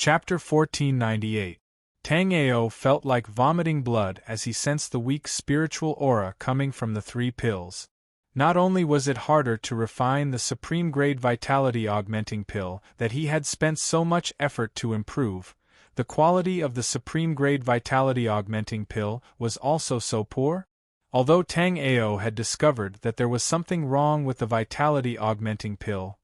Chapter 1498. Tang Ao felt like vomiting blood as he sensed the weak spiritual aura coming from the 3 pills. Not only was it harder to refine the supreme grade vitality augmenting pill that he had spent so much effort to improve, the quality of the supreme grade vitality augmenting pill was also so poor. Although Tang Ao had discovered that there was something wrong with the vitality augmenting pill,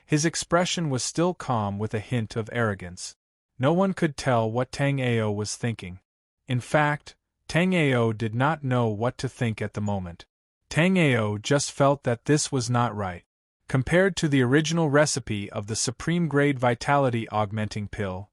his expression was still calm with a hint of arrogance. No one could tell what Tang Ao was thinking. In fact, Tang Ao did not know what to think at the moment. Tang Ao just felt that this was not right. Compared to the original recipe of the supreme grade vitality augmenting pill,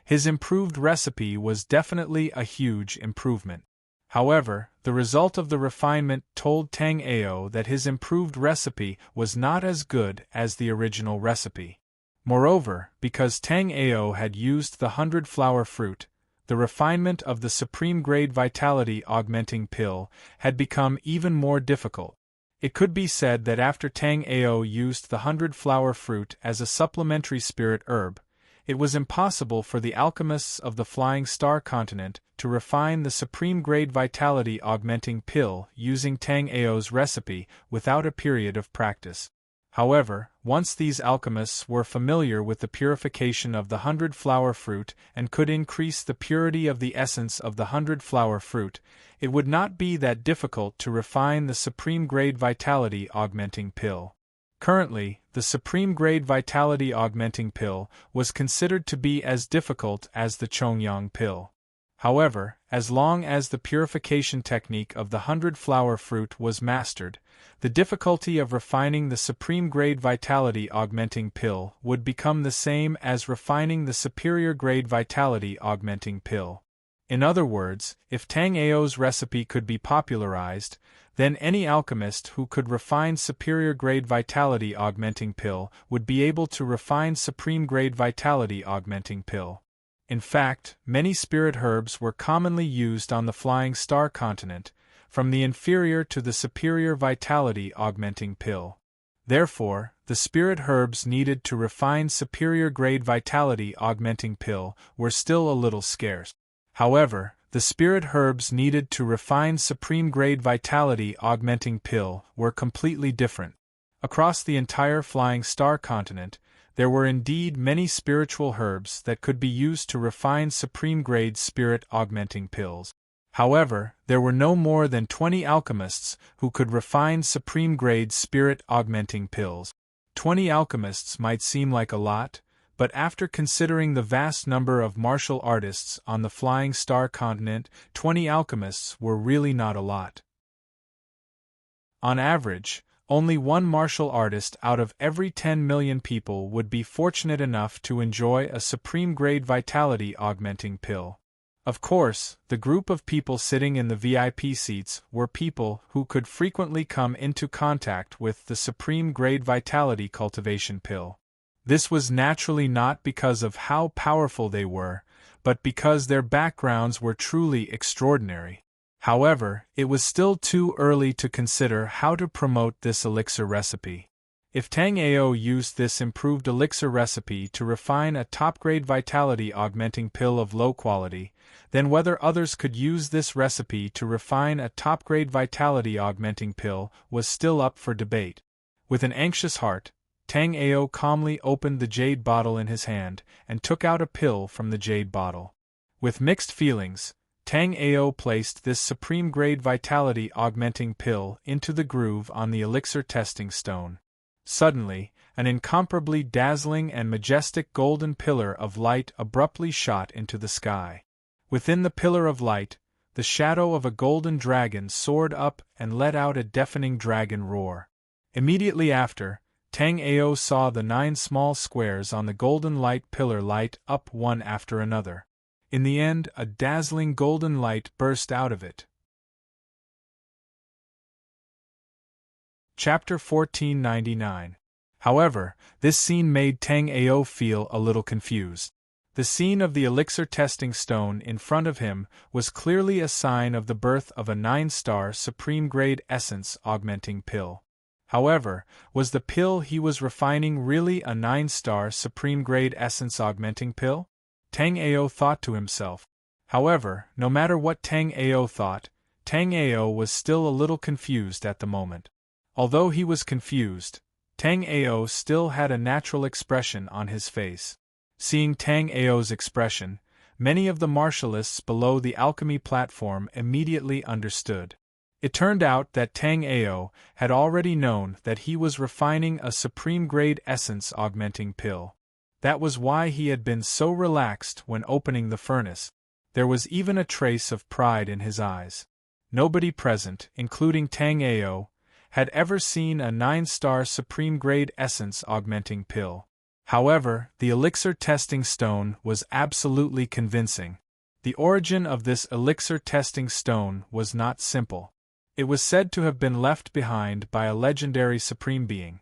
his improved recipe was definitely a huge improvement. However, the result of the refinement told Tang Ao that his improved recipe was not as good as the original recipe. Moreover, because Tang Ao had used the 100-flower fruit, the refinement of the supreme grade vitality augmenting pill had become even more difficult. It could be said that after Tang Ao used the 100-flower fruit as a supplementary spirit herb, it was impossible for the alchemists of the Flying Star continent to refine the supreme grade vitality augmenting pill using Tang Ao's recipe without a period of practice. However, once these alchemists were familiar with the purification of the 100-flower fruit and could increase the purity of the essence of the 100-flower fruit, it would not be that difficult to refine the supreme grade vitality augmenting pill. Currently, the supreme grade vitality augmenting pill was considered to be as difficult as the Chongyang pill. However, as long as the purification technique of the 100-flower fruit was mastered, the difficulty of refining the supreme grade vitality augmenting pill would become the same as refining the superior grade vitality augmenting pill. In other words, if Tang Ao's recipe could be popularized, then any alchemist who could refine superior grade vitality augmenting pill would be able to refine supreme grade vitality augmenting pill. In fact, many spirit herbs were commonly used on the Flying Star continent, from the inferior to the superior vitality augmenting pill. Therefore, the spirit herbs needed to refine superior grade vitality augmenting pill were still a little scarce. However, the spirit herbs needed to refine supreme grade vitality augmenting pill were completely different. Across the entire Flying Star continent, there were indeed many spiritual herbs that could be used to refine supreme grade spirit augmenting pills. However, there were no more than 20 alchemists who could refine supreme grade spirit augmenting pills. 20 alchemists might seem like a lot, but after considering the vast number of martial artists on the Flying Star continent, 20 alchemists were really not a lot. On average, only one martial artist out of every 10 million people would be fortunate enough to enjoy a supreme grade vitality augmenting pill. Of course, the group of people sitting in the VIP seats were people who could frequently come into contact with the supreme grade vitality cultivation pill. This was naturally not because of how powerful they were, but because their backgrounds were truly extraordinary. However, it was still too early to consider how to promote this elixir recipe. If Tang Ao used this improved elixir recipe to refine a top-grade vitality augmenting pill of low quality, then whether others could use this recipe to refine a top-grade vitality augmenting pill was still up for debate. With an anxious heart, Tang Ao calmly opened the jade bottle in his hand and took out a pill from the jade bottle. With mixed feelings, Tang Ao placed this supreme grade vitality augmenting pill into the groove on the elixir testing stone. Suddenly, an incomparably dazzling and majestic golden pillar of light abruptly shot into the sky. Within the pillar of light, the shadow of a golden dragon soared up and let out a deafening dragon roar. Immediately after, Tang Ao saw the 9 small squares on the golden light pillar light up one after another. In the end, a dazzling golden light burst out of it. Chapter 1499. However, this scene made Tang Ao feel a little confused. The scene of the elixir testing stone in front of him was clearly a sign of the birth of a 9-star supreme grade essence augmenting pill. However, was the pill he was refining really a 9-star supreme grade essence augmenting pill? Tang Ao thought to himself. However, no matter what Tang Ao thought, Tang Ao was still a little confused at the moment. Although he was confused, Tang Ao still had a natural expression on his face. Seeing Tang Ao's expression, many of the martialists below the alchemy platform immediately understood. It turned out that Tang Ao had already known that he was refining a supreme-grade essence-augmenting pill. That was why he had been so relaxed when opening the furnace. There was even a trace of pride in his eyes. Nobody present, including Tang Ao, had ever seen a 9-star supreme-grade essence-augmenting pill. However, the elixir testing stone was absolutely convincing. The origin of this elixir testing stone was not simple. It was said to have been left behind by a legendary supreme being.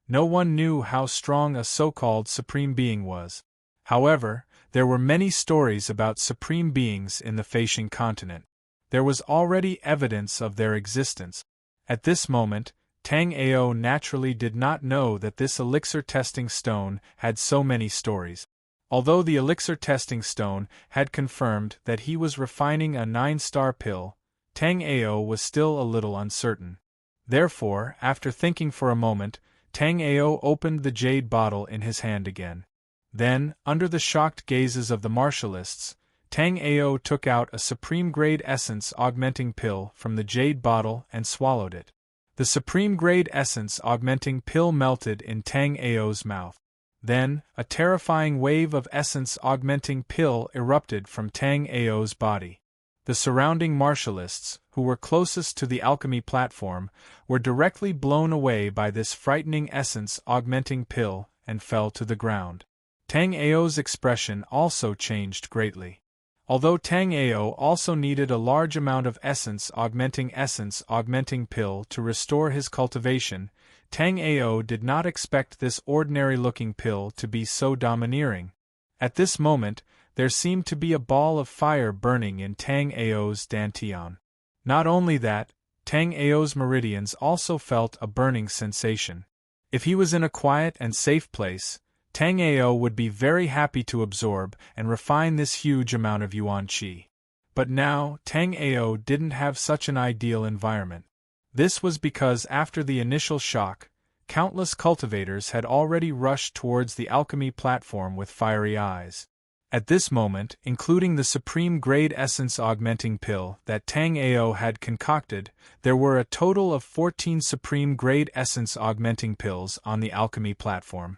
No one knew how strong a so-called supreme being was. However, there were many stories about supreme beings in the Faetian continent. There was already evidence of their existence. At this moment, Tang Ao naturally did not know that this elixir testing stone had so many stories. Although the elixir testing stone had confirmed that he was refining a 9-star pill, Tang Ao was still a little uncertain. Therefore, after thinking for a moment, Tang Ao opened the jade bottle in his hand again. Then, under the shocked gazes of the martialists, Tang Ao took out a supreme-grade essence-augmenting pill from the jade bottle and swallowed it. The supreme-grade essence-augmenting pill melted in Tang Ao's mouth. Then, a terrifying wave of essence-augmenting pill erupted from Tang Ao's body. The surrounding martialists, who were closest to the alchemy platform, were directly blown away by this frightening essence-augmenting pill and fell to the ground. Tang Ao's expression also changed greatly. Although Tang Ao also needed a large amount of essence-augmenting pill to restore his cultivation, Tang Ao did not expect this ordinary-looking pill to be so domineering. At this moment, there seemed to be a ball of fire burning in Tang Ao's dantian. Not only that, Tang Ao's meridians also felt a burning sensation. If he was in a quiet and safe place, Tang Ao would be very happy to absorb and refine this huge amount of yuan qi. But now, Tang Ao didn't have such an ideal environment. This was because after the initial shock, countless cultivators had already rushed towards the alchemy platform with fiery eyes. At this moment, including the supreme-grade essence-augmenting pill that Tang Ao had concocted, there were a total of 14 supreme-grade essence-augmenting pills on the alchemy platform.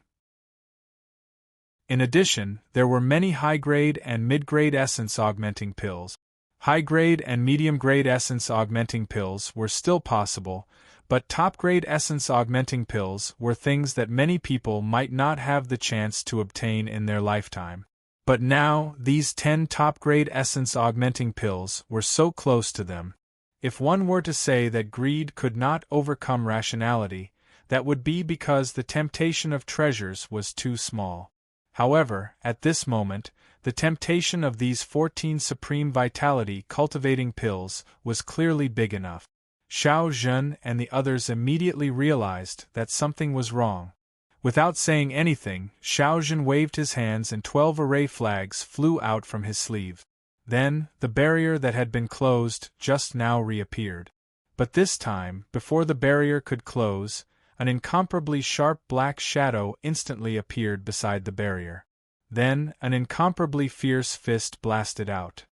In addition, there were many high-grade and mid-grade essence-augmenting pills. High-grade and medium-grade essence-augmenting pills were still possible, but top-grade essence-augmenting pills were things that many people might not have the chance to obtain in their lifetime. But now, these 10 top-grade essence-augmenting pills were so close to them. If one were to say that greed could not overcome rationality, that would be because the temptation of treasures was too small. However, at this moment, the temptation of these 14 supreme vitality cultivating pills was clearly big enough. Xiao Zhen and the others immediately realized that something was wrong. Without saying anything, Xiao Zhen waved his hands and 12 array flags flew out from his sleeve. Then, the barrier that had been closed just now reappeared. But this time, before the barrier could close, an incomparably sharp black shadow instantly appeared beside the barrier. Then, an incomparably fierce fist blasted out.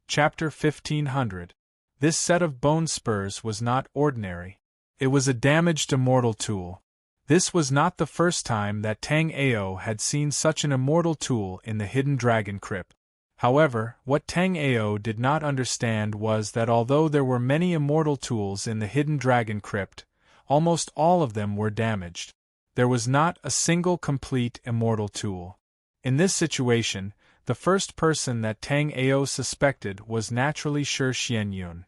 Chapter 1500. This set of bone spurs was not ordinary. It was a damaged immortal tool. This was not the first time that Tang Ao had seen such an immortal tool in the hidden dragon crypt. However, what Tang Ao did not understand was that although there were many immortal tools in the hidden dragon crypt, almost all of them were damaged. There was not a single complete immortal tool. In this situation, the first person that Tang Ao suspected was naturally Shi Xianyun.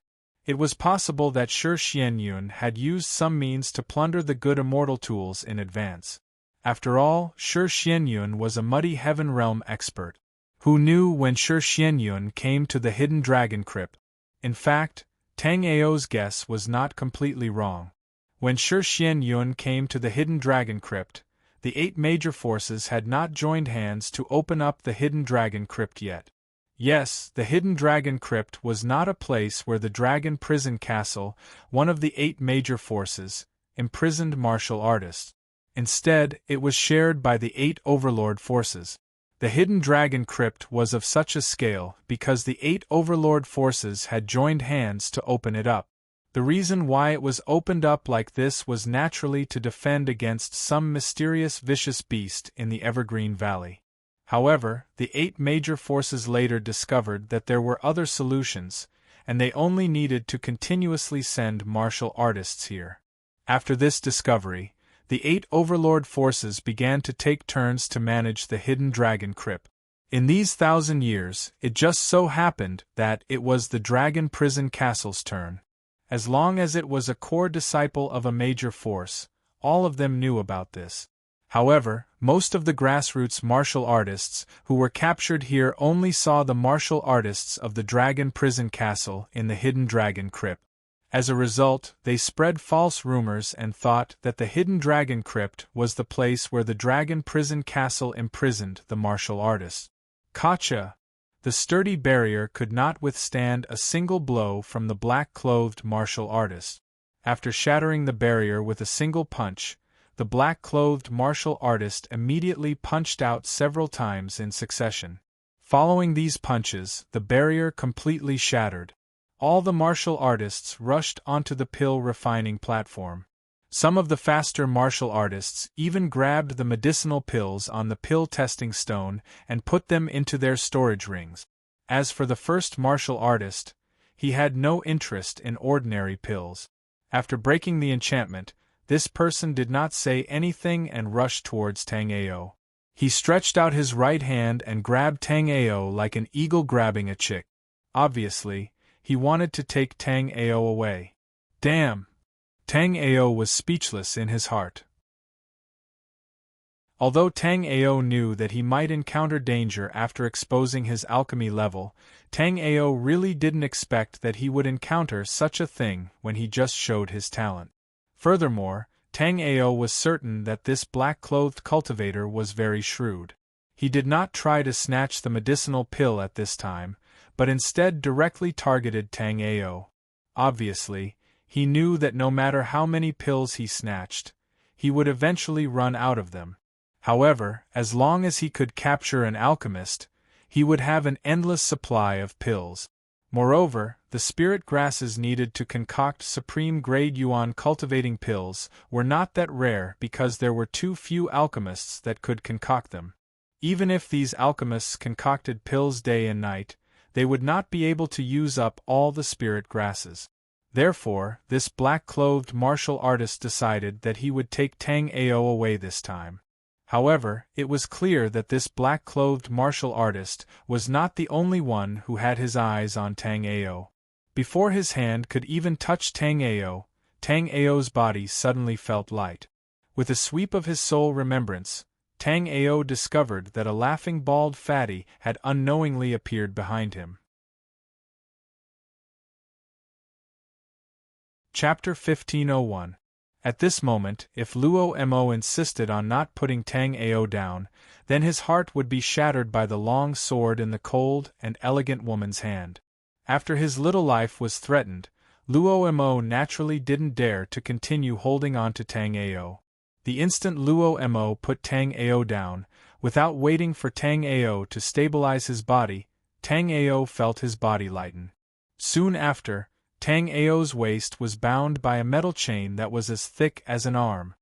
It was possible that Shi Xianyun had used some means to plunder the good immortal tools in advance. After all, Shi Xianyun was a muddy heaven realm expert. Who knew when Shi Xianyun came to the hidden dragon crypt? In fact, Tang Ao's guess was not completely wrong. When Shi Xianyun came to the hidden dragon crypt, the 8 major forces had not joined hands to open up the Hidden Dragon Crypt yet. Yes, the Hidden Dragon Crypt was not a place where the Dragon Prison Castle, one of the 8 major forces, imprisoned martial artists. Instead, it was shared by the 8 Overlord forces. The Hidden Dragon Crypt was of such a scale because the 8 Overlord forces had joined hands to open it up. The reason why it was opened up like this was naturally to defend against some mysterious vicious beast in the Evergreen Valley. However, the 8 major forces later discovered that there were other solutions, and they only needed to continuously send martial artists here. After this discovery, the 8 Overlord forces began to take turns to manage the Hidden Dragon Crypt. In these 1,000 years, it just so happened that it was the Dragon Prison Castle's turn. As long as it was a core disciple of a major force, all of them knew about this. However, most of the grassroots martial artists who were captured here only saw the martial artists of the Dragon Prison Castle in the Hidden Dragon Crypt. As a result, they spread false rumors and thought that the Hidden Dragon Crypt was the place where the Dragon Prison Castle imprisoned the martial artists. Gotcha! The sturdy barrier could not withstand a single blow from the black-clothed martial artist. After shattering the barrier with a single punch, the black-clothed martial artist immediately punched out several times in succession. Following these punches, the barrier completely shattered. All the martial artists rushed onto the pill refining platform. Some of the faster martial artists even grabbed the medicinal pills on the pill testing stone and put them into their storage rings. As for the first martial artist, he had no interest in ordinary pills. After breaking the enchantment, this person did not say anything and rushed towards Tang Ao. He stretched out his right hand and grabbed Tang Ao like an eagle grabbing a chick. Obviously, he wanted to take Tang Ao away. Damn! Tang Ao was speechless in his heart. Although Tang Ao knew that he might encounter danger after exposing his alchemy level, Tang Ao really didn't expect that he would encounter such a thing when he just showed his talent. Furthermore, Tang Ao was certain that this black-clothed cultivator was very shrewd. He did not try to snatch the medicinal pill at this time, but instead directly targeted Tang Ao. Obviously, he knew that no matter how many pills he snatched, he would eventually run out of them. However, as long as he could capture an alchemist, he would have an endless supply of pills. Moreover, the spirit grasses needed to concoct supreme-grade yuan cultivating pills were not that rare because there were too few alchemists that could concoct them. Even if these alchemists concocted pills day and night, they would not be able to use up all the spirit grasses. Therefore, this black-clothed martial artist decided that he would take Tang Ao away this time. However, it was clear that this black-clothed martial artist was not the only one who had his eyes on Tang Ao. Before his hand could even touch Tang Ao's body suddenly felt light. With a sweep of his soul remembrance, Tang Ao discovered that a laughing bald fatty had unknowingly appeared behind him. Chapter 1501. At this moment, if Luo Mo insisted on not putting Tang Ao down, then his heart would be shattered by the long sword in the cold and elegant woman's hand. After his little life was threatened, Luo Mo naturally didn't dare to continue holding on to Tang Ao. The instant Luo Mo put Tang Ao down, without waiting for Tang Ao to stabilize his body, Tang Ao felt his body lighten. Soon after, Tang Ao's waist was bound by a metal chain that was as thick as an arm.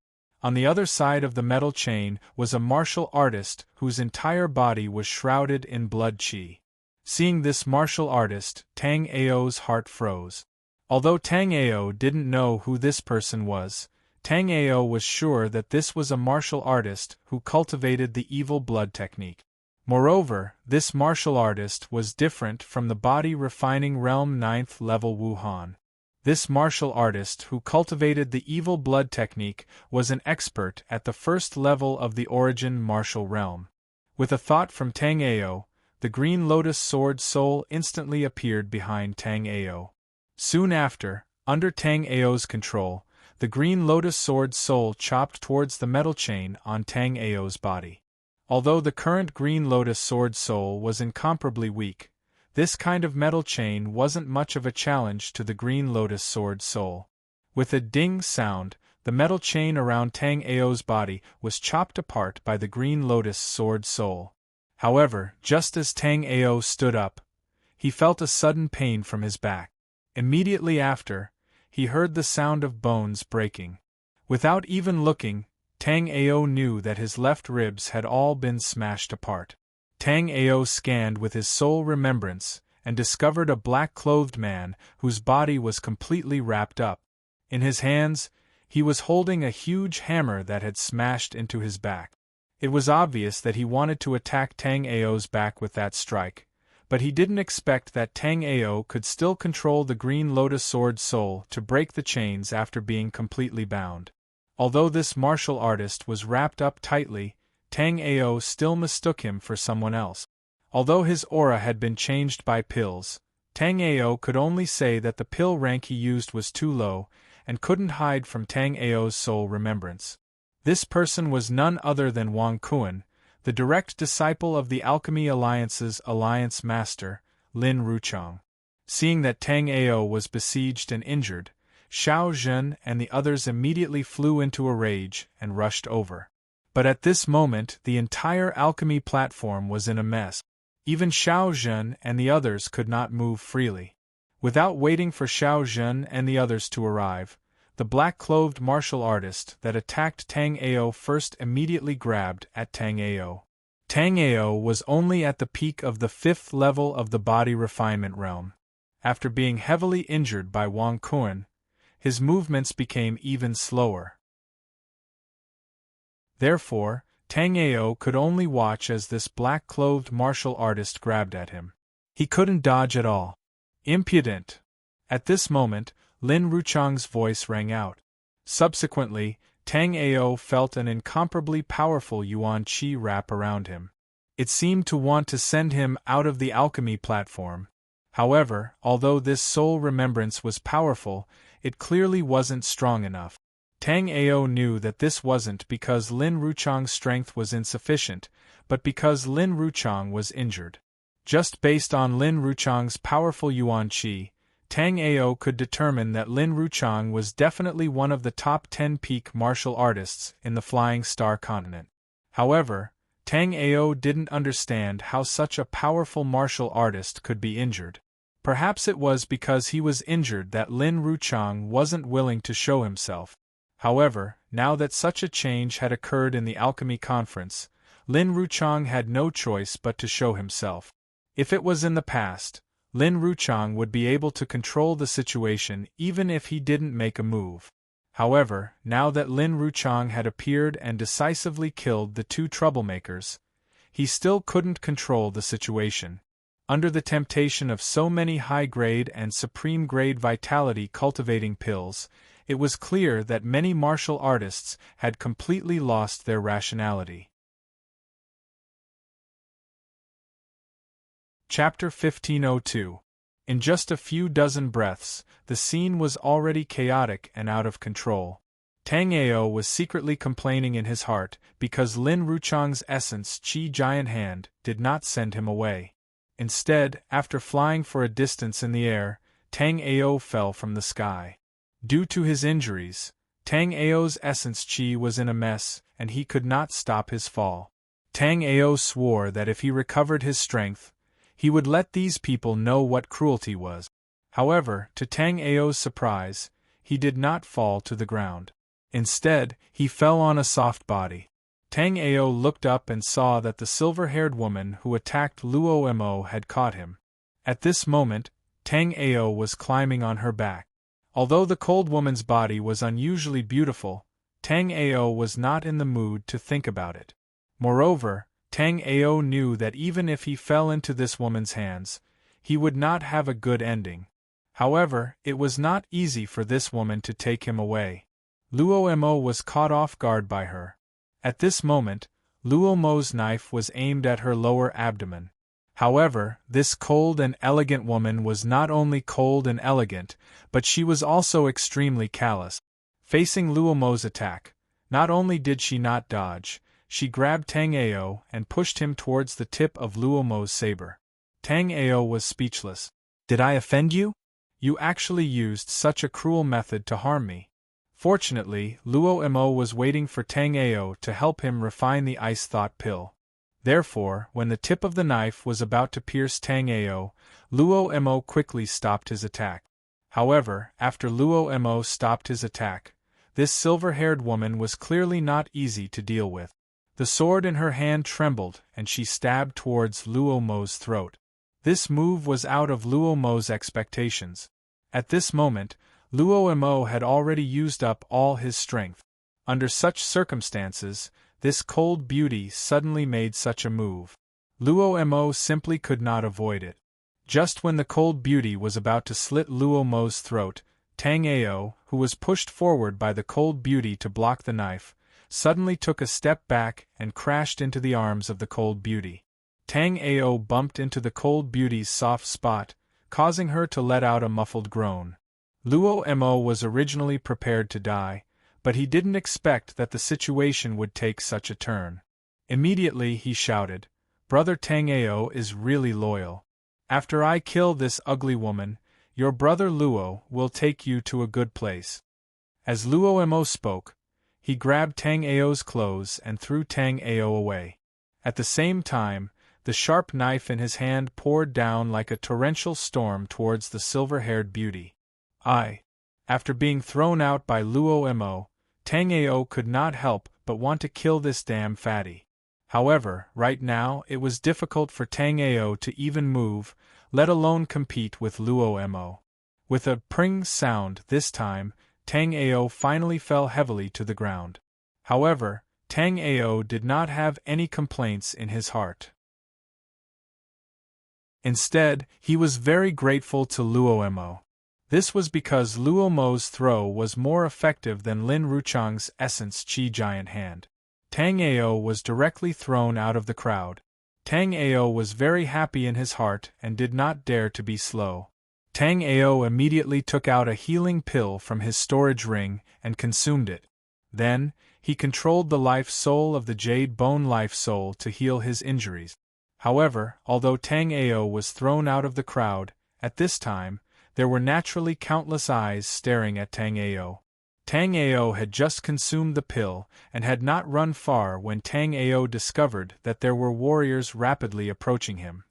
On the other side of the metal chain was a martial artist whose entire body was shrouded in blood qi. Seeing this martial artist, Tang Ao's heart froze. Although Tang Ao didn't know who this person was, Tang Ao was sure that this was a martial artist who cultivated the evil blood technique. Moreover, this martial artist was different from the body refining realm 9th level Wuhan. This martial artist who cultivated the evil blood technique was an expert at the first level of the origin martial realm. With a thought from Tang Ao, the green lotus sword soul instantly appeared behind Tang Ao. Soon after, under Tang Ao's control, the green lotus sword soul chopped towards the metal chain on Tang Ao's body. Although the current green lotus sword soul was incomparably weak, this kind of metal chain wasn't much of a challenge to the green lotus sword soul. With a ding sound, the metal chain around Tang Ao's body was chopped apart by the green lotus sword soul. However, just as Tang Ao stood up, he felt a sudden pain from his back. Immediately after, he heard the sound of bones breaking. Without even looking, Tang Ao knew that his left ribs had all been smashed apart. Tang Ao scanned with his soul remembrance and discovered a black-clothed man whose body was completely wrapped up. In his hands, he was holding a huge hammer that had smashed into his back. It was obvious that he wanted to attack Tang Ao's back with that strike, but he didn't expect that Tang Ao could still control the green lotus sword soul to break the chains after being completely bound. Although this martial artist was wrapped up tightly, Tang Ao still mistook him for someone else. Although his aura had been changed by pills, Tang Ao could only say that the pill rank he used was too low, and couldn't hide from Tang Ao's soul remembrance. This person was none other than Wang Kuan, the direct disciple of the Alchemy Alliance's Alliance Master, Lin Ruchang. Seeing that Tang Ao was besieged and injured, Xiao Zhen and the others immediately flew into a rage and rushed over. But at this moment the entire alchemy platform was in a mess. Even Xiao Zhen and the others could not move freely. Without waiting for Xiao Zhen and the others to arrive, the black-clothed martial artist that attacked Tang Ao first immediately grabbed at Tang Ao. Tang Ao was only at the peak of the 5th level of the body refinement realm. After being heavily injured by Wang Kuan, his movements became even slower. Therefore, Tang Ao could only watch as this black-clothed martial artist grabbed at him. He couldn't dodge at all. Impudent! At this moment, Lin Ruchang's voice rang out. Subsequently, Tang Ao felt an incomparably powerful yuan qi wrap around him. It seemed to want to send him out of the alchemy platform. However, although this soul remembrance was powerful, it clearly wasn't strong enough. Tang Ao knew that this wasn't because Lin Ruchang's strength was insufficient, but because Lin Ruchang was injured. Just based on Lin Ruchang's powerful yuan qi, Tang Ao could determine that Lin Ruchang was definitely one of the top 10 peak martial artists in the Flying Star continent. However, Tang Ao didn't understand how such a powerful martial artist could be injured. Perhaps it was because he was injured that Lin Ruchang wasn't willing to show himself. However, now that such a change had occurred in the alchemy conference, Lin Ruchang had no choice but to show himself. If it was in the past, Lin Ruchang would be able to control the situation even if he didn't make a move. However, now that Lin Ruchang had appeared and decisively killed the two troublemakers, he still couldn't control the situation. Under the temptation of so many high-grade and supreme-grade vitality-cultivating pills, it was clear that many martial artists had completely lost their rationality. Chapter 1502. In just a few dozen breaths, the scene was already chaotic and out of control. Tang Ao was secretly complaining in his heart because Lin Ruchang's essence Qi Giant Hand did not send him away. Instead, after flying for a distance in the air, Tang Ao fell from the sky. Due to his injuries, Tang Ao's essence Qi was in a mess and he could not stop his fall. Tang Ao swore that if he recovered his strength, he would let these people know what cruelty was. However, to Tang Ao's surprise, he did not fall to the ground. Instead, he fell on a soft body. Tang Ao looked up and saw that the silver-haired woman who attacked Luo Mo had caught him. At this moment, Tang Ao was climbing on her back. Although the cold woman's body was unusually beautiful, Tang Ao was not in the mood to think about it. Moreover, Tang Ao knew that even if he fell into this woman's hands, he would not have a good ending. However, it was not easy for this woman to take him away. Luo Mo was caught off guard by her. At this moment, Luo Mo's knife was aimed at her lower abdomen. However, this cold and elegant woman was not only cold and elegant, but she was also extremely callous. Facing Luo Mo's attack, not only did she not dodge, she grabbed Tang Ao and pushed him towards the tip of Luo Mo's saber. Tang Ao was speechless. "Did I offend you? You actually used such a cruel method to harm me." Fortunately, Luo Mo was waiting for Tang Ao to help him refine the ice thought pill. Therefore, when the tip of the knife was about to pierce Tang Ao, Luo Mo quickly stopped his attack. However, after Luo Mo stopped his attack, this silver-haired woman was clearly not easy to deal with. The sword in her hand trembled and she stabbed towards Luo Mo's throat. This move was out of Luo Mo's expectations. At this moment, Luo Mo had already used up all his strength. Under such circumstances, this cold beauty suddenly made such a move. Luo Mo simply could not avoid it. Just when the cold beauty was about to slit Luo Mo's throat, Tang Ao, who was pushed forward by the cold beauty to block the knife, suddenly took a step back and crashed into the arms of the cold beauty. Tang Ao bumped into the cold beauty's soft spot, causing her to let out a muffled groan. Luo Mo was originally prepared to die, but he didn't expect that the situation would take such a turn. Immediately he shouted, "Brother Tang Ao is really loyal. After I kill this ugly woman, your brother Luo will take you to a good place." As Luo Mo spoke, he grabbed Tang Ao's clothes and threw Tang Ao away. At the same time, the sharp knife in his hand poured down like a torrential storm towards the silver-haired beauty. After being thrown out by Luo Mo, Tang Ao could not help but want to kill this damn fatty. However, right now it was difficult for Tang Ao to even move, let alone compete with Luo Mo. With a pring sound this time, Tang Ao finally fell heavily to the ground. However, Tang Ao did not have any complaints in his heart. Instead, he was very grateful to Luo Mo. This was because Luo Mo's throw was more effective than Lin Ruchang's Essence Chi Giant Hand. Tang Ao was directly thrown out of the crowd. Tang Ao was very happy in his heart and did not dare to be slow. Tang Ao immediately took out a healing pill from his storage ring and consumed it. Then, he controlled the life soul of the Jade Bone Life Soul to heal his injuries. However, although Tang Ao was thrown out of the crowd, at this time, there were naturally countless eyes staring at Tang Ao. Tang Ao had just consumed the pill and had not run far when Tang Ao discovered that there were warriors rapidly approaching him.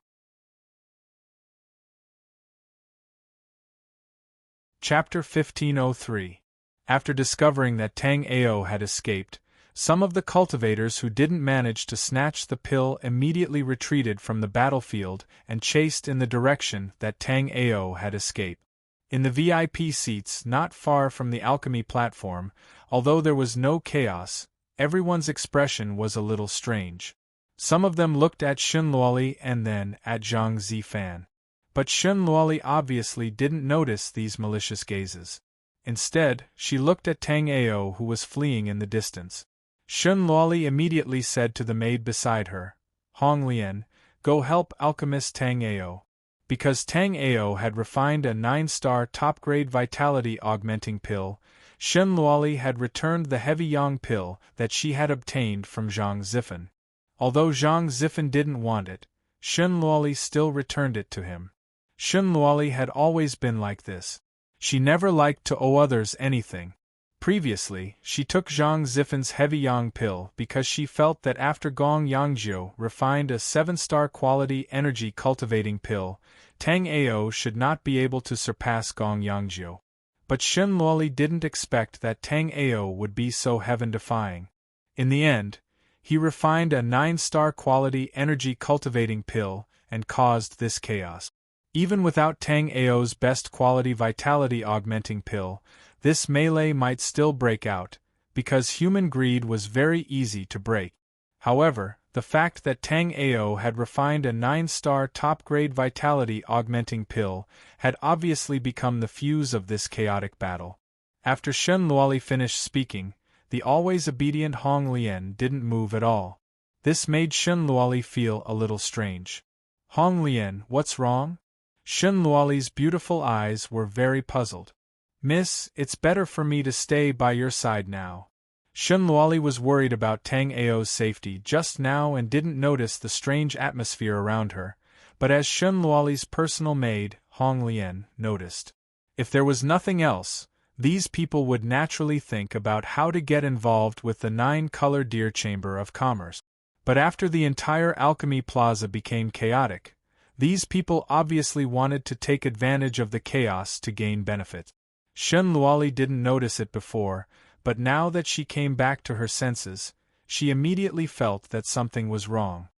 Chapter 1503. After discovering that Tang Ao had escaped, some of the cultivators who didn't manage to snatch the pill immediately retreated from the battlefield and chased in the direction that Tang Ao had escaped. In the VIP seats not far from the alchemy platform, although there was no chaos, everyone's expression was a little strange. Some of them looked at Shun Luoli and then at Zhang Zifan. But Shun Luoli obviously didn't notice these malicious gazes. Instead, she looked at Tang Ao who was fleeing in the distance. Shun Luoli immediately said to the maid beside her, "Hong Lian, go help alchemist Tang Ao." Because Tang Ao had refined a 9-star top-grade vitality augmenting pill, Shun Luoli had returned the heavy yang pill that she had obtained from Zhang Zifan. Although Zhang Zifan didn't want it, Shun Luoli still returned it to him. Shun Luoli had always been like this. She never liked to owe others anything. Previously, she took Zhang Zifan's heavy yang pill because she felt that after Gong Yangjiu refined a 7-star quality energy cultivating pill, Tang Ao should not be able to surpass Gong Yangjiu. But Shun Luoli didn't expect that Tang Ao would be so heaven-defying. In the end, he refined a 9-star quality energy cultivating pill and caused this chaos. Even without Tang Ao's best quality vitality augmenting pill, this melee might still break out, because human greed was very easy to break. However, the fact that Tang Ao had refined a 9-star top-grade vitality augmenting pill had obviously become the fuse of this chaotic battle. After Shun Luoli finished speaking, the always obedient Hong Lian didn't move at all. This made Shun Luoli feel a little strange. "Hong Lian, what's wrong?" Shun Luoli's beautiful eyes were very puzzled. Miss, it's better for me to stay by your side now. Shun Luoli was worried about Tang Ao's safety just now and didn't notice the strange atmosphere around her, but as Shun Luoli's personal maid, Hong Lian, noticed. If there was nothing else, these people would naturally think about how to get involved with the 9-color Deer Chamber of Commerce. But after the entire Alchemy Plaza became chaotic, these people obviously wanted to take advantage of the chaos to gain benefit. Shun Luoli didn't notice it before, but now that she came back to her senses, she immediately felt that something was wrong.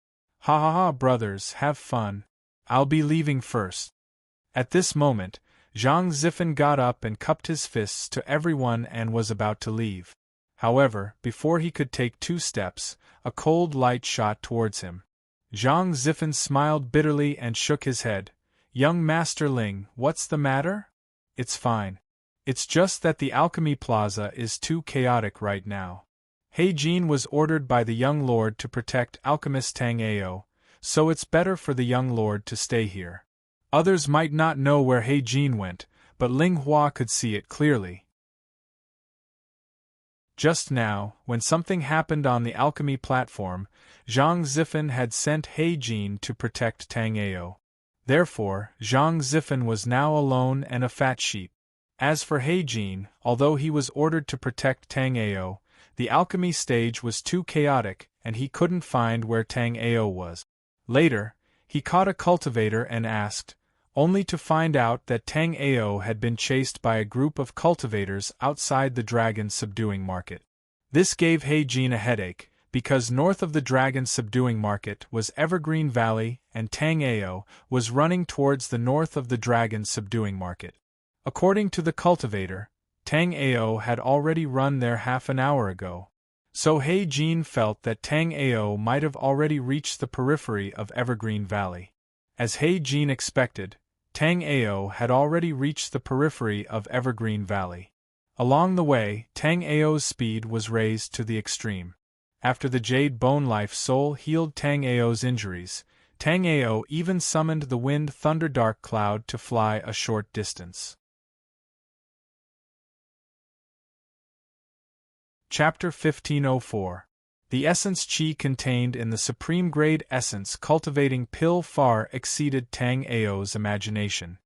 Ha ha ha, brothers, have fun. I'll be leaving first. At this moment, Zhang Zifen got up and cupped his fists to everyone and was about to leave. However, before he could take 2 steps, a cold light shot towards him. Zhang Zifen smiled bitterly and shook his head. Young Master Ling, what's the matter? It's fine. It's just that the Alchemy Plaza is too chaotic right now. He Jin was ordered by the young lord to protect alchemist Tang Ao, so it's better for the young lord to stay here. Others might not know where He Jin went, but Ling Hua could see it clearly. Just now, when something happened on the alchemy platform, Zhang Zifen had sent He Jin to protect Tang Ao. Therefore, Zhang Zifen was now alone and a fat sheep. As for He Jin, although he was ordered to protect Tang Ao, the alchemy stage was too chaotic and he couldn't find where Tang Ao was. Later, he caught a cultivator and asked, only to find out that Tang Ao had been chased by a group of cultivators outside the dragon subduing market. This gave He Jin a headache, because north of the dragon subduing market was Evergreen Valley and Tang Ao was running towards the north of the dragon subduing market. According to the cultivator, Tang Ao had already run there half an hour ago. So He Jin felt that Tang Ao might have already reached the periphery of Evergreen Valley. As He Jin expected, Tang Ao had already reached the periphery of Evergreen Valley. Along the way, Tang Ao's speed was raised to the extreme. After the Jade Bone Life Soul healed Tang Ao's injuries, Tang Ao even summoned the Wind Thunder Dark Cloud to fly a short distance. Chapter 1504. The essence Qi contained in the supreme grade essence cultivating pill far exceeded Tang Ao's imagination.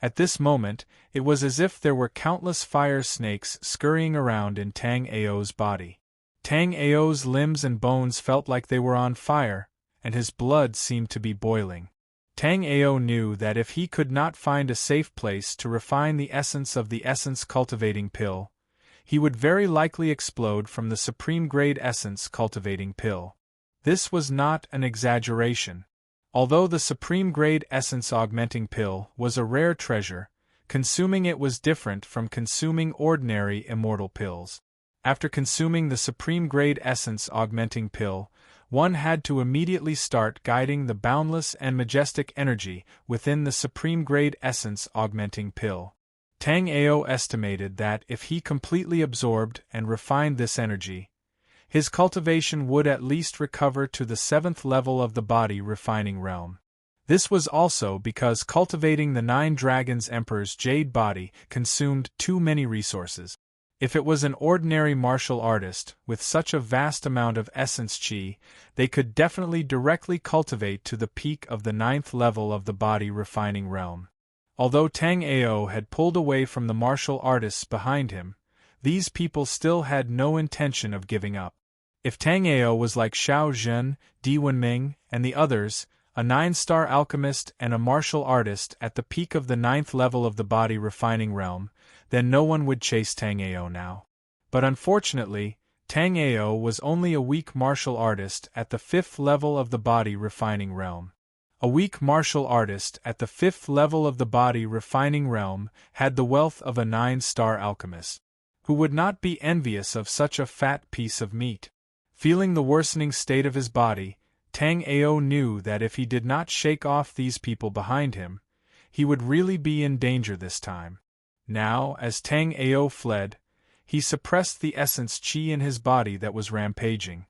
At this moment, it was as if there were countless fire snakes scurrying around in Tang Ao's body. Tang Ao's limbs and bones felt like they were on fire, and his blood seemed to be boiling. Tang Ao knew that if he could not find a safe place to refine the essence of the essence cultivating pill, he would very likely explode from the supreme grade essence cultivating pill. This was not an exaggeration. Although the supreme grade essence augmenting pill was a rare treasure, consuming it was different from consuming ordinary immortal pills. After consuming the supreme grade essence augmenting pill, one had to immediately start guiding the boundless and majestic energy within the supreme grade essence augmenting pill. Tang Ao estimated that if he completely absorbed and refined this energy, his cultivation would at least recover to the 7th level of the body refining realm. This was also because cultivating the 9 Dragons Emperor's jade body consumed too many resources. If it was an ordinary martial artist with such a vast amount of essence qi, they could definitely directly cultivate to the peak of the 9th level of the body refining realm. Although Tang Ao had pulled away from the martial artists behind him, these people still had no intention of giving up. If Tang Ao was like Xiao Zhen, Di Wenming, and the others, a 9-star alchemist and a martial artist at the peak of the 9th level of the body refining realm, then no one would chase Tang Ao now. But unfortunately, Tang Ao was only a weak martial artist at the 5th level of the body refining realm. A weak martial artist at the 5th level of the body refining realm had the wealth of a 9-star alchemist. Who would not be envious of such a fat piece of meat? Feeling the worsening state of his body, Tang Ao knew that if he did not shake off these people behind him, he would really be in danger this time. Now, as Tang Ao fled, he suppressed the essence qi in his body that was rampaging.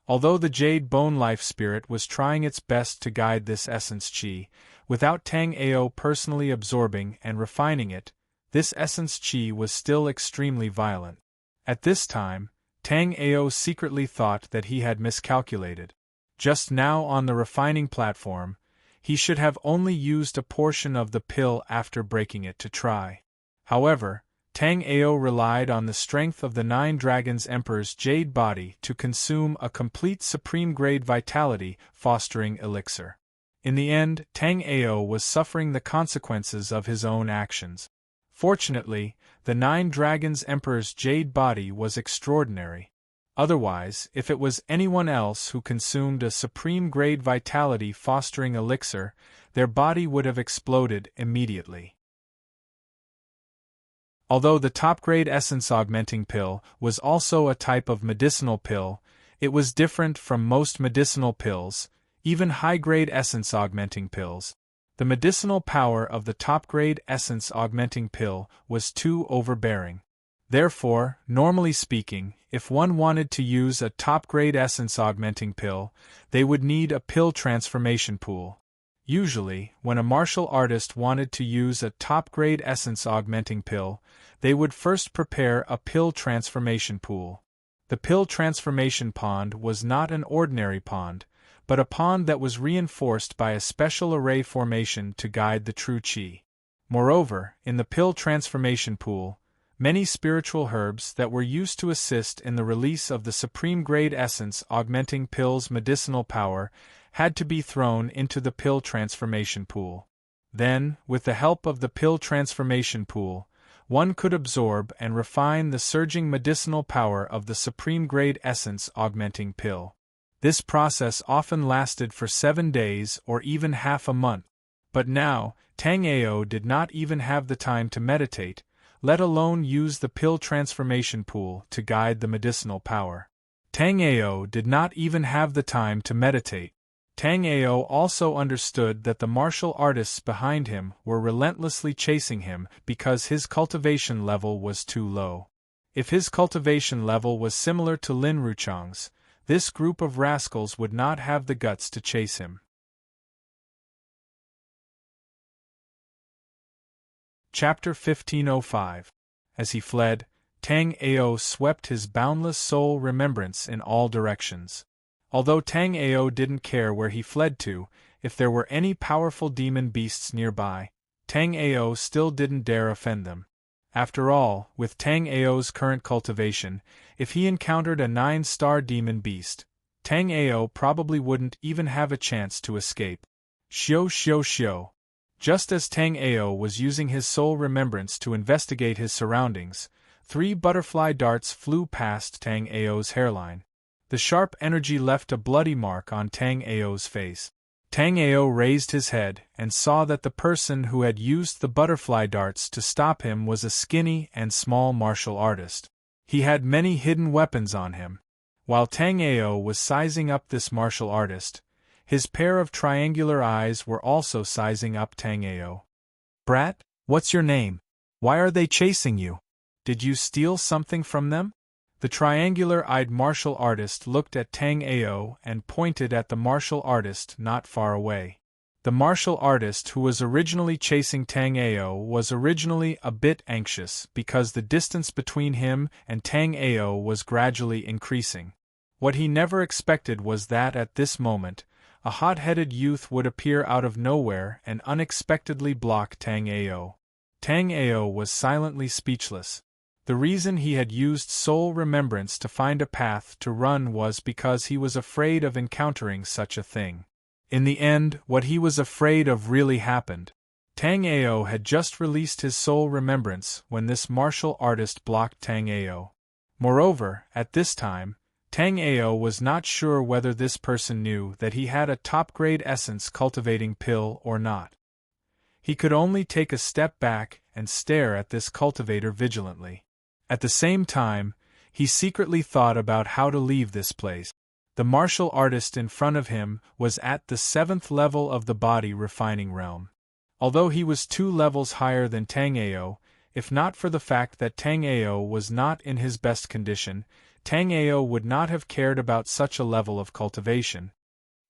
Although the Jade Bone Life Spirit was trying its best to guide this essence qi, without Tang Ao personally absorbing and refining it, This essence qi was still extremely violent. At this time, Tang Ao secretly thought that he had miscalculated. Just now on the refining platform, he should have only used a portion of the pill after breaking it to try. However, Tang Ao relied on the strength of the Nine Dragons Emperor's jade body to consume a complete supreme-grade vitality fostering elixir. In the end, Tang Ao was suffering the consequences of his own actions. Fortunately, the Nine Dragons Emperor's jade body was extraordinary. Otherwise, if it was anyone else who consumed a supreme-grade vitality fostering elixir, their body would have exploded immediately. Although the top-grade essence augmenting pill was also a type of medicinal pill, it was different from most medicinal pills, even high-grade essence augmenting pills. The medicinal power of the top-grade essence augmenting pill was too overbearing. Therefore, normally speaking, if one wanted to use a top-grade essence augmenting pill, they would need a pill transformation pool. Usually, when a martial artist wanted to use a top-grade essence augmenting pill, they would first prepare a pill transformation pool. The pill transformation pond was not an ordinary pond, but a pond that was reinforced by a special array formation to guide the true qi. Moreover, in the pill transformation pool, many spiritual herbs that were used to assist in the release of the supreme-grade essence augmenting pill's medicinal power had to be thrown into the pill transformation pool. Then, with the help of the pill transformation pool, one could absorb and refine the surging medicinal power of the supreme-grade essence augmenting pill. This process often lasted for 7 days or even half a month. But now, Tang Ao did not even have the time to meditate, let alone use the pill transformation pool to guide the medicinal power. Tang Ao did not even have the time to meditate. Tang Ao also understood that the martial artists behind him were relentlessly chasing him because his cultivation level was too low. If his cultivation level was similar to Lin Ruchang's, this group of rascals would not have the guts to chase him. Chapter 1505. As he fled, Tang Ao swept his boundless soul remembrance in all directions. Although Tang Ao didn't care where he fled to, if there were any powerful demon beasts nearby, Tang Ao still didn't dare offend them. After all, with Tang Ao's current cultivation, if he encountered a 9-star demon beast, Tang Ao probably wouldn't even have a chance to escape. Xiao xiao xiao. Just as Tang Ao was using his soul remembrance to investigate his surroundings, 3 butterfly darts flew past Tang Ao's hairline. The sharp energy left a bloody mark on Tang Ao's face. Tang Ao raised his head and saw that the person who had used the butterfly darts to stop him was a skinny and small martial artist. He had many hidden weapons on him. While Tang Ao was sizing up this martial artist, his pair of triangular eyes were also sizing up Tang Ao. "Brat, what's your name? Why are they chasing you? Did you steal something from them?" The triangular-eyed martial artist looked at Tang Ao and pointed at the martial artist not far away. The martial artist who was originally chasing Tang Ao was originally a bit anxious because the distance between him and Tang Ao was gradually increasing. What he never expected was that at this moment, a hot-headed youth would appear out of nowhere and unexpectedly block Tang Ao. Tang Ao was silently speechless. The reason he had used soul remembrance to find a path to run was because he was afraid of encountering such a thing. In the end, what he was afraid of really happened. Tang Ao had just released his soul remembrance when this martial artist blocked Tang Ao. Moreover, at this time, Tang Ao was not sure whether this person knew that he had a top-grade essence cultivating pill or not. He could only take a step back and stare at this cultivator vigilantly. At the same time, he secretly thought about how to leave this place. The martial artist in front of him was at the 7th level of the body refining realm. Although he was 2 levels higher than Tang Ao, if not for the fact that Tang Ao was not in his best condition, Tang Ao would not have cared about such a level of cultivation.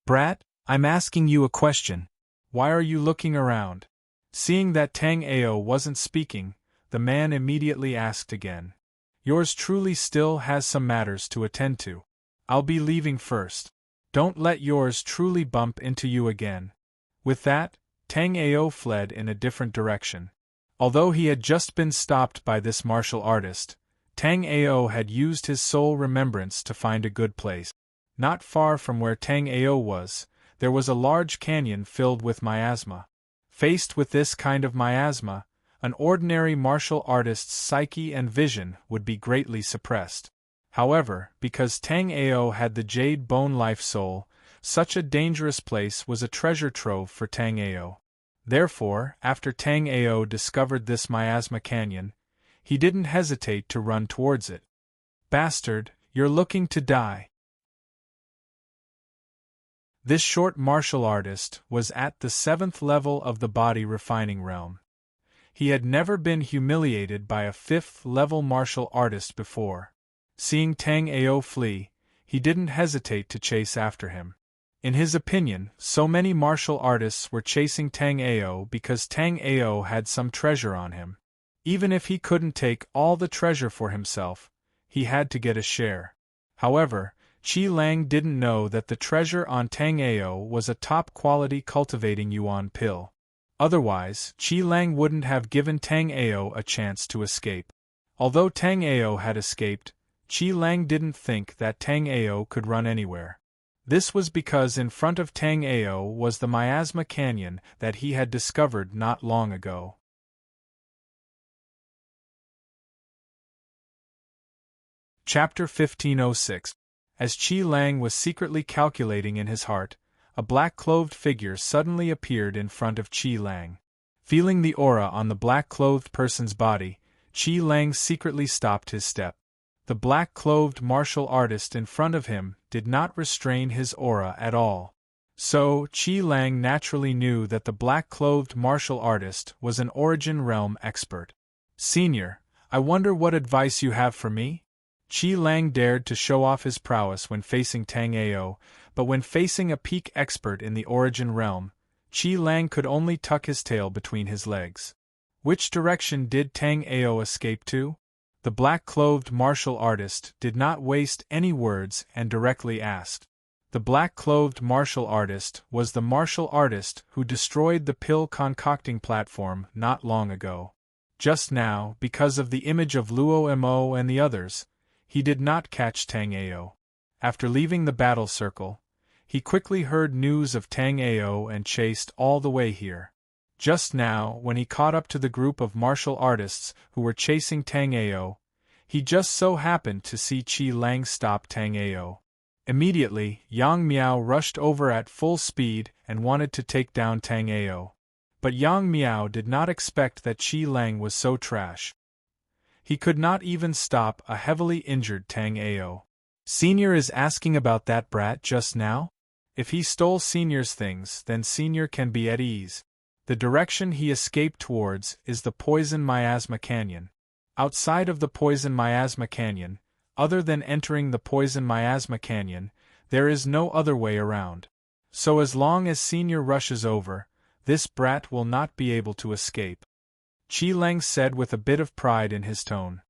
"Brat, I'm asking you a question. Why are you looking around?" Seeing that Tang Ao wasn't speaking, the man immediately asked again. Yours truly still has some matters to attend to. I'll be leaving first. Don't let yours truly bump into you again. With that, Tang Ao fled in a different direction. Although he had just been stopped by this martial artist, Tang Ao had used his soul remembrance to find a good place. Not far from where Tang Ao was, there was a large canyon filled with miasma. Faced with this kind of miasma, an ordinary martial artist's psyche and vision would be greatly suppressed. However, because Tang Ao had the jade bone life soul, such a dangerous place was a treasure trove for Tang Ao. Therefore, after Tang Ao discovered this miasma canyon, he didn't hesitate to run towards it. Bastard, you're looking to die. This short martial artist was at the 7th level of the body refining realm. He had never been humiliated by a 5th-level martial artist before. Seeing Tang Ao flee, he didn't hesitate to chase after him. In his opinion, so many martial artists were chasing Tang Ao because Tang Ao had some treasure on him. Even if he couldn't take all the treasure for himself, he had to get a share. However, Qi Lang didn't know that the treasure on Tang Ao was a top-quality cultivating yuan pill. Otherwise, Qi Lang wouldn't have given Tang Ao a chance to escape. Although Tang Ao had escaped, Qi Lang didn't think that Tang Ao could run anywhere. This was because in front of Tang Ao was the miasma canyon that he had discovered not long ago. Chapter 1506. As Qi Lang was secretly calculating in his heart, a black-clothed figure suddenly appeared in front of Qi Lang. Feeling the aura on the black-clothed person's body, Qi Lang secretly stopped his step. The black-clothed martial artist in front of him did not restrain his aura at all. So, Qi Lang naturally knew that the black-clothed martial artist was an Origin Realm expert. Senior, I wonder what advice you have for me? Qi Lang dared to show off his prowess when facing Tang Ao, but when facing a peak expert in the Origin Realm, Qi Lang could only tuck his tail between his legs. Which direction did Tang Ao escape to? The black-clothed martial artist did not waste any words and directly asked. The black-clothed martial artist was the martial artist who destroyed the pill concocting platform not long ago. Just now, because of the image of Luo Mo and the others, he did not catch Tang Ao. After leaving the battle circle, he quickly heard news of Tang Ao and chased all the way here. Just now, when he caught up to the group of martial artists who were chasing Tang Ao, he just so happened to see Qi Lang stop Tang Ao. Immediately, Yang Miao rushed over at full speed and wanted to take down Tang Ao. But Yang Miao did not expect that Qi Lang was so trash. He could not even stop a heavily injured Tang Ao. Senior is asking about that brat just now? If he stole Senior's things, then Senior can be at ease. The direction he escaped towards is the Poison Miasma Canyon. Outside of the Poison Miasma Canyon, other than entering the Poison Miasma Canyon, there is no other way around. So as long as Senior rushes over, this brat will not be able to escape. Qi Lang said with a bit of pride in his tone.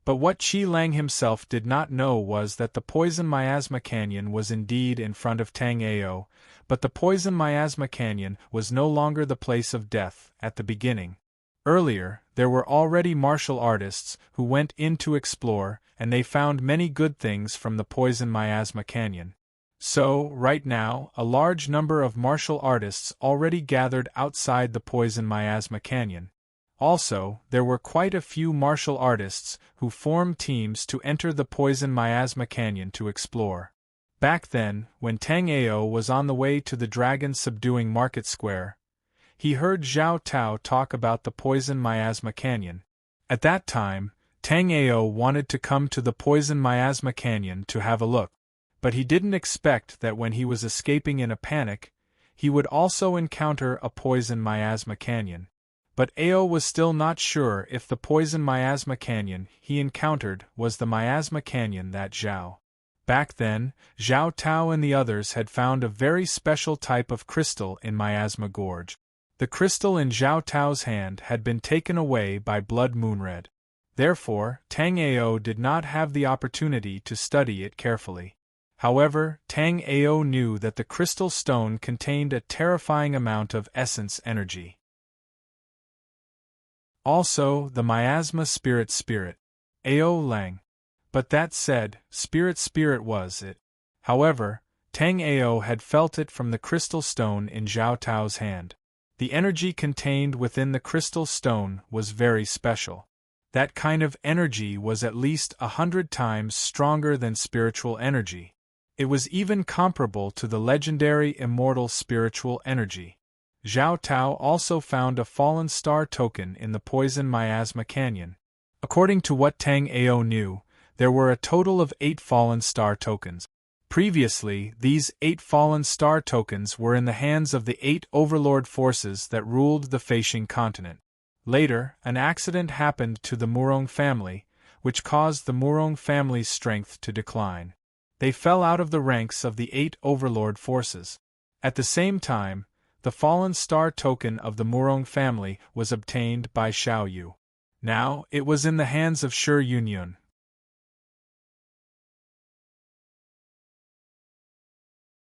But what Qi Lang himself did not know was that the Poison Miasma Canyon was indeed in front of Tang Ao, but the Poison Miasma Canyon was no longer the place of death at the beginning. Earlier, there were already martial artists who went in to explore, and they found many good things from the Poison Miasma Canyon. So, right now, a large number of martial artists already gathered outside the Poison Miasma Canyon. Also, there were quite a few martial artists who formed teams to enter the Poison Miasma Canyon to explore. Back then, when Tang Ao was on the way to the dragon-subduing market square, he heard Zhao Tao talk about the Poison Miasma Canyon. At that time, Tang Ao wanted to come to the Poison Miasma Canyon to have a look, but he didn't expect that when he was escaping in a panic, he would also encounter a Poison Miasma Canyon. But Ao was still not sure if the Poison Miasma Canyon he encountered was the Miasma Canyon that Zhao. Back then, Zhao Tao and the others had found a very special type of crystal in Miasma Gorge. The crystal in Zhao Tao's hand had been taken away by Blood Moonred. Therefore, Tang Ao did not have the opportunity to study it carefully. However, Tang Ao knew that the crystal stone contained a terrifying amount of essence energy. Also, the miasma spirit. Ao Lang. But that said, spirit was it. However, Tang Ao had felt it from the crystal stone in Zhao Tao's hand. The energy contained within the crystal stone was very special. That kind of energy was at least 100 times stronger than spiritual energy. It was even comparable to the legendary immortal spiritual energy. Zhao Tao also found a fallen star token in the poison miasma canyon. According to what Tang Ao knew, there were a total of 8 fallen star tokens. Previously, these 8 fallen star tokens were in the hands of the 8 overlord forces that ruled the Feishing continent. Later, an accident happened to the Murong family, which caused the Murong family's strength to decline. They fell out of the ranks of the 8 overlord forces. At the same time, the fallen star token of the Murong family was obtained by Xiao Yu. Now, it was in the hands of Shi Yunyun.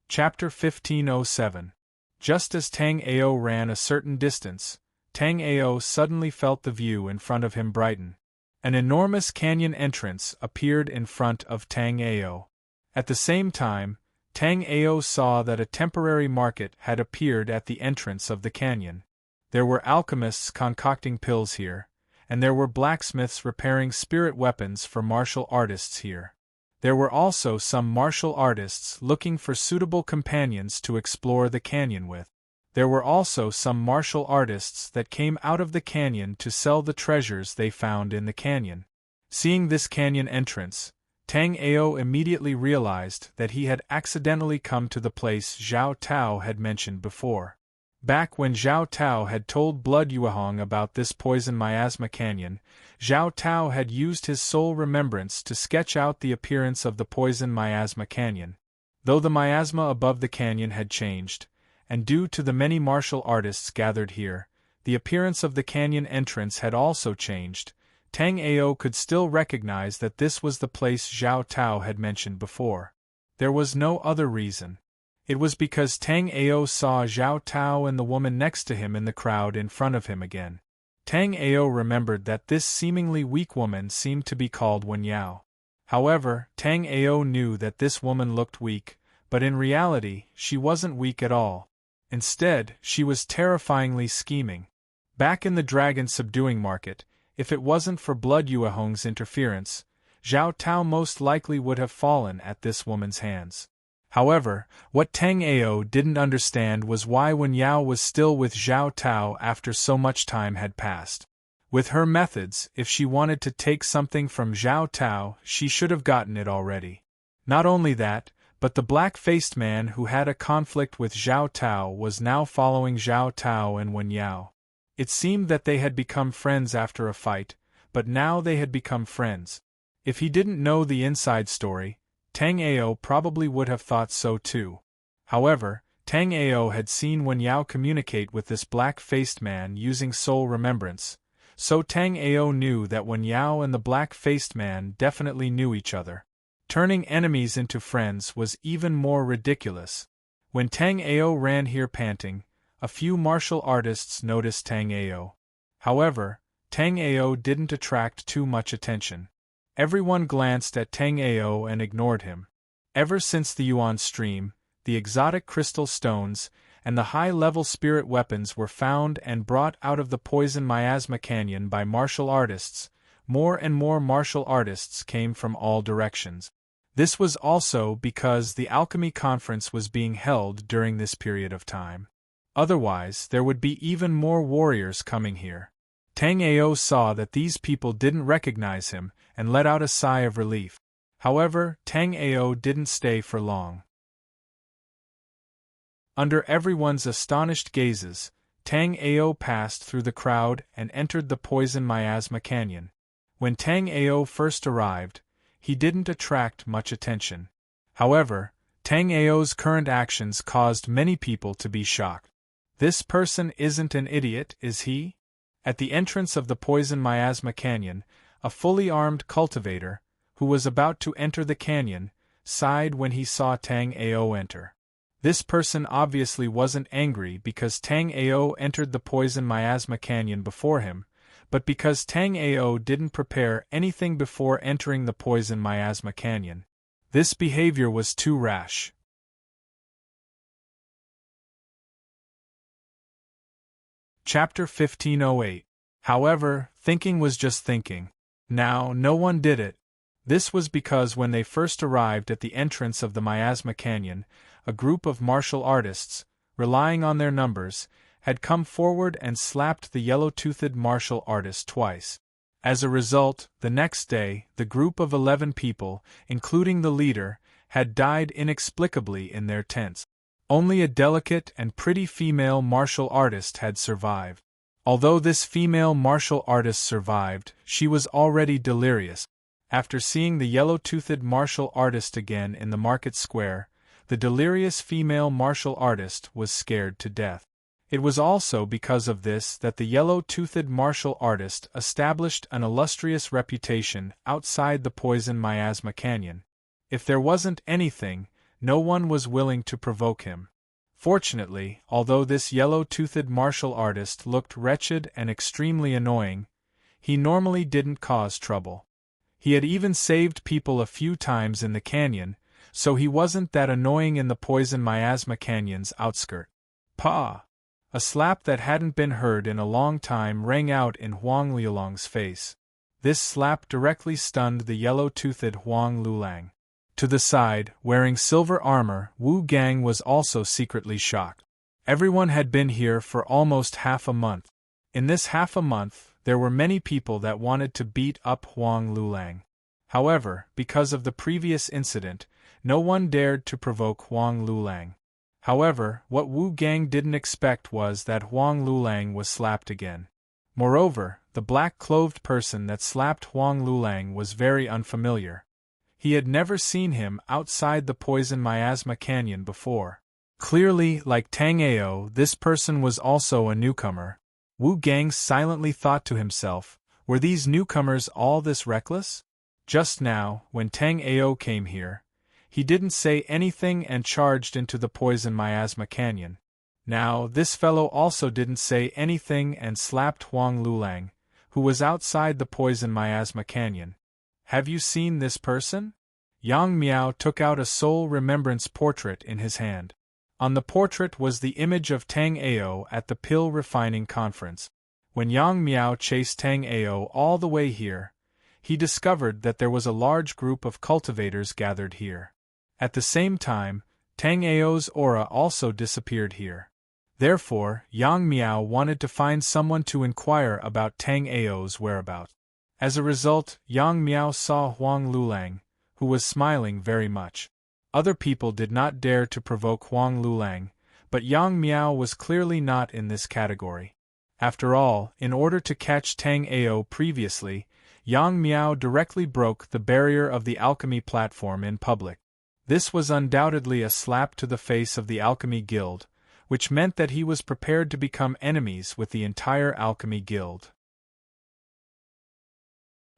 Chapter 1507. Just as Tang Ao ran a certain distance, Tang Ao suddenly felt the view in front of him brighten. An enormous canyon entrance appeared in front of Tang Ao. At the same time, Tang Ao saw that a temporary market had appeared at the entrance of the canyon. There were alchemists concocting pills here, and there were blacksmiths repairing spirit weapons for martial artists here. There were also some martial artists looking for suitable companions to explore the canyon with. There were also some martial artists that came out of the canyon to sell the treasures they found in the canyon. Seeing this canyon entrance, Tang Ao immediately realized that he had accidentally come to the place Zhao Tao had mentioned before. Back when Zhao Tao had told Blood Yuehong about this poison miasma canyon, Zhao Tao had used his soul remembrance to sketch out the appearance of the poison miasma canyon. Though the miasma above the canyon had changed, and due to the many martial artists gathered here, the appearance of the canyon entrance had also changed, Tang Ao could still recognize that this was the place Zhao Tao had mentioned before. There was no other reason. It was because Tang Ao saw Zhao Tao and the woman next to him in the crowd in front of him again. Tang Ao remembered that this seemingly weak woman seemed to be called Wen Yao. However, Tang Ao knew that this woman looked weak, but in reality, she wasn't weak at all. Instead, she was terrifyingly scheming. Back in the dragon subduing market, if it wasn't for Blood Yuehong's interference, Zhao Tao most likely would have fallen at this woman's hands. However, what Tang Ao didn't understand was why Wen Yao was still with Zhao Tao after so much time had passed. With her methods, if she wanted to take something from Zhao Tao, she should have gotten it already. Not only that, but the black-faced man who had a conflict with Zhao Tao was now following Zhao Tao and Wen Yao. It seemed that they had become friends after a fight, but now they had become friends. If he didn't know the inside story, Tang Ao probably would have thought so too. However, Tang Ao had seen Wen Yao communicate with this black-faced man using soul remembrance, so Tang Ao knew that Wen Yao and the black-faced man definitely knew each other. Turning enemies into friends was even more ridiculous. When Tang Ao ran here panting, a few martial artists noticed Tang Ao. However, Tang Ao didn't attract too much attention. Everyone glanced at Tang Ao and ignored him. Ever since the Yuan stream, the exotic crystal stones, and the high-level spirit weapons were found and brought out of the poison miasma canyon by martial artists, more and more martial artists came from all directions. This was also because the alchemy conference was being held during this period of time. Otherwise, there would be even more warriors coming here. Tang Ao saw that these people didn't recognize him and let out a sigh of relief. However, Tang Ao didn't stay for long. Under everyone's astonished gazes, Tang Ao passed through the crowd and entered the poison miasma canyon. When Tang Ao first arrived, he didn't attract much attention. However, Tang Ao's current actions caused many people to be shocked. This person isn't an idiot, is he? At the entrance of the Poison Miasma Canyon, a fully armed cultivator, who was about to enter the canyon, sighed when he saw Tang Ao enter. This person obviously wasn't angry because Tang Ao entered the Poison Miasma Canyon before him, but because Tang Ao didn't prepare anything before entering the Poison Miasma Canyon. This behavior was too rash. Chapter 1508. However, thinking was just thinking. Now, no one did it. This was because when they first arrived at the entrance of the Miasma Canyon, a group of martial artists, relying on their numbers, had come forward and slapped the yellow-toothed martial artist twice. As a result, the next day, the group of 11 people, including the leader, had died inexplicably in their tents. Only a delicate and pretty female martial artist had survived. Although this female martial artist survived, she was already delirious. After seeing the yellow-toothed martial artist again in the market square, the delirious female martial artist was scared to death. It was also because of this that the yellow-toothed martial artist established an illustrious reputation outside the Poison Miasma Canyon. If there wasn't anything, no one was willing to provoke him. Fortunately, although this yellow-toothed martial artist looked wretched and extremely annoying, he normally didn't cause trouble. He had even saved people a few times in the canyon, so he wasn't that annoying in the Poison Miasma Canyon's outskirt. Pa! A slap that hadn't been heard in a long time rang out in Huang Liulong's face. This slap directly stunned the yellow-toothed Huang Lulang. To the side, wearing silver armor, Wu Gang was also secretly shocked. Everyone had been here for almost half a month. In this half a month, there were many people that wanted to beat up Huang Lulang. However, because of the previous incident, no one dared to provoke Huang Lulang. However, what Wu Gang didn't expect was that Huang Lulang was slapped again. Moreover, the black-clothed person that slapped Huang Lulang was very unfamiliar. He had never seen him outside the Poison Miasma Canyon before. Clearly, like Tang Ao, this person was also a newcomer. Wu Gang silently thought to himself, were these newcomers all this reckless? Just now, when Tang Ao came here, he didn't say anything and charged into the Poison Miasma Canyon. Now, this fellow also didn't say anything and slapped Huang Lulang, who was outside the Poison Miasma Canyon. Have you seen this person? Yang Miao took out a soul remembrance portrait in his hand. On the portrait was the image of Tang Ao at the pill refining conference. When Yang Miao chased Tang Ao all the way here, he discovered that there was a large group of cultivators gathered here. At the same time, Tang Ao's aura also disappeared here. Therefore, Yang Miao wanted to find someone to inquire about Tang Ao's whereabouts. As a result, Yang Miao saw Huang Lulang, who was smiling very much. Other people did not dare to provoke Huang Lulang, but Yang Miao was clearly not in this category. After all, in order to catch Tang Ao previously, Yang Miao directly broke the barrier of the alchemy platform in public. This was undoubtedly a slap to the face of the Alchemy Guild, which meant that he was prepared to become enemies with the entire Alchemy Guild.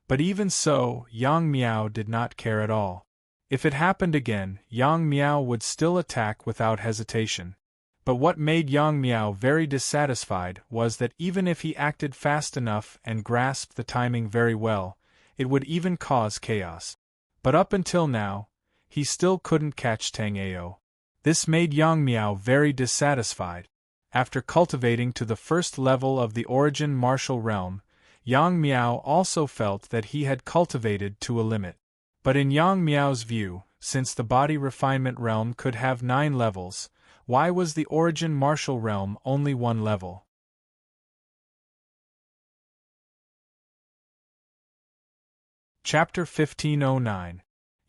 But even so, Yang Miao did not care at all. If it happened again, Yang Miao would still attack without hesitation. But what made Yang Miao very dissatisfied was that even if he acted fast enough and grasped the timing very well, it would even cause chaos. But up until now, he still couldn't catch Tang Ao. This made Yang Miao very dissatisfied. After cultivating to the first level of the Origin Martial Realm, Yang Miao also felt that he had cultivated to a limit. But in Yang Miao's view, since the Body Refinement Realm could have 9 levels, why was the Origin Martial Realm only 1 level? Chapter 1509.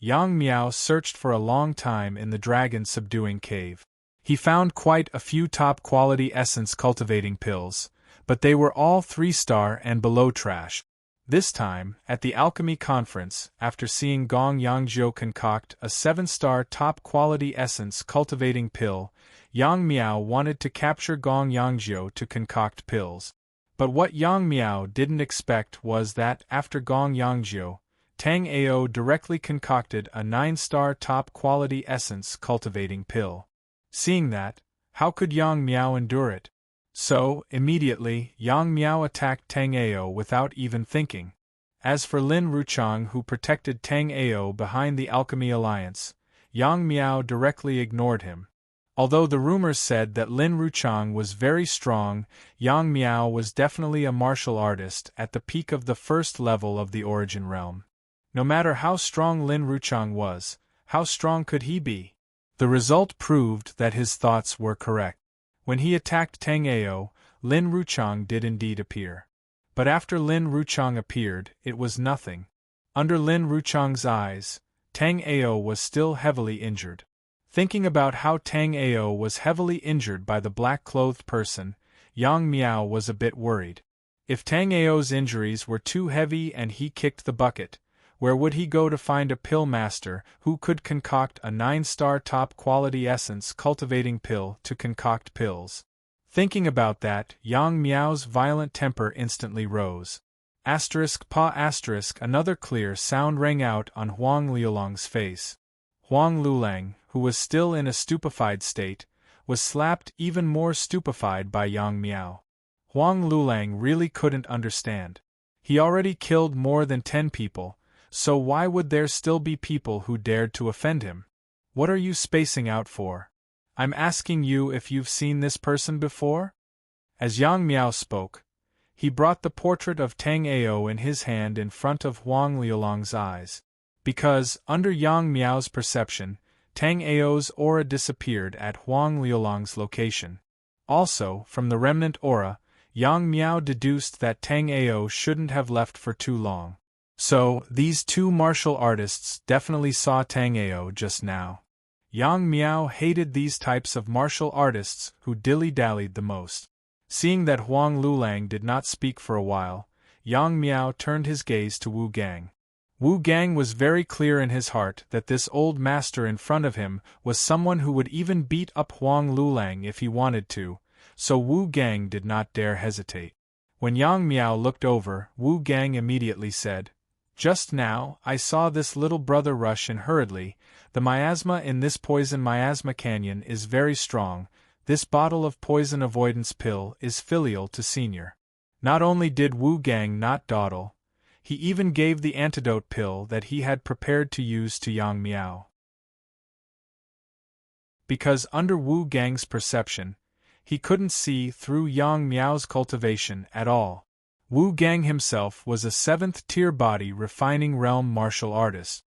Yang Miao searched for a long time in the dragon-subduing cave. He found quite a few top-quality essence-cultivating pills, but they were all 3-star and below trash. This time, at the Alchemy Conference, after seeing Gong Yangzhou concoct a 7-star top-quality essence-cultivating pill, Yang Miao wanted to capture Gong Yangjiu to concoct pills. But what Yang Miao didn't expect was that, after Gong Yangjiu, Tang Ao directly concocted a 9-star top-quality essence cultivating pill. Seeing that, how could Yang Miao endure it? So, immediately, Yang Miao attacked Tang Ao without even thinking. As for Lin Ruchang, who protected Tang Ao behind the Alchemy Alliance, Yang Miao directly ignored him. Although the rumors said that Lin Ruchang was very strong, Yang Miao was definitely a martial artist at the peak of the first level of the Origin Realm. No matter how strong Lin Ruchang was, how strong could he be? The result proved that his thoughts were correct. When he attacked Tang Ao, Lin Ruchang did indeed appear. But after Lin Ruchang appeared, it was nothing. Under Lin Ruchang's eyes, Tang Ao was still heavily injured. Thinking about how Tang Ao was heavily injured by the black-clothed person, Yang Miao was a bit worried. If Tang Ao's injuries were too heavy and he kicked the bucket, where would he go to find a pill master who could concoct a 9-star top-quality essence cultivating pill to concoct pills? Thinking about that, Yang Miao's violent temper instantly rose. Another clear sound rang out on Huang Liulang's face. Huang Lulang, who was still in a stupefied state, was slapped even more stupefied by Yang Miao. Huang Lulang really couldn't understand. He already killed more than 10 people, so why would there still be people who dared to offend him? What are you spacing out for? I'm asking you if you've seen this person before? As Yang Miao spoke, he brought the portrait of Tang Ao in his hand in front of Huang Liulang's eyes. Because, under Yang Miao's perception, Tang Ao's aura disappeared at Huang Liulang's location. Also, from the remnant aura, Yang Miao deduced that Tang Ao shouldn't have left for too long. So, these two martial artists definitely saw Tang Ao just now. Yang Miao hated these types of martial artists who dilly-dallied the most. Seeing that Huang Lulang did not speak for a while, Yang Miao turned his gaze to Wu Gang. Wu Gang was very clear in his heart that this old master in front of him was someone who would even beat up Huang Lulang if he wanted to, so Wu Gang did not dare hesitate. When Yang Miao looked over, Wu Gang immediately said, "Just now, I saw this little brother rush in hurriedly. The miasma in this poison miasma canyon is very strong. This bottle of poison avoidance pill is filial to senior." Not only did Wu Gang not dawdle, he even gave the antidote pill that he had prepared to use to Yang Miao. Because under Wu Gang's perception, he couldn't see through Yang Miao's cultivation at all. Wu Gang himself was a 7th-tier body refining realm martial artist.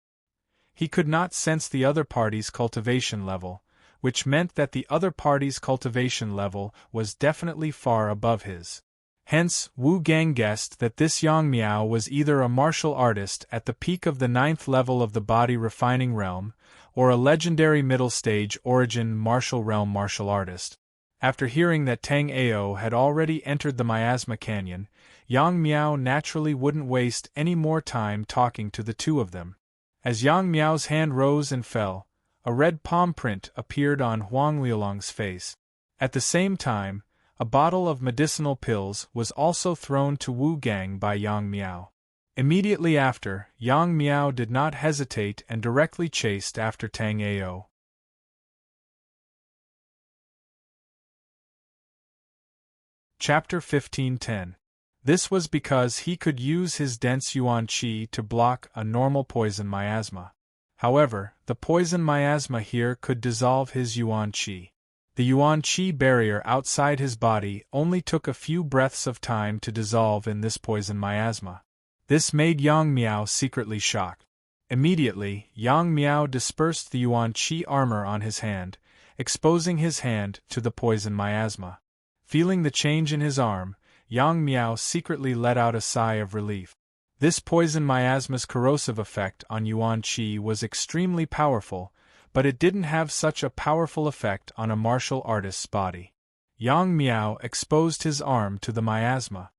He could not sense the other party's cultivation level, which meant that the other party's cultivation level was definitely far above his. Hence, Wu Gang guessed that this Yang Miao was either a martial artist at the peak of the 9th level of the body refining realm, or a legendary middle-stage origin martial realm martial artist. After hearing that Tang Ao had already entered the miasma canyon, Yang Miao naturally wouldn't waste any more time talking to the two of them. As Yang Miao's hand rose and fell, a red palm print appeared on Huang Liulang's face. At the same time, a bottle of medicinal pills was also thrown to Wu Gang by Yang Miao. Immediately after, Yang Miao did not hesitate and directly chased after Tang Ao. Chapter 15:10. This was because he could use his dense yuan qi to block a normal poison miasma. However, the poison miasma here could dissolve his yuan qi. The yuan qi barrier outside his body only took a few breaths of time to dissolve in this poison miasma. This made Yang Miao secretly shocked. Immediately, Yang Miao dispersed the yuan qi armor on his hand, exposing his hand to the poison miasma. Feeling the change in his arm, Yang Miao secretly let out a sigh of relief. This poison miasma's corrosive effect on yuan qi was extremely powerful, but it didn't have such a powerful effect on a martial artist's body. Yang Miao exposed his arm to the miasma.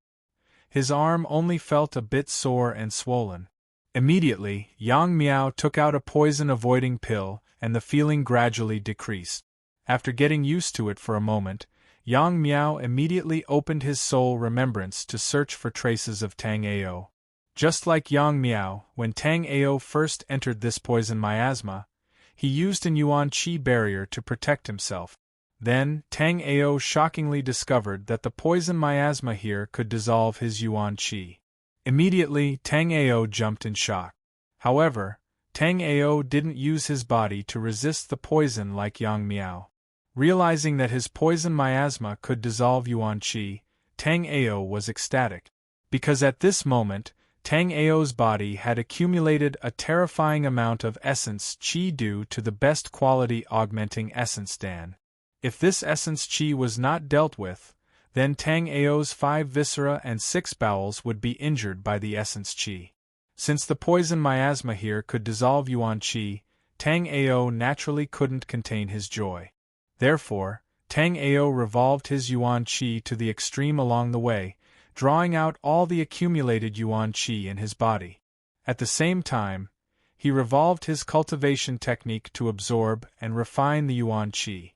His arm only felt a bit sore and swollen. Immediately, Yang Miao took out a poison-avoiding pill, and the feeling gradually decreased. After getting used to it for a moment, Yang Miao immediately opened his soul remembrance to search for traces of Tang Ao. Just like Yang Miao, when Tang Ao first entered this poison miasma, he used an Yuan Qi barrier to protect himself. Then, Tang Ao shockingly discovered that the poison miasma here could dissolve his Yuan Qi. Immediately, Tang Ao jumped in shock. However, Tang Ao didn't use his body to resist the poison like Yang Miao. Realizing that his poison miasma could dissolve Yuan Qi, Tang Ao was ecstatic. Because at this moment, Tang Ao's body had accumulated a terrifying amount of essence Qi due to the best quality augmenting essence Dan. If this essence Qi was not dealt with, then Tang Ao's 5 viscera and 6 bowels would be injured by the essence Qi. Since the poison miasma here could dissolve Yuan Qi, Tang Ao naturally couldn't contain his joy. Therefore, Tang Ao revolved his Yuan Qi to the extreme along the way, drawing out all the accumulated Yuan Qi in his body. At the same time, he revolved his cultivation technique to absorb and refine the Yuan Qi.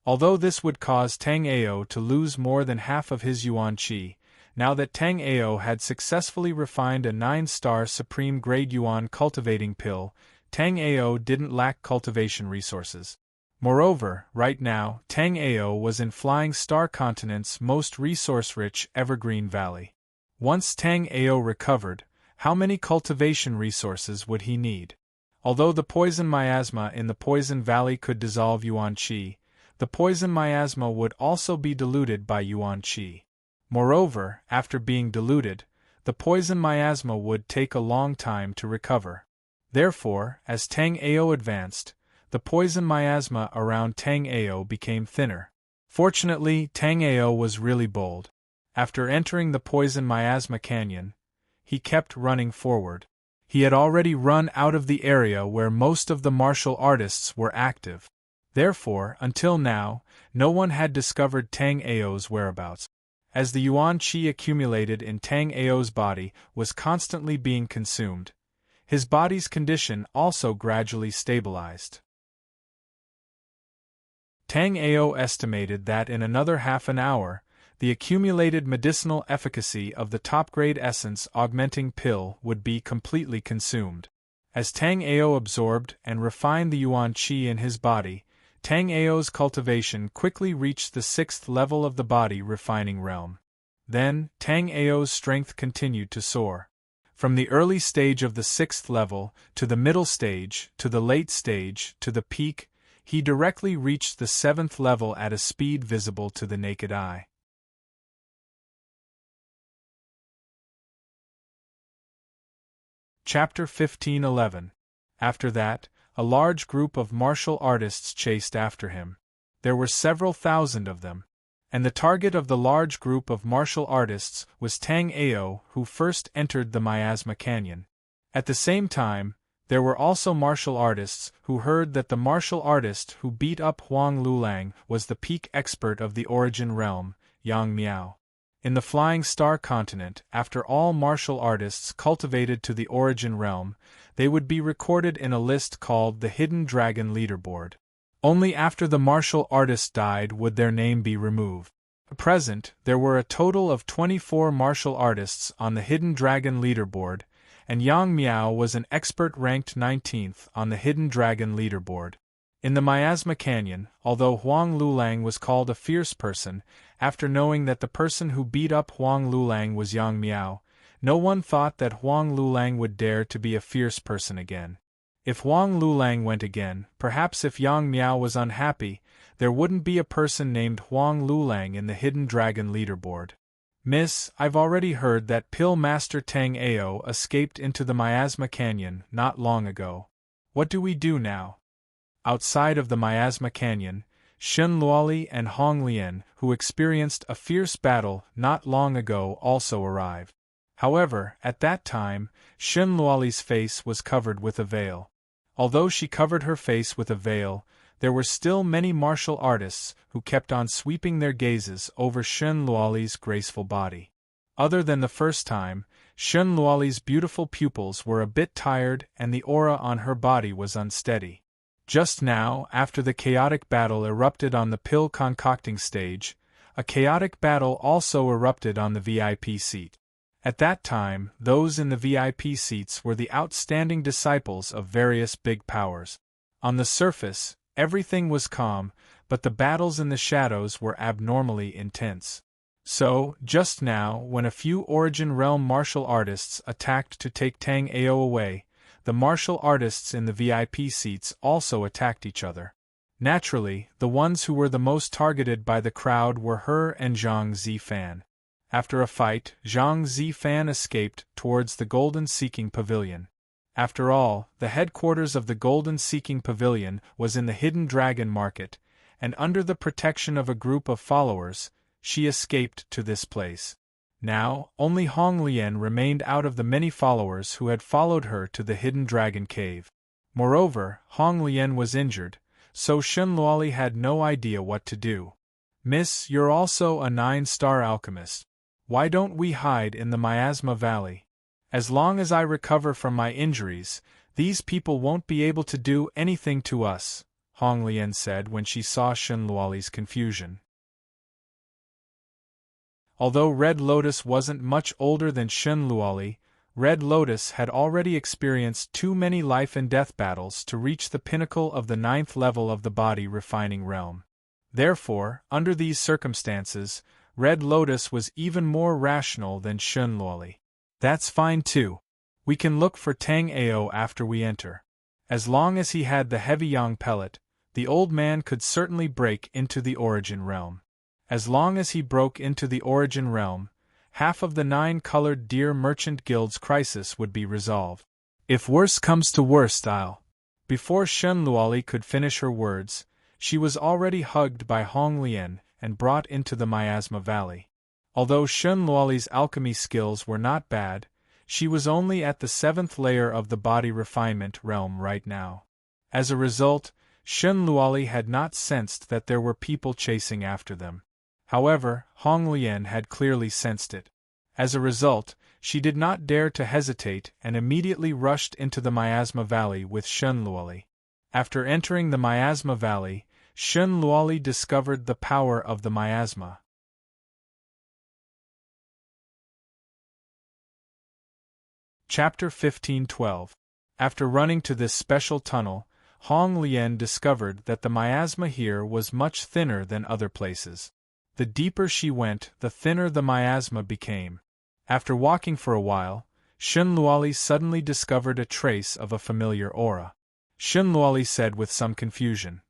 Although this would cause Tang Ao to lose more than half of his Yuan Qi, now that Tang Ao had successfully refined a 9-star supreme grade Yuan cultivating pill, Tang Ao didn't lack cultivation resources. Moreover, right now, Tang Ao was in Flying Star Continent's most resource-rich Evergreen Valley. Once Tang Ao recovered, how many cultivation resources would he need? Although the poison miasma in the Poison Valley could dissolve Yuan Qi, the poison miasma would also be diluted by Yuan Qi. Moreover, after being diluted, the poison miasma would take a long time to recover. Therefore, as Tang Ao advanced, the poison miasma around Tang Ao became thinner. Fortunately, Tang Ao was really bold. After entering the poison miasma canyon, he kept running forward. He had already run out of the area where most of the martial artists were active. Therefore, until now, no one had discovered Tang Ao's whereabouts. As the Yuan Qi accumulated in Tang Ao's body was constantly being consumed, his body's condition also gradually stabilized. Tang Ao estimated that in another half an hour, the accumulated medicinal efficacy of the top-grade essence augmenting pill would be completely consumed. As Tang Ao absorbed and refined the Yuan Qi in his body, Tang Ao's cultivation quickly reached the 6th level of the body refining realm. Then, Tang Ao's strength continued to soar. From the early stage of the 6th level, to the middle stage, to the late stage, to the peak, he directly reached the 7th level at a speed visible to the naked eye. Chapter 15:11. After that, a large group of martial artists chased after him. There were several thousand of them, and the target of the large group of martial artists was Tang Ao, who first entered the Miasma Canyon. At the same time, there were also martial artists who heard that the martial artist who beat up Huang Lulang was the peak expert of the Origin Realm, Yang Miao. In the Flying Star Continent, after all martial artists cultivated to the Origin Realm, they would be recorded in a list called the Hidden Dragon Leaderboard. Only after the martial artist died would their name be removed. At present, there were a total of 24 martial artists on the Hidden Dragon Leaderboard, and Yang Miao was an expert ranked 19th on the Hidden Dragon Leaderboard. In the Miasma Canyon, although Huang Lulang was called a fierce person, after knowing that the person who beat up Huang Lulang was Yang Miao, no one thought that Huang Lulang would dare to be a fierce person again. If Huang Lulang went again, perhaps if Yang Miao was unhappy, there wouldn't be a person named Huang Lulang in the Hidden Dragon Leaderboard. Miss, I've already heard that Pill Master Tang Ao escaped into the Miasma Canyon not long ago. What do we do now? Outside of the Miasma Canyon, Shun Luoli and Hong Lian, who experienced a fierce battle not long ago, also arrived. However, at that time, Shun Luoli's face was covered with a veil. Although she covered her face with a veil, there were still many martial artists who kept on sweeping their gazes over Shun Luoli's graceful body. Other than the first time, Shun Luoli's beautiful pupils were a bit tired and the aura on her body was unsteady. Just now, after the chaotic battle erupted on the pill concocting stage, a chaotic battle also erupted on the VIP seat. At that time, those in the VIP seats were the outstanding disciples of various big powers. On the surface, everything was calm, but the battles in the shadows were abnormally intense. So, just now, when a few Origin Realm martial artists attacked to take Tang Ao away, the martial artists in the VIP seats also attacked each other. Naturally, the ones who were the most targeted by the crowd were her and Zhang Zifan. After a fight, Zhang Zifan escaped towards the Golden Seeking Pavilion. After all, the headquarters of the Golden Seeking Pavilion was in the Hidden Dragon Market, and under the protection of a group of followers, she escaped to this place. Now, only Hong Lian remained out of the many followers who had followed her to the Hidden Dragon Cave. Moreover, Hong Lian was injured, so Shun Luoli had no idea what to do. "Miss, you're also a 9-star alchemist. Why don't we hide in the Miasma Valley? As long as I recover from my injuries, these people won't be able to do anything to us," Hong Lian said when she saw Shun Luoli's confusion. Although Red Lotus wasn't much older than Shun Luoli, Red Lotus had already experienced too many life and death battles to reach the pinnacle of the 9th level of the body refining realm. Therefore, under these circumstances, Red Lotus was even more rational than Shun Luoli. "That's fine too. We can look for Tang Ao after we enter." As long as he had the heavy yang pellet, the old man could certainly break into the Origin Realm. As long as he broke into the Origin Realm, half of the 9-colored Deer Merchant Guild's crisis would be resolved. "If worse comes to worst, I'll..." Before Shun Luoli could finish her words, she was already hugged by Hong Lian and brought into the Miasma Valley. Although Shun Luoli's alchemy skills were not bad, she was only at the 7th layer of the body refinement realm right now. As a result, Shun Luoli had not sensed that there were people chasing after them. However, Hong Lian had clearly sensed it. As a result, she did not dare to hesitate and immediately rushed into the Miasma Valley with Shun Luoli. After entering the Miasma Valley, Shun Luoli discovered the power of the miasma. Chapter 15:12. After running to this special tunnel, Hong Lian discovered that the miasma here was much thinner than other places. The deeper she went, the thinner the miasma became. After walking for a while, Shun Luoli suddenly discovered a trace of a familiar aura. Shun Luoli said with some confusion,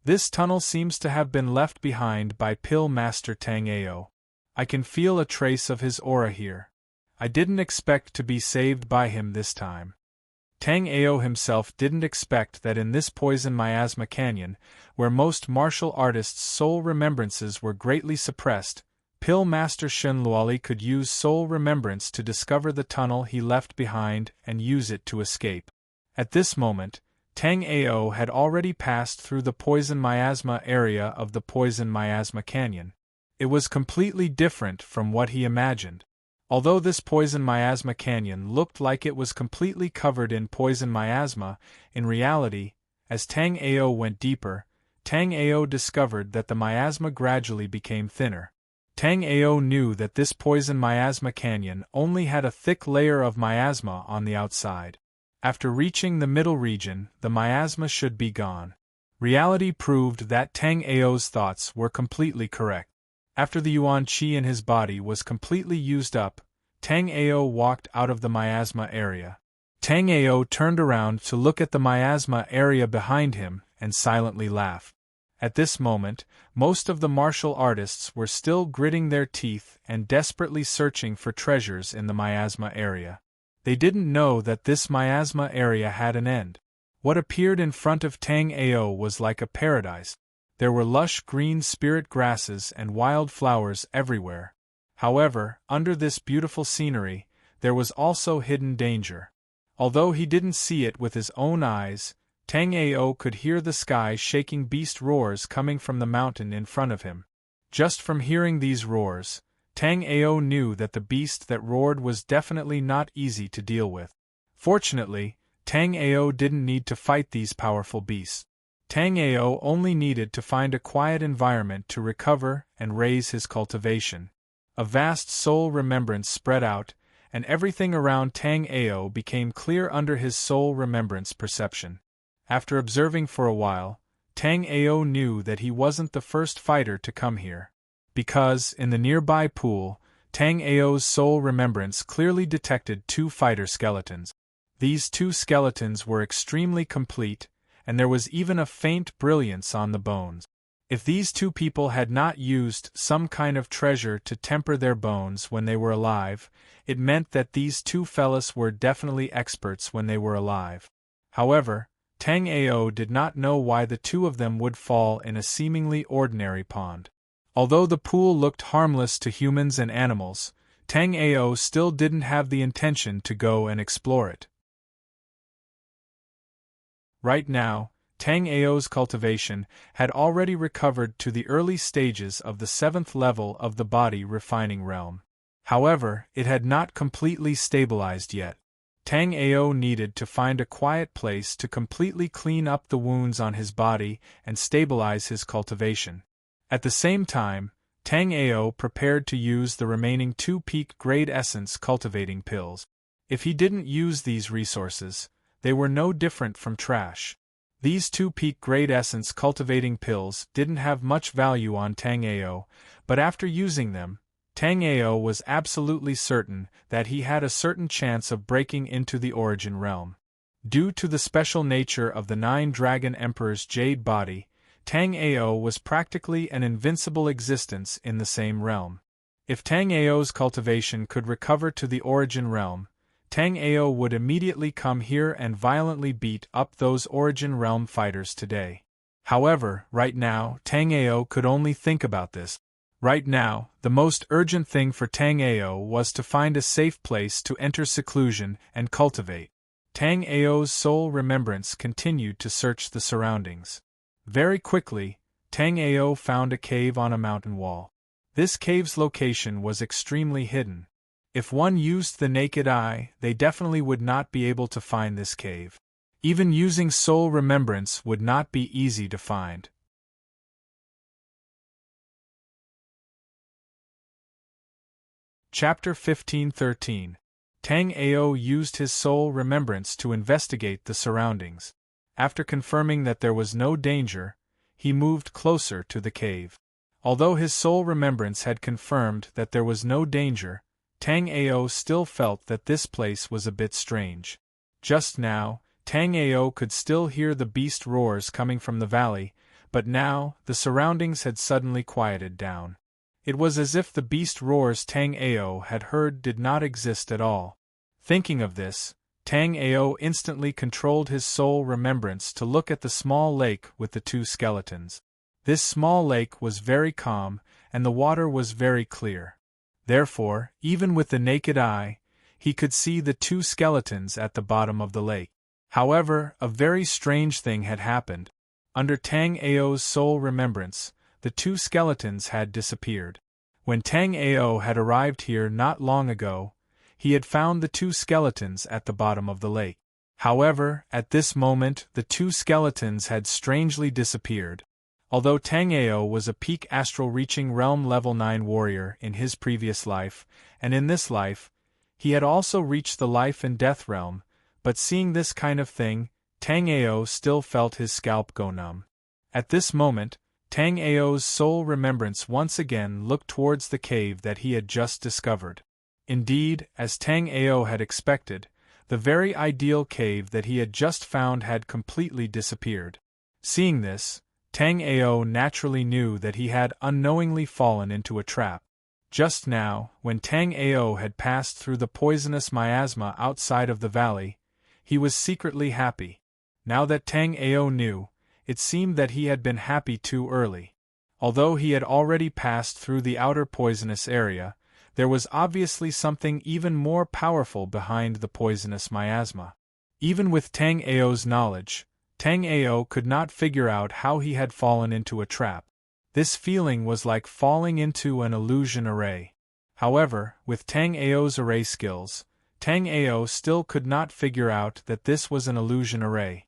"This tunnel seems to have been left behind by Pill Master Tang Ao. I can feel a trace of his aura here. I didn't expect to be saved by him this time." Tang Ao himself didn't expect that in this poison miasma canyon, where most martial artists' soul remembrances were greatly suppressed, Pill Master Shun Luoli could use soul remembrance to discover the tunnel he left behind and use it to escape. At this moment, Tang Ao had already passed through the poison miasma area of the poison miasma canyon. It was completely different from what he imagined. Although this poison miasma canyon looked like it was completely covered in poison miasma, in reality, as Tang Ao went deeper, Tang Ao discovered that the miasma gradually became thinner. Tang Ao knew that this poison miasma canyon only had a thick layer of miasma on the outside. After reaching the middle region, the miasma should be gone. Reality proved that Tang Ao's thoughts were completely correct. After the yuan qi in his body was completely used up, Tang Ao walked out of the miasma area. Tang Ao turned around to look at the miasma area behind him and silently laughed. At this moment, most of the martial artists were still gritting their teeth and desperately searching for treasures in the miasma area. They didn't know that this miasma area had an end. What appeared in front of Tang Ao was like a paradise. There were lush green spirit grasses and wild flowers everywhere. However, under this beautiful scenery, there was also hidden danger. Although he didn't see it with his own eyes, Tang Ao could hear the sky shaking beast roars coming from the mountain in front of him. Just from hearing these roars, Tang Ao knew that the beast that roared was definitely not easy to deal with. Fortunately, Tang Ao didn't need to fight these powerful beasts. Tang Ao only needed to find a quiet environment to recover and raise his cultivation. A vast soul remembrance spread out, and everything around Tang Ao became clear under his soul remembrance perception. After observing for a while, Tang Ao knew that he wasn't the first fighter to come here. Because, in the nearby pool, Tang Ao's soul remembrance clearly detected 2 fighter skeletons. These 2 skeletons were extremely complete, and there was even a faint brilliance on the bones. If these 2 people had not used some kind of treasure to temper their bones when they were alive, it meant that these 2 fellas were definitely experts when they were alive. However, Tang Ao did not know why the 2 of them would fall in a seemingly ordinary pond. Although the pool looked harmless to humans and animals, Tang Ao still didn't have the intention to go and explore it. Right now, Tang Ao's cultivation had already recovered to the early stages of the 7th level of the body refining realm. However, it had not completely stabilized yet. Tang Ao needed to find a quiet place to completely clean up the wounds on his body and stabilize his cultivation. At the same time, Tang Ao prepared to use the remaining 2 peak grade essence cultivating pills. If he didn't use these resources, they were no different from trash. These 2 peak grade essence cultivating pills didn't have much value on Tang Ao, but after using them, Tang Ao was absolutely certain that he had a certain chance of breaking into the origin realm. Due to the special nature of the 9 Dragon Emperor's jade body, Tang Ao was practically an invincible existence in the same realm. If Tang Ao's cultivation could recover to the origin realm, Tang Ao would immediately come here and violently beat up those origin realm fighters today. However, right now, Tang Ao could only think about this. Right now, the most urgent thing for Tang Ao was to find a safe place to enter seclusion and cultivate. Tang Ao's soul remembrance continued to search the surroundings. Very quickly, Tang Ao found a cave on a mountain wall. This cave's location was extremely hidden. If one used the naked eye, they definitely would not be able to find this cave. Even using soul remembrance would not be easy to find. Chapter 15-13. Tang Ao used his soul remembrance to investigate the surroundings. After confirming that there was no danger, he moved closer to the cave. Although his soul remembrance had confirmed that there was no danger, Tang Ao still felt that this place was a bit strange. Just now, Tang Ao could still hear the beast roars coming from the valley, but now, the surroundings had suddenly quieted down. It was as if the beast roars Tang Ao had heard did not exist at all. Thinking of this, Tang Ao instantly controlled his soul remembrance to look at the small lake with the 2 skeletons. This small lake was very calm, and the water was very clear. Therefore, even with the naked eye, he could see the 2 skeletons at the bottom of the lake. However, a very strange thing had happened. Under Tang Ao's soul remembrance, the 2 skeletons had disappeared. When Tang Ao had arrived here not long ago, he had found the 2 skeletons at the bottom of the lake. However, at this moment the 2 skeletons had strangely disappeared. Although Tang Ao was a peak astral reaching realm level 9 warrior in his previous life, and in this life, he had also reached the life and death realm, but seeing this kind of thing, Tang Ao still felt his scalp go numb. At this moment, Tang Ao's soul remembrance once again looked towards the cave that he had just discovered. Indeed, as Tang Ao had expected, the very ideal cave that he had just found had completely disappeared. Seeing this, Tang Ao naturally knew that he had unknowingly fallen into a trap. Just now, when Tang Ao had passed through the poisonous miasma outside of the valley, he was secretly happy. Now that Tang Ao knew, it seemed that he had been happy too early. Although he had already passed through the outer poisonous area, there was obviously something even more powerful behind the poisonous miasma. Even with Tang Ao's knowledge, Tang Ao could not figure out how he had fallen into a trap. This feeling was like falling into an illusion array. However, with Tang Ao's array skills, Tang Ao still could not figure out that this was an illusion array.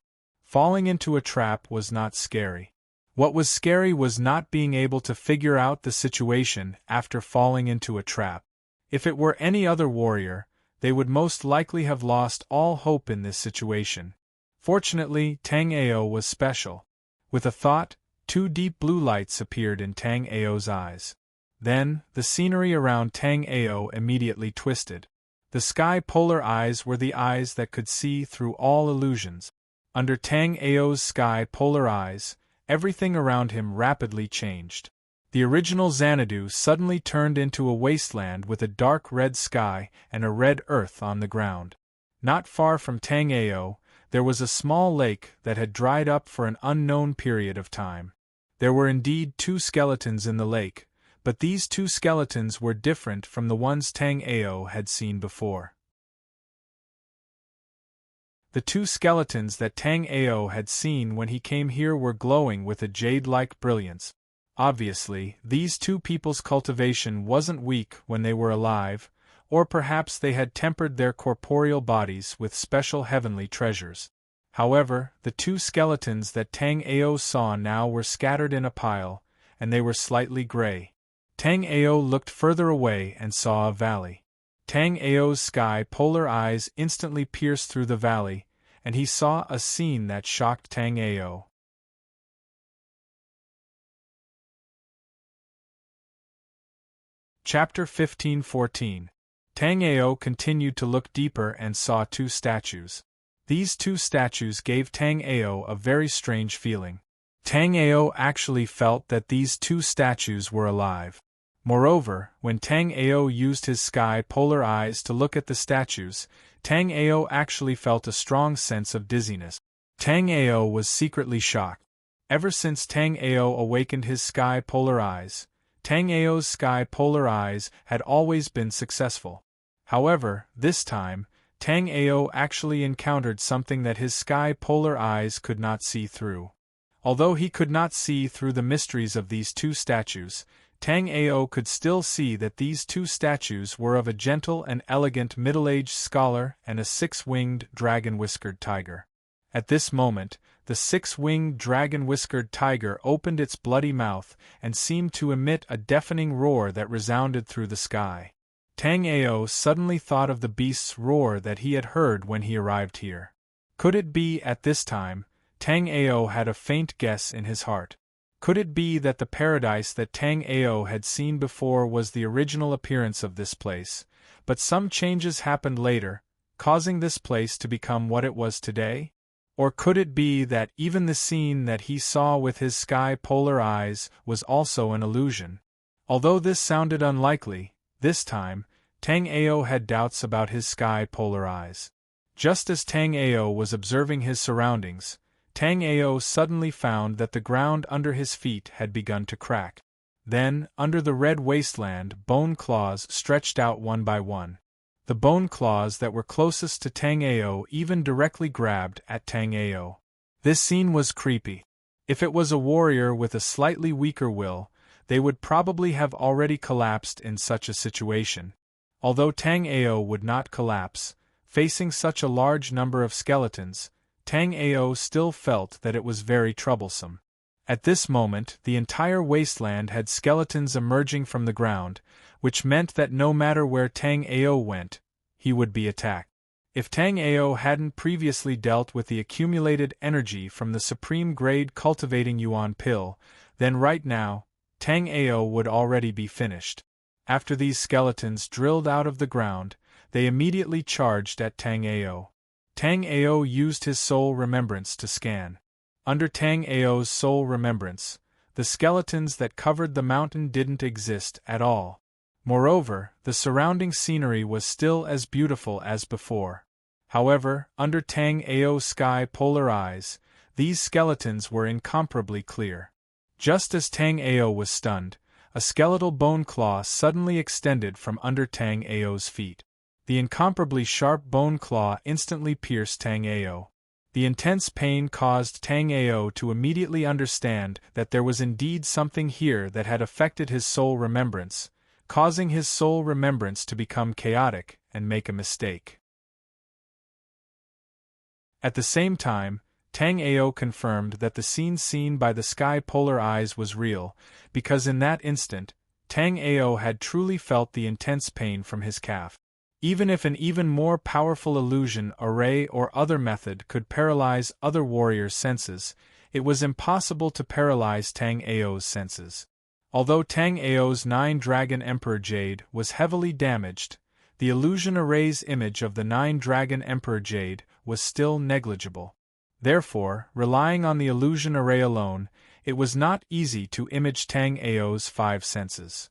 falling into a trap was not scary. What was scary was not being able to figure out the situation after falling into a trap. If it were any other warrior, they would most likely have lost all hope in this situation. Fortunately, Tang Ao was special. With a thought, 2 deep blue lights appeared in Tang Ao's eyes. Then, the scenery around Tang Ao immediately twisted. The sky polar eyes were the eyes that could see through all illusions. Under Tang Ao's sky polar eyes, everything around him rapidly changed. The original Xanadu suddenly turned into a wasteland with a dark red sky and a red earth on the ground. Not far from Tang Ao, there was a small lake that had dried up for an unknown period of time. There were indeed 2 skeletons in the lake, but these 2 skeletons were different from the ones Tang Ao had seen before. The 2 skeletons that Tang Ao had seen when he came here were glowing with a jade-like brilliance. Obviously, these 2 people's cultivation wasn't weak when they were alive, or perhaps they had tempered their corporeal bodies with special heavenly treasures. However, the 2 skeletons that Tang Ao saw now were scattered in a pile, and they were slightly gray. Tang Ao looked further away and saw a valley. Tang Ao's sky polar eyes instantly pierced through the valley, and he saw a scene that shocked Tang Ao. Chapter 15-14. Tang Ao continued to look deeper and saw 2 statues. These 2 statues gave Tang Ao a very strange feeling. Tang Ao actually felt that these 2 statues were alive. Moreover, when Tang Ao used his sky polar eyes to look at the statues, Tang Ao actually felt a strong sense of dizziness. Tang Ao was secretly shocked. Ever since Tang Ao awakened his sky polar eyes, Tang Ao's sky polar eyes had always been successful. However, this time, Tang Ao actually encountered something that his sky polar eyes could not see through. Although he could not see through the mysteries of these 2 statues, Tang Ao could still see that these 2 statues were of a gentle and elegant middle-aged scholar and a 6-winged dragon-whiskered tiger. At this moment, the 6-winged dragon-whiskered tiger opened its bloody mouth and seemed to emit a deafening roar that resounded through the sky. Tang Ao suddenly thought of the beast's roar that he had heard when he arrived here. Could it be at this time? Tang Ao had a faint guess in his heart. Could it be that the paradise that Tang Ao had seen before was the original appearance of this place, but some changes happened later, causing this place to become what it was today? Or could it be that even the scene that he saw with his sky polar eyes was also an illusion? Although this sounded unlikely, this time, Tang Ao had doubts about his sky polar eyes. Just as Tang Ao was observing his surroundings, Tang Ao suddenly found that the ground under his feet had begun to crack. Then, under the red wasteland, bone claws stretched out one by one. The bone claws that were closest to Tang Ao even directly grabbed at Tang Ao. This scene was creepy. If it was a warrior with a slightly weaker will, they would probably have already collapsed in such a situation. Although Tang Ao would not collapse, facing such a large number of skeletons, Tang Ao still felt that it was very troublesome. At this moment, the entire wasteland had skeletons emerging from the ground, which meant that no matter where Tang Ao went, he would be attacked. If Tang Ao hadn't previously dealt with the accumulated energy from the supreme grade cultivating yuan pill, then right now, Tang Ao would already be finished. After these skeletons drilled out of the ground, they immediately charged at Tang Ao. Tang Ao used his soul remembrance to scan. Under Tang Ao's soul remembrance, the skeletons that covered the mountain didn't exist at all. Moreover, the surrounding scenery was still as beautiful as before. However, under Tang Ao's sky polar eyes, these skeletons were incomparably clear. Just as Tang Ao was stunned, a skeletal bone claw suddenly extended from under Tang Ao's feet. The incomparably sharp bone claw instantly pierced Tang Ao. The intense pain caused Tang Ao to immediately understand that there was indeed something here that had affected his soul remembrance, causing his soul remembrance to become chaotic and make a mistake. At the same time, Tang Ao confirmed that the scene seen by the sky polar eyes was real, because in that instant, Tang Ao had truly felt the intense pain from his calf. Even if an even more powerful illusion, array, or other method could paralyze other warriors' senses, it was impossible to paralyze Tang Ao's senses. Although Tang Ao's 9-Dragon Emperor Jade was heavily damaged, the illusion array's image of the 9-Dragon Emperor Jade was still negligible. Therefore, relying on the illusion array alone, it was not easy to image Tang Ao's 5 senses.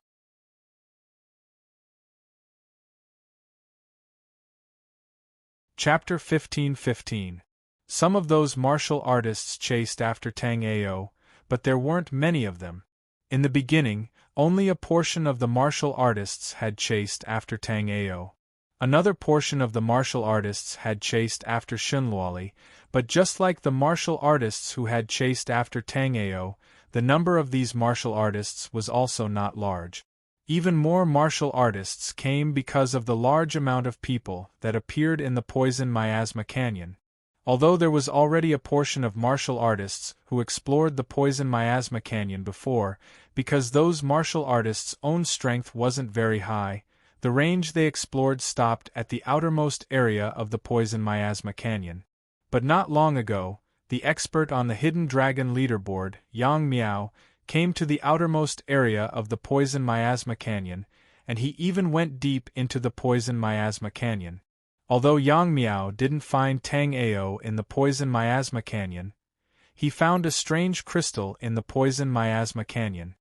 Chapter 15:15. Some of those martial artists chased after Tang Ao, but there weren't many of them. In the beginning, only a portion of the martial artists had chased after Tang Ao. Another portion of the martial artists had chased after Shunluoli, but just like the martial artists who had chased after Tang Ao, the number of these martial artists was also not large. Even more martial artists came because of the large amount of people that appeared in the Poison Miasma Canyon. Although there was already a portion of martial artists who explored the Poison Miasma Canyon before, because those martial artists' own strength wasn't very high, the range they explored stopped at the outermost area of the Poison Miasma Canyon. But not long ago, the expert on the Hidden Dragon leaderboard, Yang Miao, came to the outermost area of the Poison Miasma Canyon, and he even went deep into the Poison Miasma Canyon. Although Yang Miao didn't find Tang Ao in the Poison Miasma Canyon, he found a strange crystal in the Poison Miasma Canyon.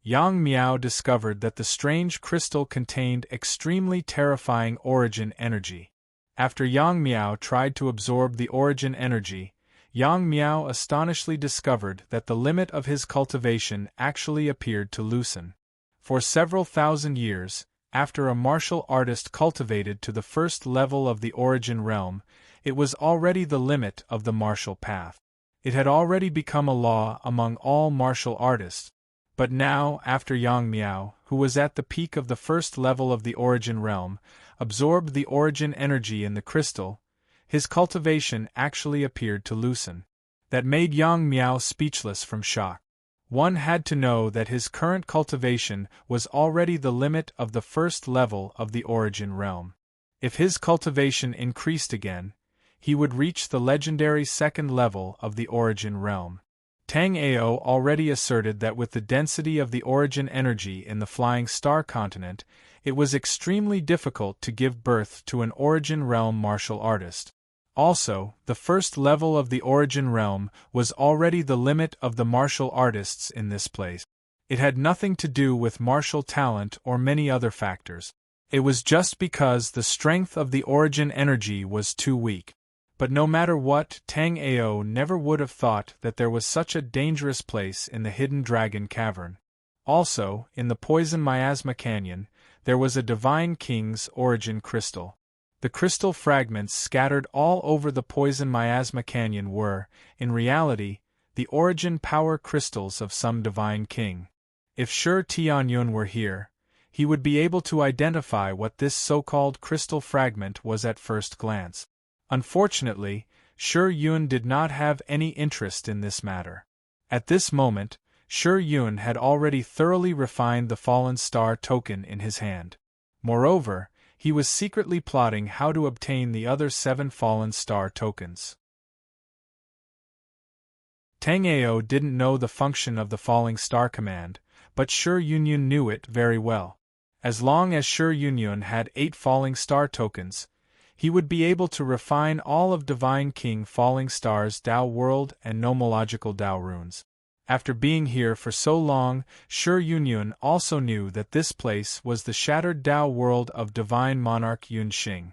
Yang Miao discovered that the strange crystal contained extremely terrifying origin energy. After Yang Miao tried to absorb the origin energy, Yang Miao astonishingly discovered that the limit of his cultivation actually appeared to loosen. For several thousand years, after a martial artist cultivated to the first level of the origin realm, it was already the limit of the martial path. It had already become a law among all martial artists. But now, after Yang Miao, who was at the peak of the first level of the origin realm, absorbed the origin energy in the crystal, his cultivation actually appeared to loosen. That made Yang Miao speechless from shock. One had to know that his current cultivation was already the limit of the first level of the origin realm. If his cultivation increased again, he would reach the legendary second level of the origin realm. Tang Ao already asserted that with the density of the origin energy in the Flying Star continent, it was extremely difficult to give birth to an origin realm martial artist. Also, the first level of the origin realm was already the limit of the martial artists in this place. It had nothing to do with martial talent or many other factors. It was just because the strength of the origin energy was too weak. But no matter what, Tang Ao never would have thought that there was such a dangerous place in the Hidden Dragon Cavern. Also, in the Poison Miasma Canyon, there was a Divine King's origin crystal. The crystal fragments scattered all over the Poison Miasma Canyon were, in reality, the origin power crystals of some Divine King. If Shi Tianyun were here, he would be able to identify what this so-called crystal fragment was at first glance. Unfortunately, Shi Yun did not have any interest in this matter. At this moment, Shi Yun had already thoroughly refined the Fallen Star token in his hand. Moreover, he was secretly plotting how to obtain the other 7 Fallen Star tokens. Tang Ao didn't know the function of the Falling Star command, but Shi Yunyun knew it very well. As long as Shi Yunyun had 8 Falling Star tokens, he would be able to refine all of Divine King Falling Star's Tao World and nomological Tao runes. After being here for so long, Shi Yunyun also knew that this place was the shattered Tao world of Divine Monarch Yunxing.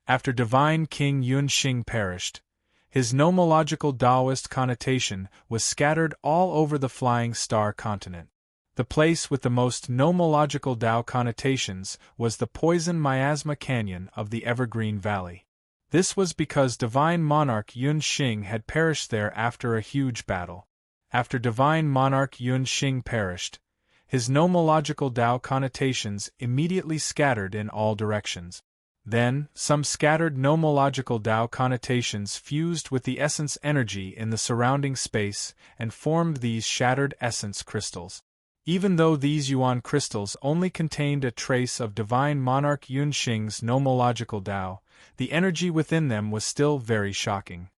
After Divine King Yunxing perished, his nomological Taoist connotation was scattered all over the Flying Star continent. The place with the most nomological Tao connotations was the Poison Miasma Canyon of the Evergreen Valley. This was because Divine Monarch Yunxing had perished there after a huge battle. After Divine Monarch Yunxing perished, his nomological Tao connotations immediately scattered in all directions. Then, some scattered nomological Tao connotations fused with the essence energy in the surrounding space and formed these shattered essence crystals. Even though these yuan crystals only contained a trace of divine monarch Yunxing's nomological Tao, the energy within them was still very shocking.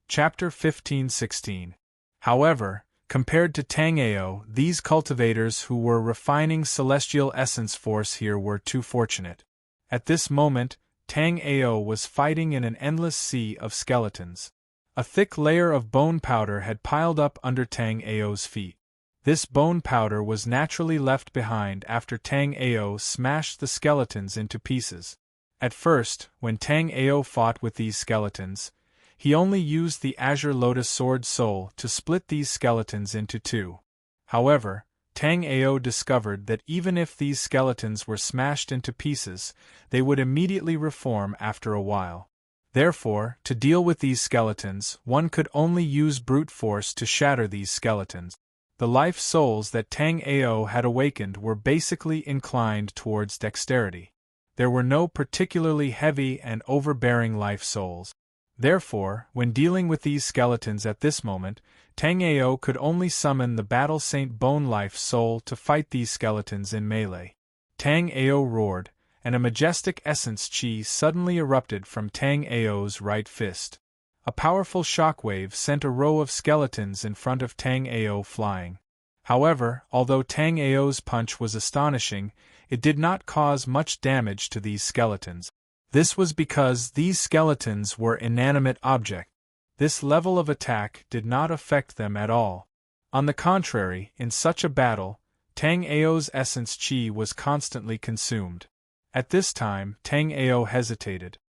Chapter 15-16. However, compared to Tang Ao, these cultivators who were refining celestial essence force here were too fortunate. At this moment, Tang Ao was fighting in an endless sea of skeletons. A thick layer of bone powder had piled up under Tang Ao's feet. This bone powder was naturally left behind after Tang Ao smashed the skeletons into pieces. At first, when Tang Ao fought with these skeletons, he only used the Azure Lotus Sword Soul to split these skeletons into two. However, Tang Ao discovered that even if these skeletons were smashed into pieces, they would immediately reform after a while. Therefore, to deal with these skeletons, one could only use brute force to shatter these skeletons. The life souls that Tang Ao had awakened were basically inclined towards dexterity. There were no particularly heavy and overbearing life souls. Therefore, when dealing with these skeletons at this moment, Tang Ao could only summon the Battle Saint Bone Life Soul to fight these skeletons in melee. Tang Ao roared, and a majestic essence chi suddenly erupted from Tang Ao's right fist. A powerful shockwave sent a row of skeletons in front of Tang Ao flying. However, although Tang Ao's punch was astonishing, it did not cause much damage to these skeletons. This was because these skeletons were inanimate objects. This level of attack did not affect them at all. On the contrary, in such a battle, Tang Ao's essence chi was constantly consumed. At this time, Tang Ao hesitated.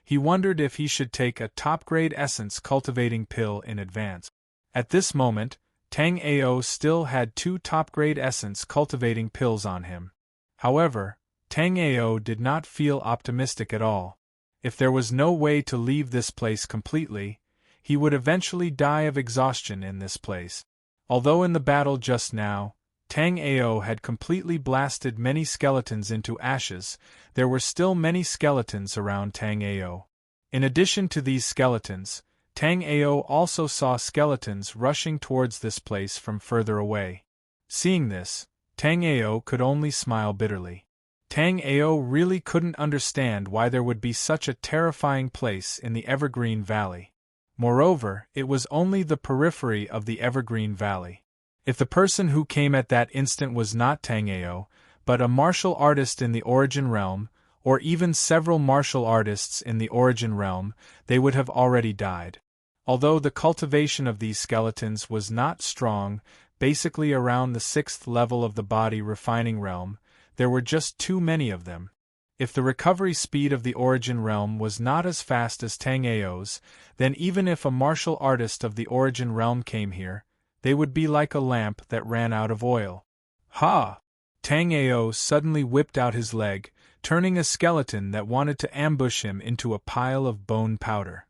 He wondered if he should take a top-grade essence cultivating pill in advance. At this moment, Tang Ao still had 2 top-grade essence cultivating pills on him. However, Tang Ao did not feel optimistic at all. If there was no way to leave this place completely, he would eventually die of exhaustion in this place. Although in the battle just now, Tang Ao had completely blasted many skeletons into ashes, there were still many skeletons around Tang Ao. In addition to these skeletons, Tang Ao also saw skeletons rushing towards this place from further away. Seeing this, Tang Ao could only smile bitterly. Tang Ao really couldn't understand why there would be such a terrifying place in the Evergreen Valley. Moreover, it was only the periphery of the Evergreen Valley. If the person who came at that instant was not Tang Ao, but a martial artist in the Origin Realm, or even several martial artists in the Origin Realm, they would have already died. Although the cultivation of these skeletons was not strong, basically around the 6th level of the body refining realm, there were just too many of them. If the recovery speed of the Origin Realm was not as fast as Tang Ao's, then even if a martial artist of the Origin Realm came here, they would be like a lamp that ran out of oil. Ha! Tang Ao suddenly whipped out his leg, turning a skeleton that wanted to ambush him into a pile of bone powder.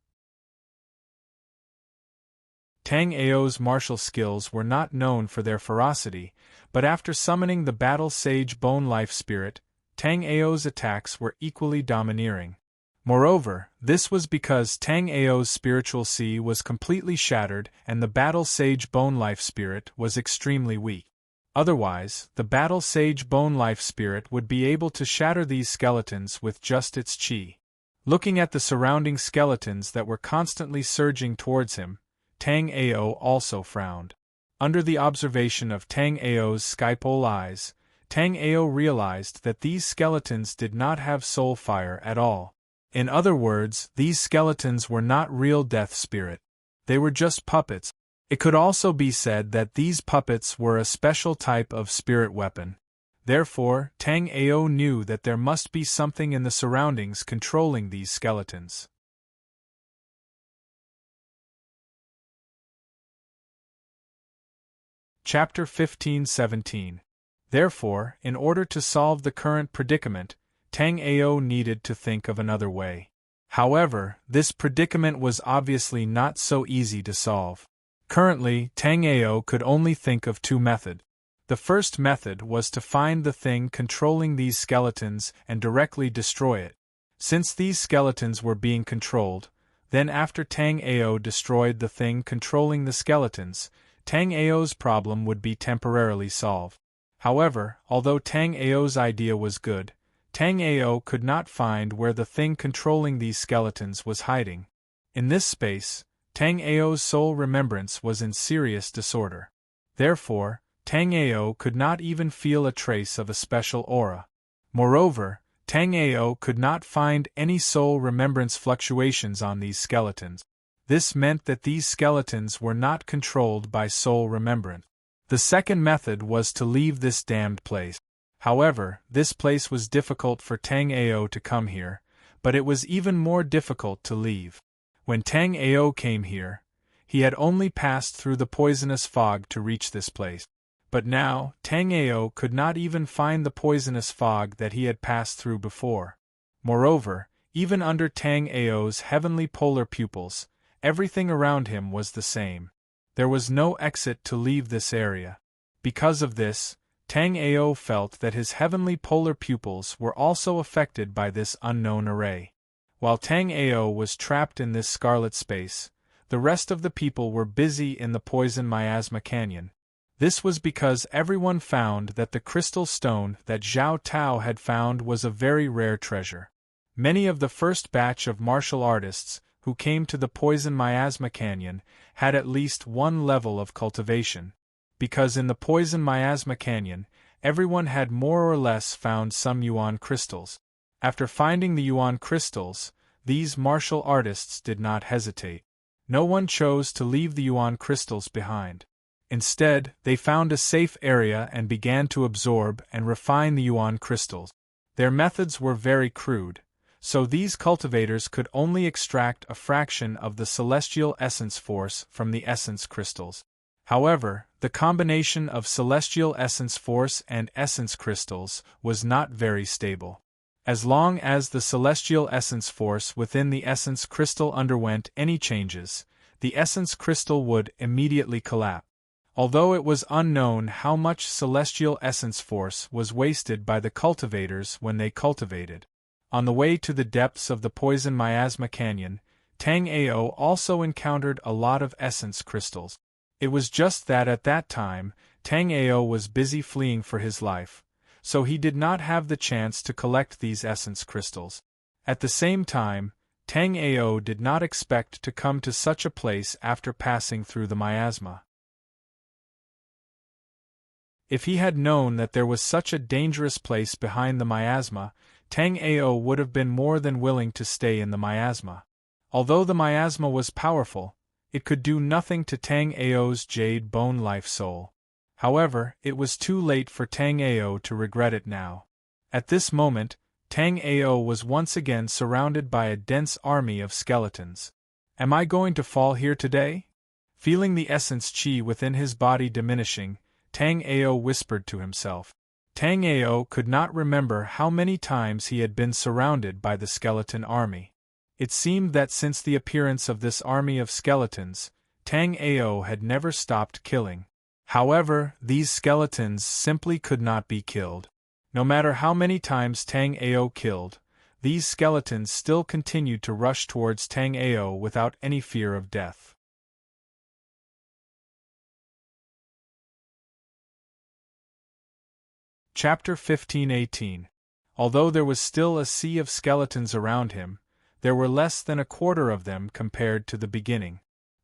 Tang Ao's martial skills were not known for their ferocity, but after summoning the Battle Sage Bone Life Spirit, Tang Ao's attacks were equally domineering. Moreover, this was because Tang Ao's spiritual sea was completely shattered and the Battle Sage Bone Life Spirit was extremely weak. Otherwise, the Battle Sage Bone Life Spirit would be able to shatter these skeletons with just its chi. Looking at the surrounding skeletons that were constantly surging towards him, Tang Ao also frowned. Under the observation of Tang Ao's skypole eyes, Tang Ao realized that these skeletons did not have soul fire at all. In other words, these skeletons were not real death spirit. They were just puppets. It could also be said that these puppets were a special type of spirit weapon. Therefore, Tang Ao knew that there must be something in the surroundings controlling these skeletons. Chapter 15-17. Therefore, in order to solve the current predicament, Tang Ao needed to think of another way. However, this predicament was obviously not so easy to solve. Currently, Tang Ao could only think of 2 methods. The first method was to find the thing controlling these skeletons and directly destroy it. Since these skeletons were being controlled, then after Tang Ao destroyed the thing controlling the skeletons, Tang Ao's problem would be temporarily solved. However, although Tang Ao's idea was good, Tang Ao could not find where the thing controlling these skeletons was hiding. In this space, Tang Ao's soul remembrance was in serious disorder. Therefore, Tang Ao could not even feel a trace of a special aura. Moreover, Tang Ao could not find any soul remembrance fluctuations on these skeletons. This meant that these skeletons were not controlled by soul remembrance. The second method was to leave this damned place. However, this place was difficult for Tang Ao to come here, but it was even more difficult to leave. When Tang Ao came here, he had only passed through the poisonous fog to reach this place. But now, Tang Ao could not even find the poisonous fog that he had passed through before. Moreover, even under Tang Ao's heavenly polar pupils, everything around him was the same. There was no exit to leave this area. Because of this, Tang Ao felt that his heavenly polar pupils were also affected by this unknown array. While Tang Ao was trapped in this scarlet space, the rest of the people were busy in the poison miasma canyon. This was because everyone found that the crystal stone that Zhao Tao had found was a very rare treasure. Many of the first batch of martial artists who came to the poison miasma canyon had at least one level of cultivation, because in the poison miasma canyon, everyone had more or less found some yuan crystals. After finding the yuan crystals, these martial artists did not hesitate. No one chose to leave the yuan crystals behind. Instead, they found a safe area and began to absorb and refine the yuan crystals. Their methods were very crude, so these cultivators could only extract a fraction of the celestial essence force from the essence crystals. However, the combination of celestial essence force and essence crystals was not very stable. As long as the celestial essence force within the essence crystal underwent any changes, the essence crystal would immediately collapse. Although it was unknown how much celestial essence force was wasted by the cultivators when they cultivated. On the way to the depths of the poison miasma canyon, Tang Ao also encountered a lot of essence crystals. It was just that at that time, Tang Ao was busy fleeing for his life, so he did not have the chance to collect these essence crystals. At the same time, Tang Ao did not expect to come to such a place after passing through the miasma. If he had known that there was such a dangerous place behind the miasma, Tang Ao would have been more than willing to stay in the miasma. Although the miasma was powerful, it could do nothing to Tang Ao's jade bone life soul. However, it was too late for Tang Ao to regret it now. At this moment, Tang Ao was once again surrounded by a dense army of skeletons. Am I going to fall here today? Feeling the essence chi within his body diminishing, Tang Ao whispered to himself. Tang Ao could not remember how many times he had been surrounded by the skeleton army. It seemed that since the appearance of this army of skeletons, Tang Ao had never stopped killing. However, these skeletons simply could not be killed. No matter how many times Tang Ao killed, these skeletons still continued to rush towards Tang Ao without any fear of death. Chapter 1518. Although there was still a sea of skeletons around him, there were less than a quarter of them compared to the beginning.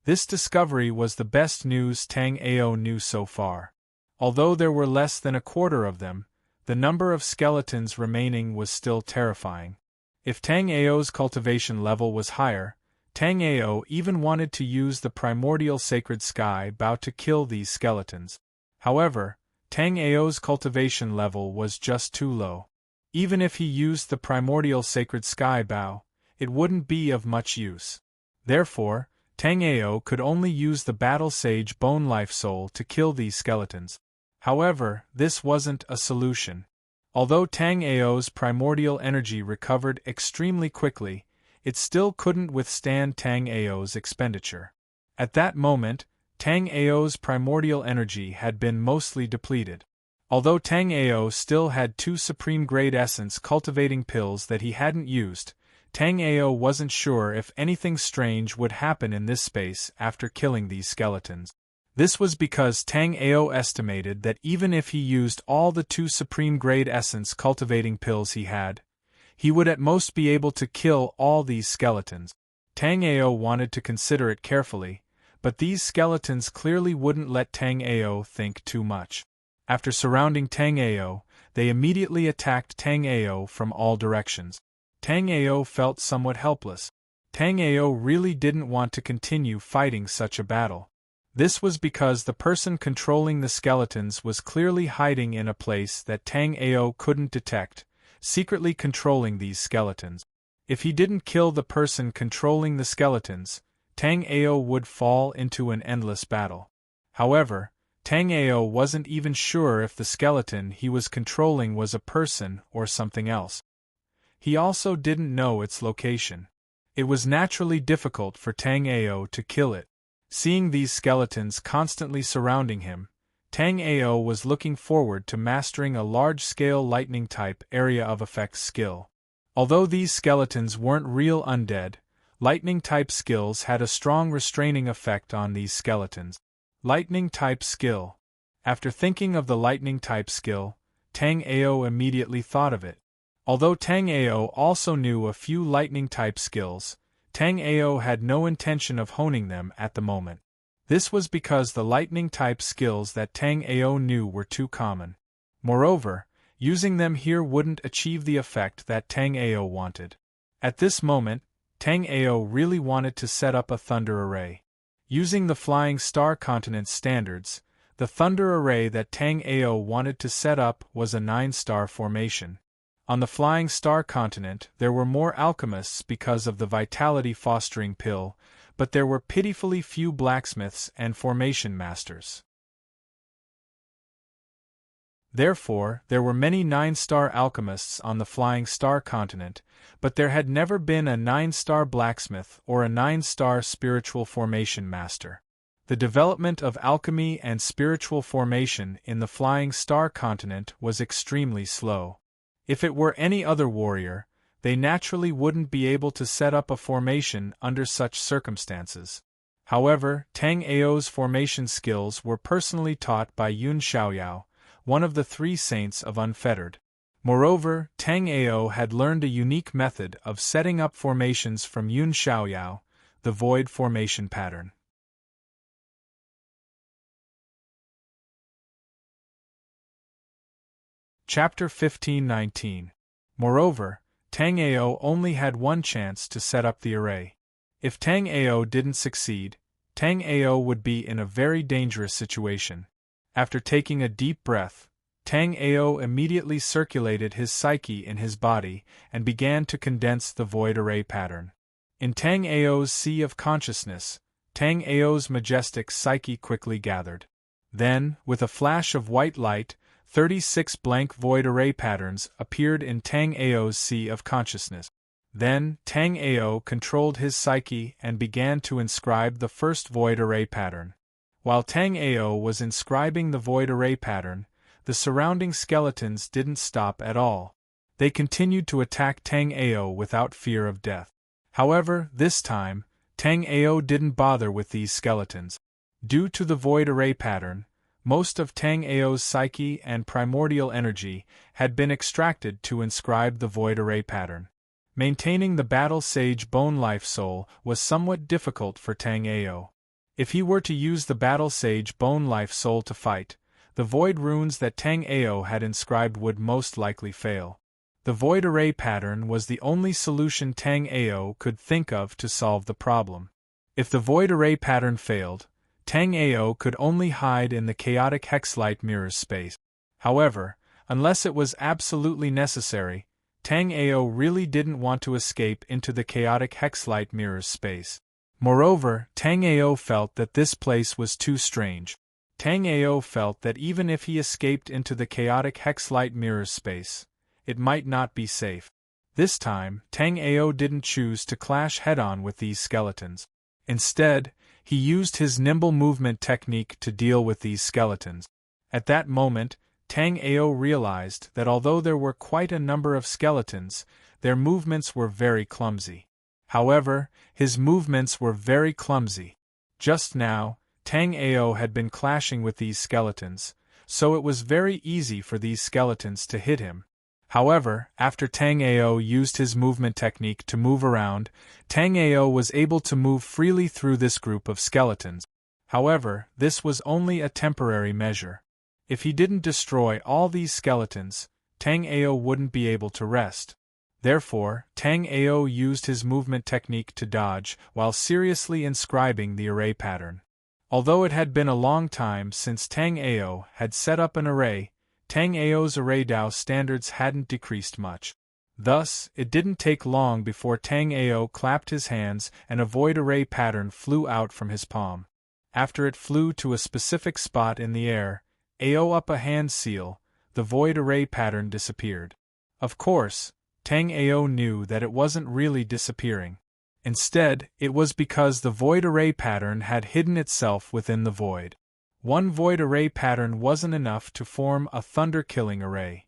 This discovery was the best news Tang Ao knew so far. Although there were less than a quarter of them, the number of skeletons remaining was still terrifying. If Tang Ao's cultivation level was higher, Tang Ao even wanted to use the primordial sacred sky bow to kill these skeletons. However, Tang Ao's cultivation level was just too low. Even if he used the primordial sacred sky bow, it wouldn't be of much use. Therefore, Tang Ao could only use the battle sage bone life soul to kill these skeletons. However, this wasn't a solution. Although Tang Ao's primordial energy recovered extremely quickly, it still couldn't withstand Tang Ao's expenditure. At that moment, Tang Ao's primordial energy had been mostly depleted. Although Tang Ao still had 2 supreme-grade essence cultivating pills that he hadn't used, Tang Ao wasn't sure if anything strange would happen in this space after killing these skeletons. This was because Tang Ao estimated that even if he used all the 2 supreme-grade essence cultivating pills he would at most be able to kill all these skeletons. Tang Ao wanted to consider it carefully, but these skeletons clearly wouldn't let Tang Ao think too much. After surrounding Tang Ao, they immediately attacked Tang Ao from all directions. Tang Ao felt somewhat helpless. Tang Ao really didn't want to continue fighting such a battle. This was because the person controlling the skeletons was clearly hiding in a place that Tang Ao couldn't detect, secretly controlling these skeletons. If he didn't kill the person controlling the skeletons, Tang Ao would fall into an endless battle. However, Tang Ao wasn't even sure if the skeleton he was controlling was a person or something else. He also didn't know its location. It was naturally difficult for Tang Ao to kill it. Seeing these skeletons constantly surrounding him, Tang Ao was looking forward to mastering a large-scale lightning-type area of effects skill. Although these skeletons weren't real undead, lightning-type skills had a strong restraining effect on these skeletons. Lightning-type skill. After thinking of the lightning-type skill, Tang Ao immediately thought of it. Although Tang Ao also knew a few lightning-type skills, Tang Ao had no intention of honing them at the moment. This was because the lightning-type skills that Tang Ao knew were too common. Moreover, using them here wouldn't achieve the effect that Tang Ao wanted. At this moment, Tang Ao really wanted to set up a thunder array. Using the Flying Star Continent standards, the thunder array that Tang Ao wanted to set up was a 9-star formation. On the Flying Star Continent there were more alchemists because of the vitality fostering pill, but there were pitifully few blacksmiths and formation masters. Therefore, there were many 9-star alchemists on the Flying Star Continent, but there had never been a 9-star blacksmith or a 9-star spiritual formation master. The development of alchemy and spiritual formation in the Flying Star Continent was extremely slow. If it were any other warrior, they naturally wouldn't be able to set up a formation under such circumstances. However, Tang Ao's formation skills were personally taught by Yun Xiaoyao, one of the 3 saints of Unfettered. Moreover, Tang Ao had learned a unique method of setting up formations from Yun Xiaoyao, the void formation pattern. Chapter 15:19. Moreover, Tang Ao only had one chance to set up the array. If Tang Ao didn't succeed, Tang Ao would be in a very dangerous situation. After taking a deep breath, Tang Ao immediately circulated his psyche in his body and began to condense the void array pattern. In Tang Ao's sea of consciousness, Tang Ao's majestic psyche quickly gathered. Then, with a flash of white light, 36 blank void array patterns appeared in Tang Ao's sea of consciousness. Then, Tang Ao controlled his psyche and began to inscribe the first void array pattern. While Tang Ao was inscribing the void array pattern, the surrounding skeletons didn't stop at all. They continued to attack Tang Ao without fear of death. However, this time, Tang Ao didn't bother with these skeletons. Due to the void array pattern, most of Tang Ao's psyche and primordial energy had been extracted to inscribe the void array pattern. Maintaining the Battle Sage Bone Life Soul was somewhat difficult for Tang Ao. If he were to use the Battle Sage Bone Life Soul to fight, the void runes that Tang Ao had inscribed would most likely fail. The void array pattern was the only solution Tang Ao could think of to solve the problem. If the void array pattern failed, Tang Ao could only hide in the chaotic hexlight mirrors space. However, unless it was absolutely necessary, Tang Ao really didn't want to escape into the chaotic hexlight mirrors space. Moreover, Tang Ao felt that this place was too strange. Tang Ao felt that even if he escaped into the chaotic hexlight mirrors space, it might not be safe. This time, Tang Ao didn't choose to clash head-on with these skeletons. Instead, he used his nimble movement technique to deal with these skeletons. At that moment, Tang Ao realized that although there were quite a number of skeletons, their movements were very clumsy. However, his movements were very clumsy. Just now, Tang Ao had been clashing with these skeletons, so it was very easy for these skeletons to hit him. However, after Tang Ao used his movement technique to move around, Tang Ao was able to move freely through this group of skeletons. However, this was only a temporary measure. If he didn't destroy all these skeletons, Tang Ao wouldn't be able to rest. Therefore, Tang Ao used his movement technique to dodge while seriously inscribing the array pattern. Although it had been a long time since Tang Ao had set up an array, Tang Ao's array Dao standards hadn't decreased much. Thus, it didn't take long before Tang Ao clapped his hands and a void array pattern flew out from his palm. After it flew to a specific spot in the air, Ao up a hand seal, the void array pattern disappeared. Of course, Tang Ao knew that it wasn't really disappearing. Instead, it was because the void array pattern had hidden itself within the void. One void array pattern wasn't enough to form a thunder-killing array.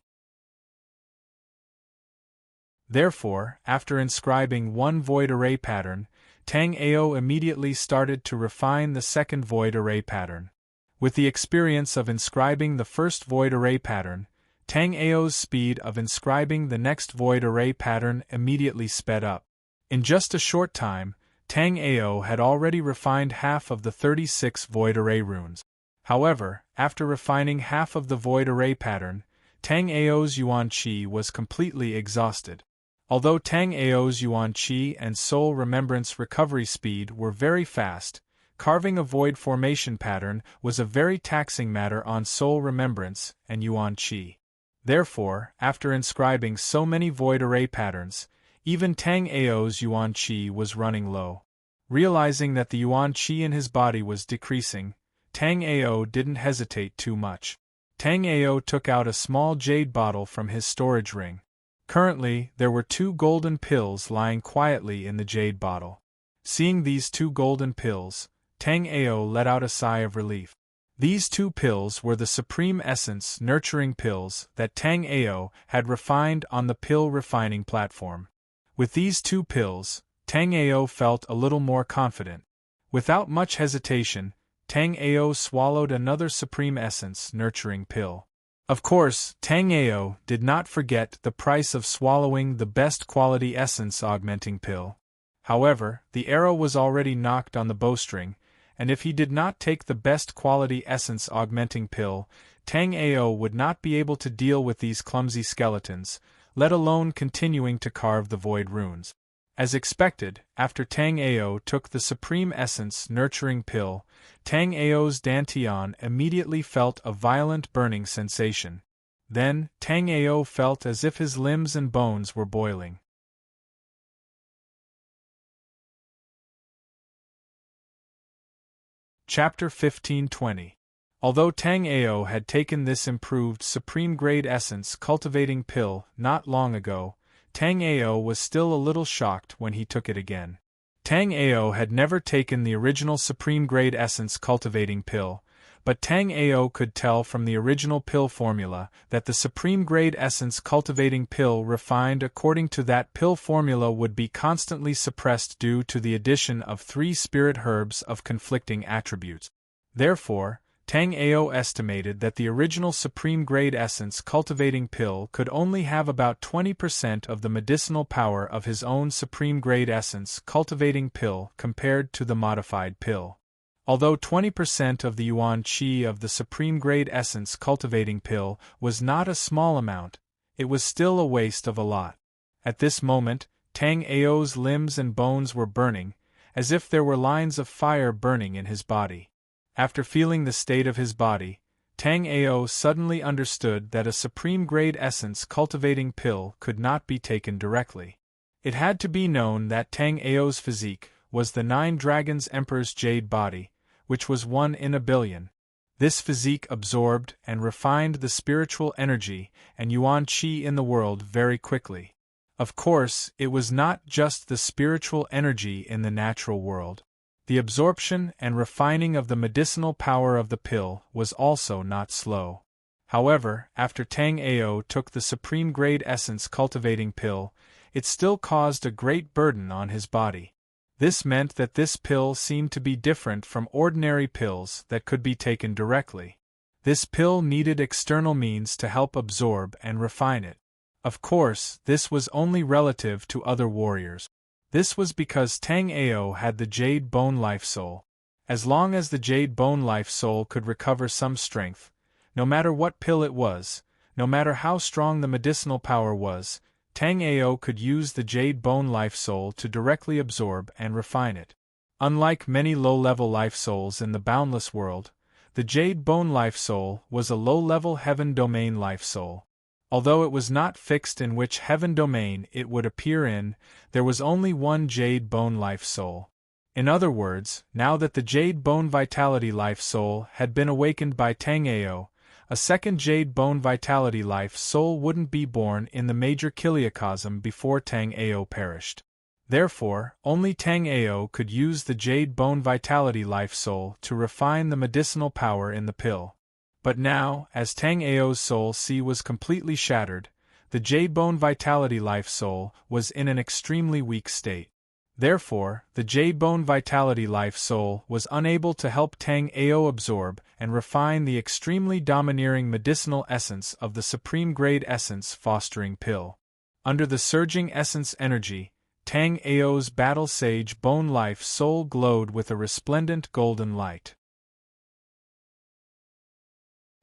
Therefore, after inscribing one void array pattern, Tang Ao immediately started to refine the second void array pattern. With the experience of inscribing the first void array pattern, Tang Ao's speed of inscribing the next void array pattern immediately sped up. In just a short time, Tang Ao had already refined half of the 36 void array runes. However, after refining half of the void array pattern, Tang Ao's Yuan Qi was completely exhausted. Although Tang Ao's Yuan Qi and Soul Remembrance recovery speed were very fast, carving a void formation pattern was a very taxing matter on Soul Remembrance and Yuan Qi. Therefore, after inscribing so many void array patterns, even Tang Ao's Yuan Qi was running low. Realizing that the Yuan Qi in his body was decreasing, Tang Ao didn't hesitate too much. Tang Ao took out a small jade bottle from his storage ring. Currently, there were 2 golden pills lying quietly in the jade bottle. Seeing these 2 golden pills, Tang Ao let out a sigh of relief. These 2 pills were the Supreme Essence Nurturing Pills that Tang Ao had refined on the pill refining platform. With these 2 pills, Tang Ao felt a little more confident. Without much hesitation, Tang Ao swallowed another Supreme Essence Nurturing Pill. Of course, Tang Ao did not forget the price of swallowing the best quality essence augmenting pill. However, the arrow was already knocked on the bowstring, and if he did not take the best quality essence augmenting pill, Tang Ao would not be able to deal with these clumsy skeletons, let alone continuing to carve the void runes. As expected, after Tang Ao took the Supreme Essence Nurturing Pill, Tang Ao's Dantian immediately felt a violent burning sensation. Then, Tang Ao felt as if his limbs and bones were boiling. Chapter 1520. Although Tang Ao had taken this improved Supreme Grade Essence Cultivating Pill not long ago, Tang Ao was still a little shocked when he took it again. Tang Ao had never taken the original Supreme Grade Essence Cultivating Pill, but Tang Ao could tell from the original pill formula that the Supreme Grade Essence Cultivating Pill refined according to that pill formula would be constantly suppressed due to the addition of 3 spirit herbs of conflicting attributes. Therefore, Tang Ao estimated that the original Supreme Grade Essence Cultivating Pill could only have about 20% of the medicinal power of his own Supreme Grade Essence Cultivating Pill compared to the modified pill. Although 20% of the Yuan Qi of the Supreme Grade Essence Cultivating Pill was not a small amount, it was still a waste of a lot. At this moment, Tang Ao's limbs and bones were burning, as if there were lines of fire burning in his body. After feeling the state of his body, Tang Ao suddenly understood that a Supreme Grade Essence Cultivating Pill could not be taken directly. It had to be known that Tang Ao's physique was the 9 Dragons Emperor's Jade body, which was 1 in a billion. This physique absorbed and refined the spiritual energy and Yuan Qi in the world very quickly. Of course, it was not just the spiritual energy in the natural world. The absorption and refining of the medicinal power of the pill was also not slow. However, after Tang Ao took the supreme grade essence cultivating pill, it still caused a great burden on his body. This meant that this pill seemed to be different from ordinary pills that could be taken directly. This pill needed external means to help absorb and refine it. Of course, this was only relative to other warriors. This was because Tang Ao had the Jade Bone Life Soul. As long as the Jade Bone Life Soul could recover some strength, no matter what pill it was, no matter how strong the medicinal power was, Tang Ao could use the Jade Bone Life Soul to directly absorb and refine it. Unlike many low-level life souls in the boundless world, the Jade Bone Life Soul was a low-level Heaven Domain Life Soul. Although it was not fixed in which Heaven Domain it would appear in, there was only one Jade Bone Life Soul. In other words, now that the Jade Bone Vitality Life Soul had been awakened by Tang Ao, a second Jade Bone Vitality Life Soul wouldn't be born in the major Kiliacosm before Tang Ao perished. Therefore, only Tang Ao could use the Jade Bone Vitality Life Soul to refine the medicinal power in the pill. But now, as Tang Ao's soul C was completely shattered, the Jade Bone Vitality Life Soul was in an extremely weak state. Therefore, the Jade Bone Vitality Life Soul was unable to help Tang Ao absorb and refine the extremely domineering medicinal essence of the Supreme Grade Essence Fostering Pill. Under the surging essence energy, Tang Ao's Battle Sage Bone Life Soul glowed with a resplendent golden light.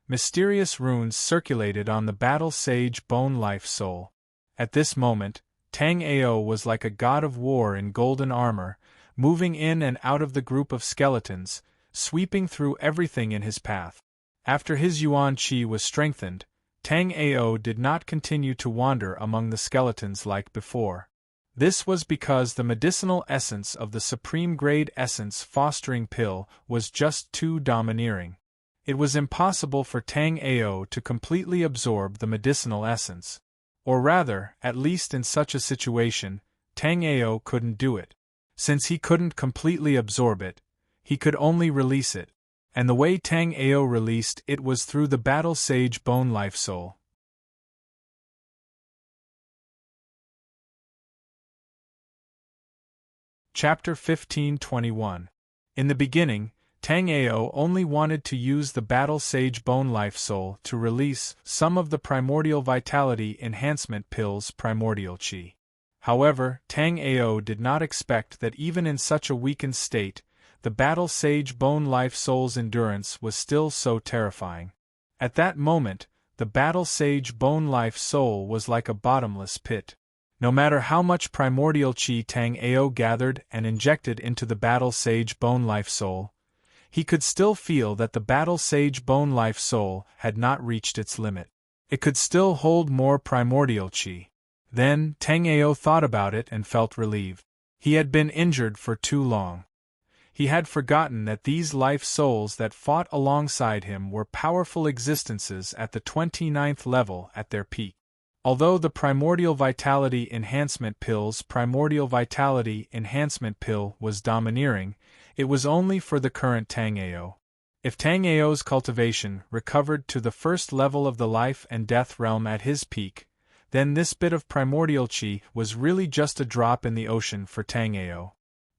Mysterious runes circulated on the Battle Sage Bone Life Soul. At this moment, Tang Ao was like a god of war in golden armor, moving in and out of the group of skeletons, sweeping through everything in his path. After his Yuan Qi was strengthened, Tang Ao did not continue to wander among the skeletons like before. This was because the medicinal essence of the Supreme Grade Essence Fostering Pill was just too domineering. It was impossible for Tang Ao to completely absorb the medicinal essence. Or rather, at least in such a situation, Tang Ao couldn't do it. Since he couldn't completely absorb it, he could only release it. And the way Tang Ao released it was through the Battle Sage Bone Life Soul. Chapter 1521. In the beginning, Tang Ao only wanted to use the Battle Sage Bone Life Soul to release some of the Primordial Vitality Enhancement Pill's primordial qi. However, Tang Ao did not expect that even in such a weakened state, the Battle Sage Bone Life Soul's endurance was still so terrifying. At that moment, the Battle Sage Bone Life Soul was like a bottomless pit. No matter how much primordial qi Tang Ao gathered and injected into the Battle Sage Bone Life Soul, he could still feel that the Battle Sage Bone Life Soul had not reached its limit. It could still hold more primordial qi. Then, Tang Ao thought about it and felt relieved. He had been injured for too long. He had forgotten that these life souls that fought alongside him were powerful existences at the 29th level at their peak. Although the Primordial Vitality Enhancement Pill's Primordial Vitality Enhancement Pill was domineering, it was only for the current Tang Ao. If Tang Ao's cultivation recovered to the first level of the life and death realm at his peak, then this bit of primordial qi was really just a drop in the ocean for Tang Ao.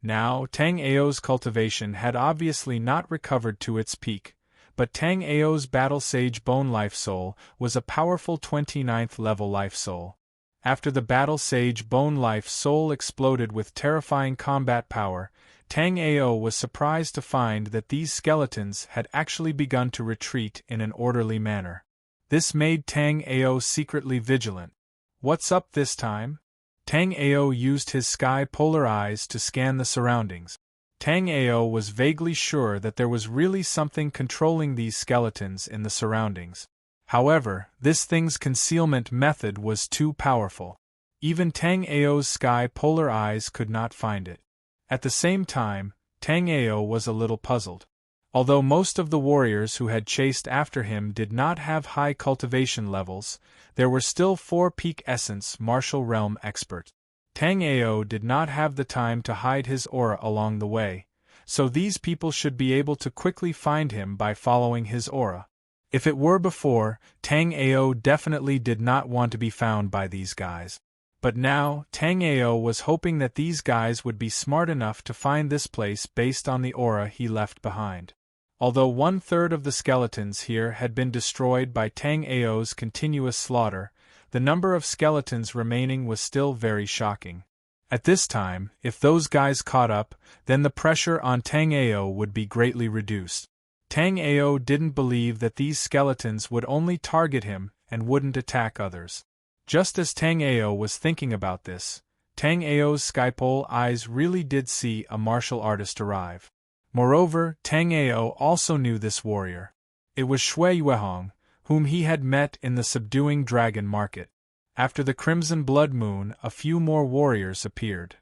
Now, Tang Ao's cultivation had obviously not recovered to its peak, but Tang Ao's Battle Sage Bone Life Soul was a powerful 29th level life soul. After the Battle Sage Bone Life Soul exploded with terrifying combat power, Tang Ao was surprised to find that these skeletons had actually begun to retreat in an orderly manner. This made Tang Ao secretly vigilant. What's up this time? Tang Ao used his sky polar eyes to scan the surroundings. Tang Ao was vaguely sure that there was really something controlling these skeletons in the surroundings. However, this thing's concealment method was too powerful. Even Tang Ao's sky polar eyes could not find it. At the same time, Tang Ao was a little puzzled. Although most of the warriors who had chased after him did not have high cultivation levels, there were still 4 peak essence martial realm experts. Tang Ao did not have the time to hide his aura along the way, so these people should be able to quickly find him by following his aura. If it were before, Tang Ao definitely did not want to be found by these guys. But now, Tang Ao was hoping that these guys would be smart enough to find this place based on the aura he left behind. Although 1/3 of the skeletons here had been destroyed by Tang Ao's continuous slaughter, the number of skeletons remaining was still very shocking. At this time, if those guys caught up, then the pressure on Tang Ao would be greatly reduced. Tang Ao didn't believe that these skeletons would only target him and wouldn't attack others. Just as Tang Ao was thinking about this, Tang Ao's skypole eyes really did see a martial artist arrive. Moreover, Tang Ao also knew this warrior. It was Shui Yuehong, whom he had met in the subduing dragon market. After the crimson blood moon, a few more warriors appeared.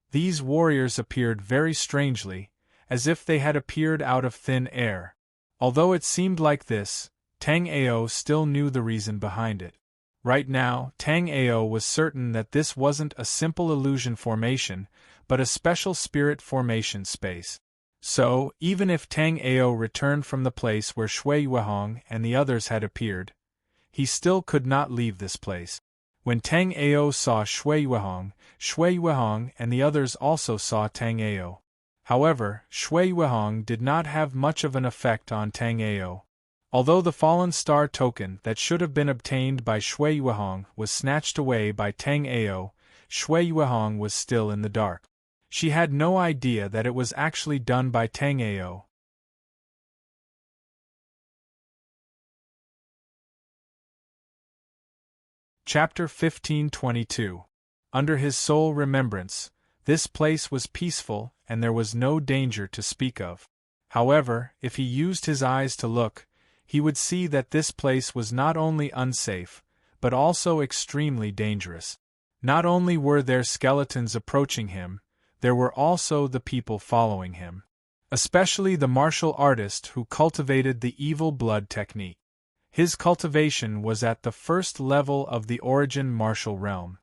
These warriors appeared very strangely, as if they had appeared out of thin air. Although it seemed like this, Tang Ao still knew the reason behind it. Right now, Tang Ao was certain that this wasn't a simple illusion formation, but a special spirit formation space. So, even if Tang Ao returned from the place where Shui Yuehong and the others had appeared, he still could not leave this place. When Tang Ao saw Shui Yuehong and the others also saw Tang Ao. However, Shui Yuehong did not have much of an effect on Tang Ao. Although the fallen star token that should have been obtained by Shui Yuehong was snatched away by Tang Ao, Shui Yuehong was still in the dark. She had no idea that it was actually done by Tang Ao. Chapter 1522. Under his sole remembrance, this place was peaceful and there was no danger to speak of. However, if he used his eyes to look, he would see that this place was not only unsafe, but also extremely dangerous. Not only were there skeletons approaching him, there were also the people following him. Especially the martial artist who cultivated the evil blood technique. His cultivation was at the first level of the origin martial realm.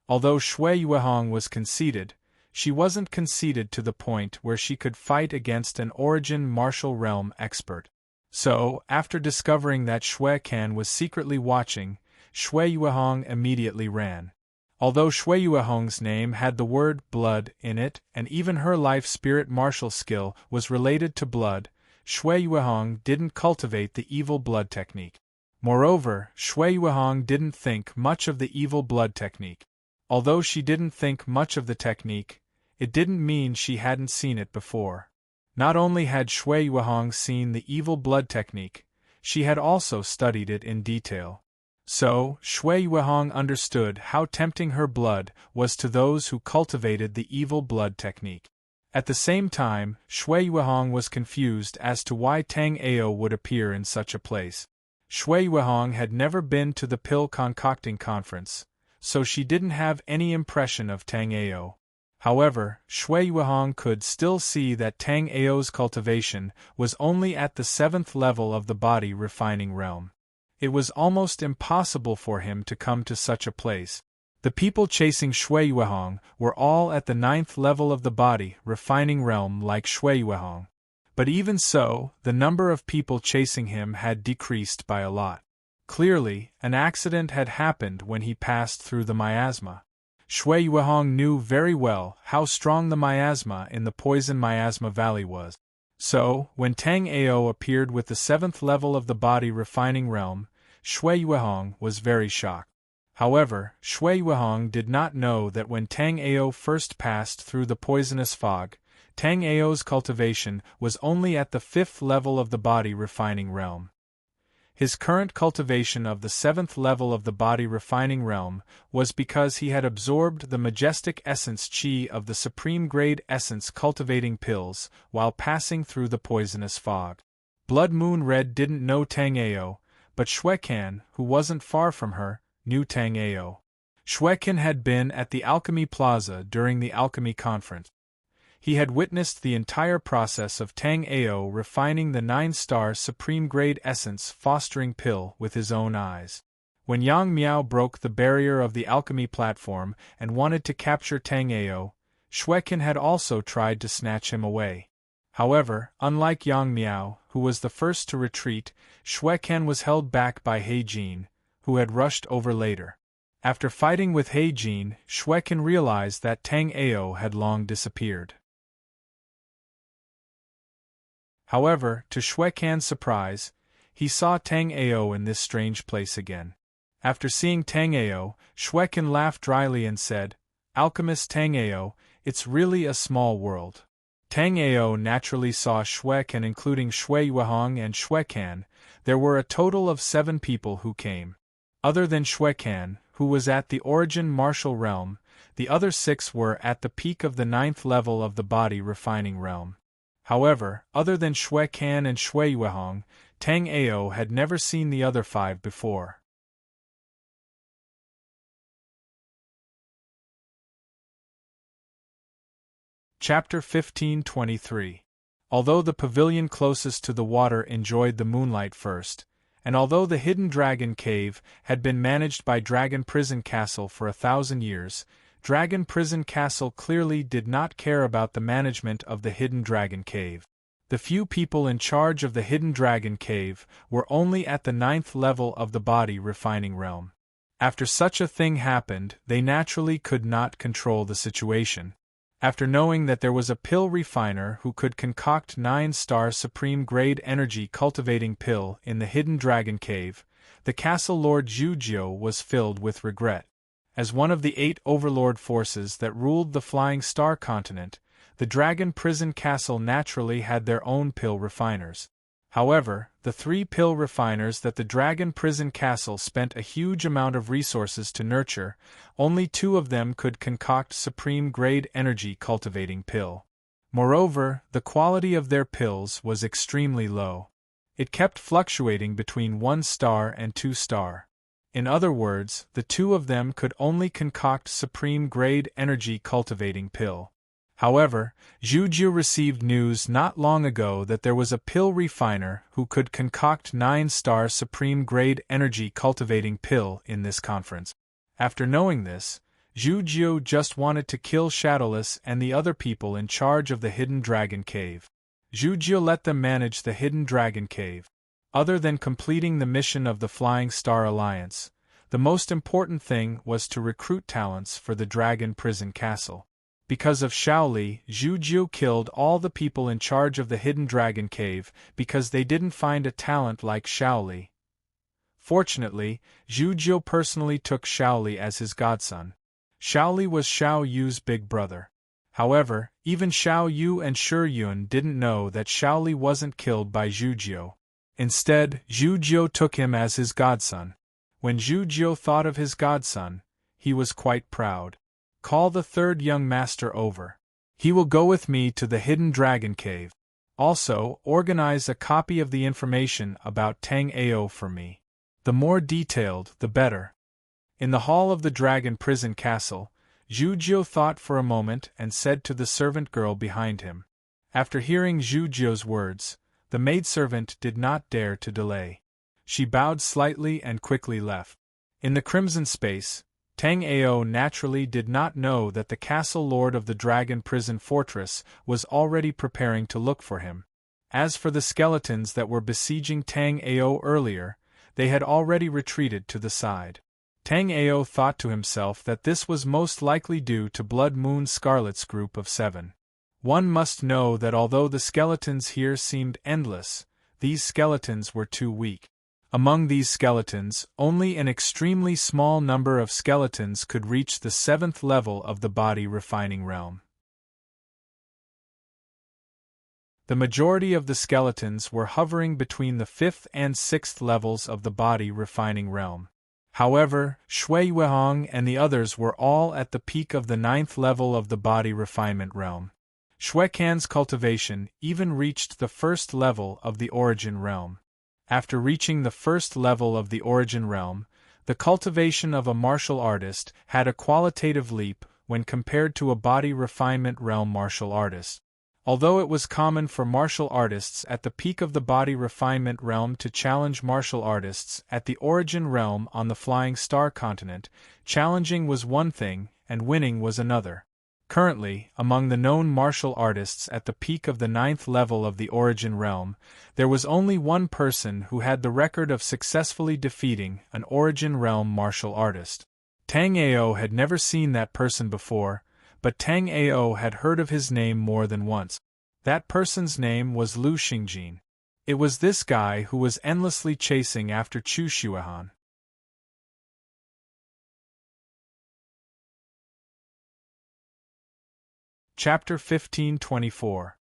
Although Shui Yuehong was conceited, she wasn't conceited to the point where she could fight against an origin martial realm expert. So, after discovering that Shui Can was secretly watching, Shui Yuehong immediately ran. Although Shui Yuehong's name had the word blood in it, and even her life spirit martial skill was related to blood, Shui Yuehong didn't cultivate the evil blood technique. Moreover, Shui Yuehong didn't think much of the evil blood technique. Although she didn't think much of the technique, it didn't mean she hadn't seen it before. Not only had Shui Yuehong seen the evil blood technique, she had also studied it in detail. So, Shui Yuehong understood how tempting her blood was to those who cultivated the evil blood technique. At the same time, Shui Yuehong was confused as to why Tang Ao would appear in such a place. Shui Yuehong had never been to the pill concocting conference, so she didn't have any impression of Tang Ao. However, Shui Yuehong could still see that Tang Ao's cultivation was only at the 7th level of the body refining realm. It was almost impossible for him to come to such a place. The people chasing Shui Yuehong were all at the 9th level of the body refining realm like Shui Yuehong. But even so, the number of people chasing him had decreased by a lot. Clearly, an accident had happened when he passed through the miasma. Shui Yuehong knew very well how strong the miasma in the poison miasma valley was. So, when Tang Ao appeared with the 7th level of the body refining realm, Shui Yuehong was very shocked. However, Shui Yuehong did not know that when Tang Ao first passed through the poisonous fog, Tang Ao's cultivation was only at the 5th level of the body refining realm. His current cultivation of the 7th level of the body refining realm was because he had absorbed the majestic essence chi of the supreme grade essence cultivating pills while passing through the poisonous fog. Blood Moon Red didn't know Tang Ao, but Shui Can, who wasn't far from her, knew Tang Ao. Shui Can had been at the Alchemy Plaza during the Alchemy Conference. He had witnessed the entire process of Tang Ao refining the 9-star Supreme Grade Essence fostering pill with his own eyes. When Yang Miao broke the barrier of the alchemy platform and wanted to capture Tang Ao, Shui Can had also tried to snatch him away. However, unlike Yang Miao, who was the first to retreat, Shui Ken was held back by He Jin, who had rushed over later. After fighting with He Jin, Shui Ken realized that Tang Ao had long disappeared. However, to Shui Can's surprise, he saw Tang Ao in this strange place again. After seeing Tang Ao, Shui Can laughed dryly and said, "Alchemist Tang Ao, it's really a small world." Tang Ao naturally saw Shui Can, including Shui Yuehong and Shui Can. There were a total of 7 people who came. Other than Shui Can, who was at the origin martial realm, the other 6 were at the peak of the 9th level of the body refining realm. However, other than Shui Can and Shui Yuehong, Tang Ao had never seen the other 5 before. Chapter 1523. Although the pavilion closest to the water enjoyed the moonlight first, and although the hidden dragon cave had been managed by Dragon Prison Castle for 1,000 years, Dragon Prison Castle clearly did not care about the management of the hidden dragon cave. The few people in charge of the hidden dragon cave were only at the 9th level of the body refining realm. After such a thing happened, they naturally could not control the situation. After knowing that there was a pill refiner who could concoct 9-star supreme grade energy cultivating pill in the hidden dragon cave, the castle lord Zhujiu was filled with regret. As one of the 8 overlord forces that ruled the Flying Star continent, the Dragon Prison Castle naturally had their own pill refiners. However, the 3 pill refiners that the Dragon Prison Castle spent a huge amount of resources to nurture, only 2 of them could concoct supreme-grade energy-cultivating pill. Moreover, the quality of their pills was extremely low. It kept fluctuating between 1 star and 2 star. In other words, the 2 of them could only concoct supreme-grade energy-cultivating pill. However, Zhujiu received news not long ago that there was a pill refiner who could concoct 9-star supreme-grade energy-cultivating pill in this conference. After knowing this, Zhujiu just wanted to kill Shadowless and the other people in charge of the Hidden Dragon Cave. Zhujiu let them manage the Hidden Dragon Cave. Other than completing the mission of the Flying Star Alliance, the most important thing was to recruit talents for the Dragon Prison Castle. Because of Shaoli, Zhujiu killed all the people in charge of the Hidden Dragon Cave because they didn't find a talent like Shaoli. Fortunately, Zhujiu personally took Shaoli as his godson. Shaoli was Xiao Yu's big brother. However, even Xiao Yu and Shi Yun didn't know that Shaoli wasn't killed by Zhujiu. Instead, Zhujiu took him as his godson. When Zhujiu thought of his godson, he was quite proud. Call the 3rd young master over. He will go with me to the Hidden Dragon Cave. Also, organize a copy of the information about Tang Ao for me. The more detailed, the better. In the hall of the Dragon Prison Castle, Zhujiu thought for a moment and said to the servant girl behind him. After hearing Zhujiu's words, the maidservant did not dare to delay. She bowed slightly and quickly left. In the crimson space, Tang Ao naturally did not know that the castle lord of the Dragon Prison Fortress was already preparing to look for him. As for the skeletons that were besieging Tang Ao earlier, they had already retreated to the side. Tang Ao thought to himself that this was most likely due to Blood Moon Scarlet's group of 7. One must know that although the skeletons here seemed endless, these skeletons were too weak. Among these skeletons, only an extremely small number of skeletons could reach the 7th level of the body refining realm. The majority of the skeletons were hovering between the 5th and 6th levels of the body refining realm. However, Shui Yuehong and the others were all at the peak of the 9th level of the body refinement realm. Shui Can's cultivation even reached the 1st level of the origin realm. After reaching the 1st level of the origin realm, the cultivation of a martial artist had a qualitative leap when compared to a body refinement realm martial artist. Although it was common for martial artists at the peak of the body refinement realm to challenge martial artists at the origin realm on the Flying Star continent, challenging was one thing and winning was another. Currently, among the known martial artists at the peak of the 9th level of the Origin realm, there was only one person who had the record of successfully defeating an Origin realm martial artist. Tang Ao had never seen that person before, but Tang Ao had heard of his name more than once. That person's name was Lu Xingjin. It was this guy who was endlessly chasing after Chu Xuehan. Chapter 1524.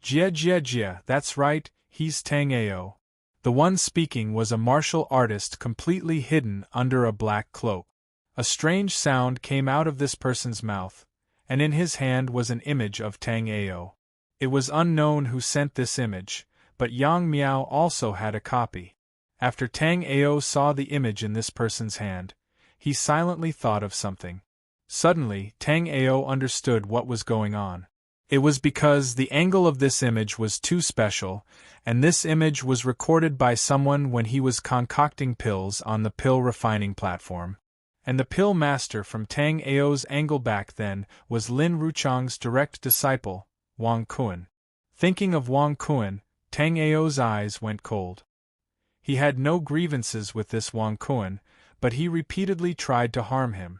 Jie, that's right, he's Tang Ao. The one speaking was a martial artist completely hidden under a black cloak. A strange sound came out of this person's mouth, and in his hand was an image of Tang Ao. It was unknown who sent this image, but Yang Miao also had a copy. After Tang Ao saw the image in this person's hand, he silently thought of something. Suddenly, Tang Ao understood what was going on. It was because the angle of this image was too special, and this image was recorded by someone when he was concocting pills on the pill refining platform. And the pill master from Tang Ao's angle back then was Lin Ruchang's direct disciple, Wang Kuan. Thinking of Wang Kuan, Tang Ao's eyes went cold. He had no grievances with this Wang Kuan, but he repeatedly tried to harm him.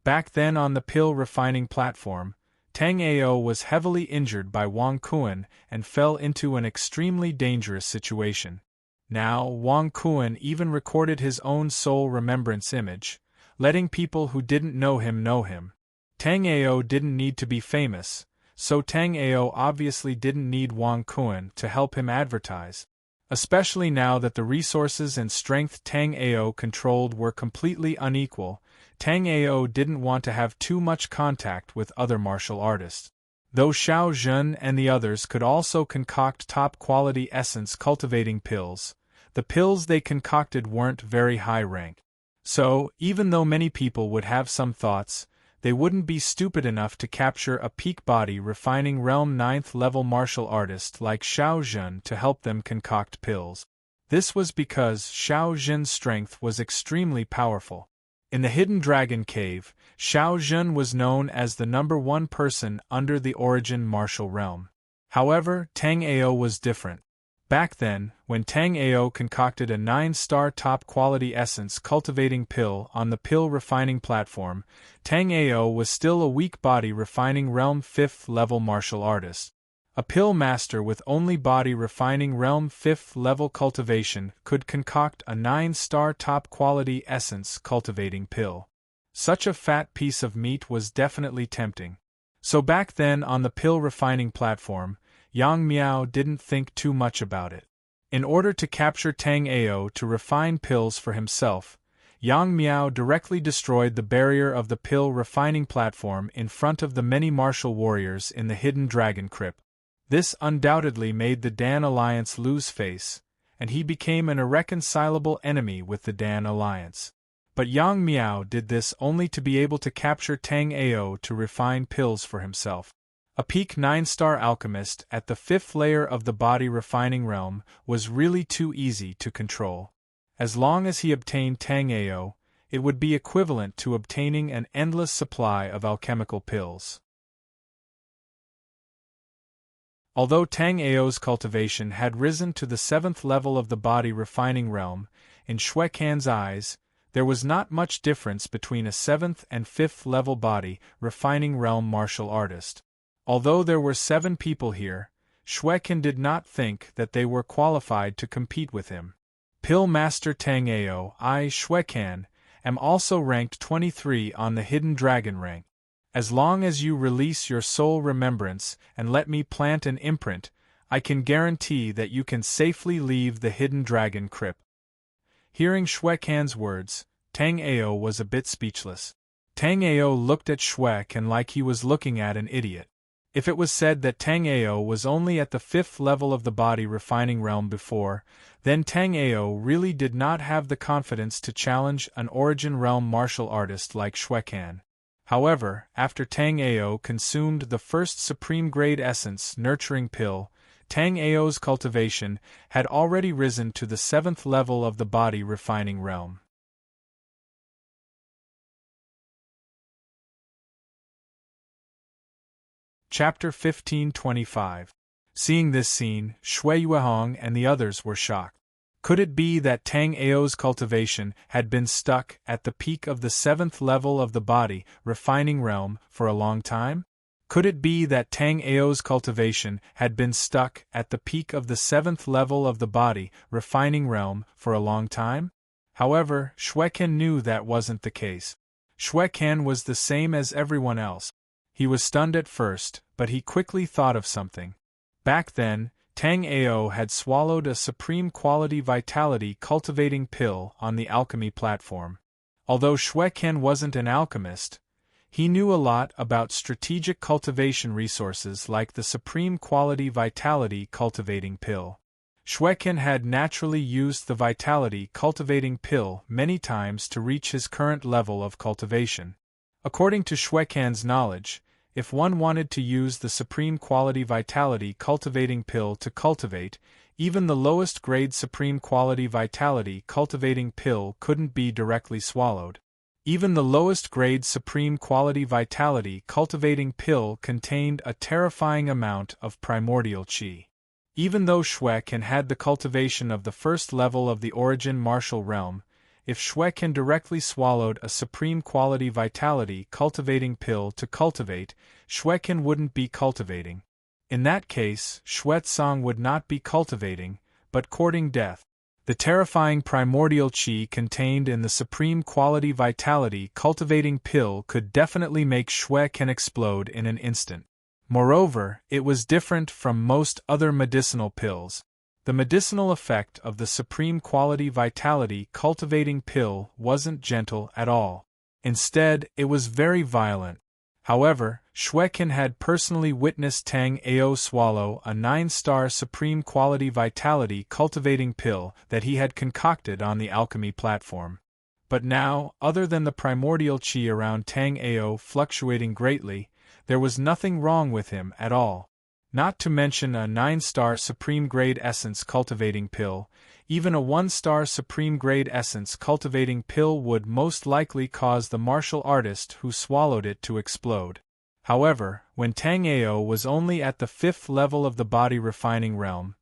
Back then on the pill refining platform, Tang Ao was heavily injured by Wang Kuan and fell into an extremely dangerous situation. Now, Wang Kuan even recorded his own soul remembrance image, letting people who didn't know him know him. Tang Ao didn't need to be famous, so Tang Ao obviously didn't need Wang Kuan to help him advertise. Especially now that the resources and strength Tang Ao controlled were completely unequal, Tang Ao didn't want to have too much contact with other martial artists. Though Xiao Zhen and the others could also concoct top-quality essence cultivating pills, the pills they concocted weren't very high rank. So, even though many people would have some thoughts, they wouldn't be stupid enough to capture a peak body refining realm 9th level martial artist like Xiao Zhen to help them concoct pills. This was because Xiao Zhen's strength was extremely powerful. In the Hidden Dragon Cave, Xiao Zhen was known as the #1 person under the Origin martial realm. However, Tang Ao was different. Back then, when Tang Ao concocted a 9-star top-quality essence cultivating pill on the pill refining platform, Tang Ao was still a weak body refining realm 5th level martial artist. A pill master with only body refining realm 5th level cultivation could concoct a 9-star top-quality essence cultivating pill. Such a fat piece of meat was definitely tempting. So back then on the pill refining platform, Yang Miao didn't think too much about it. In order to capture Tang Ao to refine pills for himself, Yang Miao directly destroyed the barrier of the pill refining platform in front of the many martial warriors in the Hidden Dragon Crypt. This undoubtedly made the Dan Alliance lose face, and he became an irreconcilable enemy with the Dan Alliance. But Yang Miao did this only to be able to capture Tang Ao to refine pills for himself. A peak 9-star alchemist at the 5th layer of the body refining realm was really too easy to control. As long as he obtained Tang Ao, it would be equivalent to obtaining an endless supply of alchemical pills. Although Tang Ao's cultivation had risen to the 7th level of the body refining realm, in Shui Can's eyes, there was not much difference between a 7th and 5th level body refining realm martial artist. Although there were 7 people here, Shui Can did not think that they were qualified to compete with him. Pill Master Tang Ao, I, Shui Can, am also ranked 23 on the Hidden Dragon rank. As long as you release your soul remembrance and let me plant an imprint, I can guarantee that you can safely leave the Hidden Dragon Crypt. Hearing Shui Can's words, Tang Ao was a bit speechless. Tang Ao looked at Shui Can like he was looking at an idiot. If it was said that Tang Ao was only at the 5th level of the body refining realm before, then Tang Ao really did not have the confidence to challenge an Origin realm martial artist like Shui Can. However, after Tang Ao consumed the first supreme-grade essence nurturing pill, Tang Ao's cultivation had already risen to the 7th level of the body refining realm. Chapter 1525. Seeing this scene, Shui Yuehong and the others were shocked. Could it be that Tang Ao's cultivation had been stuck at the peak of the 7th level of the body refining realm for a long time? Could it be that Tang Ao's cultivation had been stuck at the peak of the 7th level of the body refining realm for a long time? However, Shui Qian knew that wasn't the case. Shui Qian was the same as everyone else. He was stunned at first, but he quickly thought of something. Back then, Tang Ao had swallowed a supreme quality vitality cultivating pill on the alchemy platform. Although Shui Qian wasn't an alchemist, he knew a lot about strategic cultivation resources like the supreme quality vitality cultivating pill. Shui Qian had naturally used the vitality cultivating pill many times to reach his current level of cultivation. According to Shui Qian's knowledge, if one wanted to use the supreme quality vitality cultivating pill to cultivate, even the lowest grade supreme quality vitality cultivating pill couldn't be directly swallowed. Even the lowest grade supreme quality vitality cultivating pill contained a terrifying amount of primordial qi. Even though Shui Qian had the cultivation of the first level of the origin martial realm, if Shui Qian directly swallowed a supreme quality vitality cultivating pill to cultivate, Shui Qian wouldn't be cultivating. In that case, Shui Tsang would not be cultivating, but courting death. The terrifying primordial qi contained in the supreme quality vitality cultivating pill could definitely make Shui Qian explode in an instant. Moreover, it was different from most other medicinal pills. The medicinal effect of the supreme quality vitality cultivating pill wasn't gentle at all. Instead, it was very violent. However, Shui Qian had personally witnessed Tang Ao swallow a 9-star supreme quality vitality cultivating pill that he had concocted on the alchemy platform. But now, other than the primordial qi around Tang Ao fluctuating greatly, there was nothing wrong with him at all. Not to mention a 9-star supreme grade essence cultivating pill, even a 1-star supreme grade essence cultivating pill would most likely cause the martial artist who swallowed it to explode. However, when Tang Ao was only at the 5th level of the body refining realm,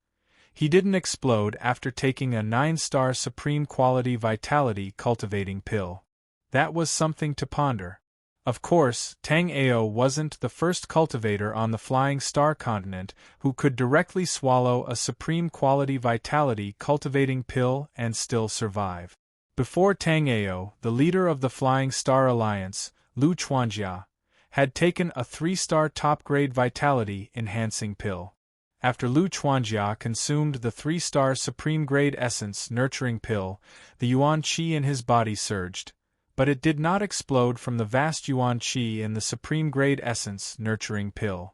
he didn't explode after taking a 9-star supreme quality vitality cultivating pill. That was something to ponder. Of course, Tang Ao wasn't the first cultivator on the Flying Star continent who could directly swallow a supreme quality vitality cultivating pill and still survive. Before Tang Ao, the leader of the Flying Star Alliance, Lu Chuanjia, had taken a 3-star top-grade vitality enhancing pill. After Lu Chuanjia consumed the 3-star supreme grade essence nurturing pill, the yuan qi in his body surged. But it did not explode from the vast yuan qi in the supreme grade essence nurturing pill.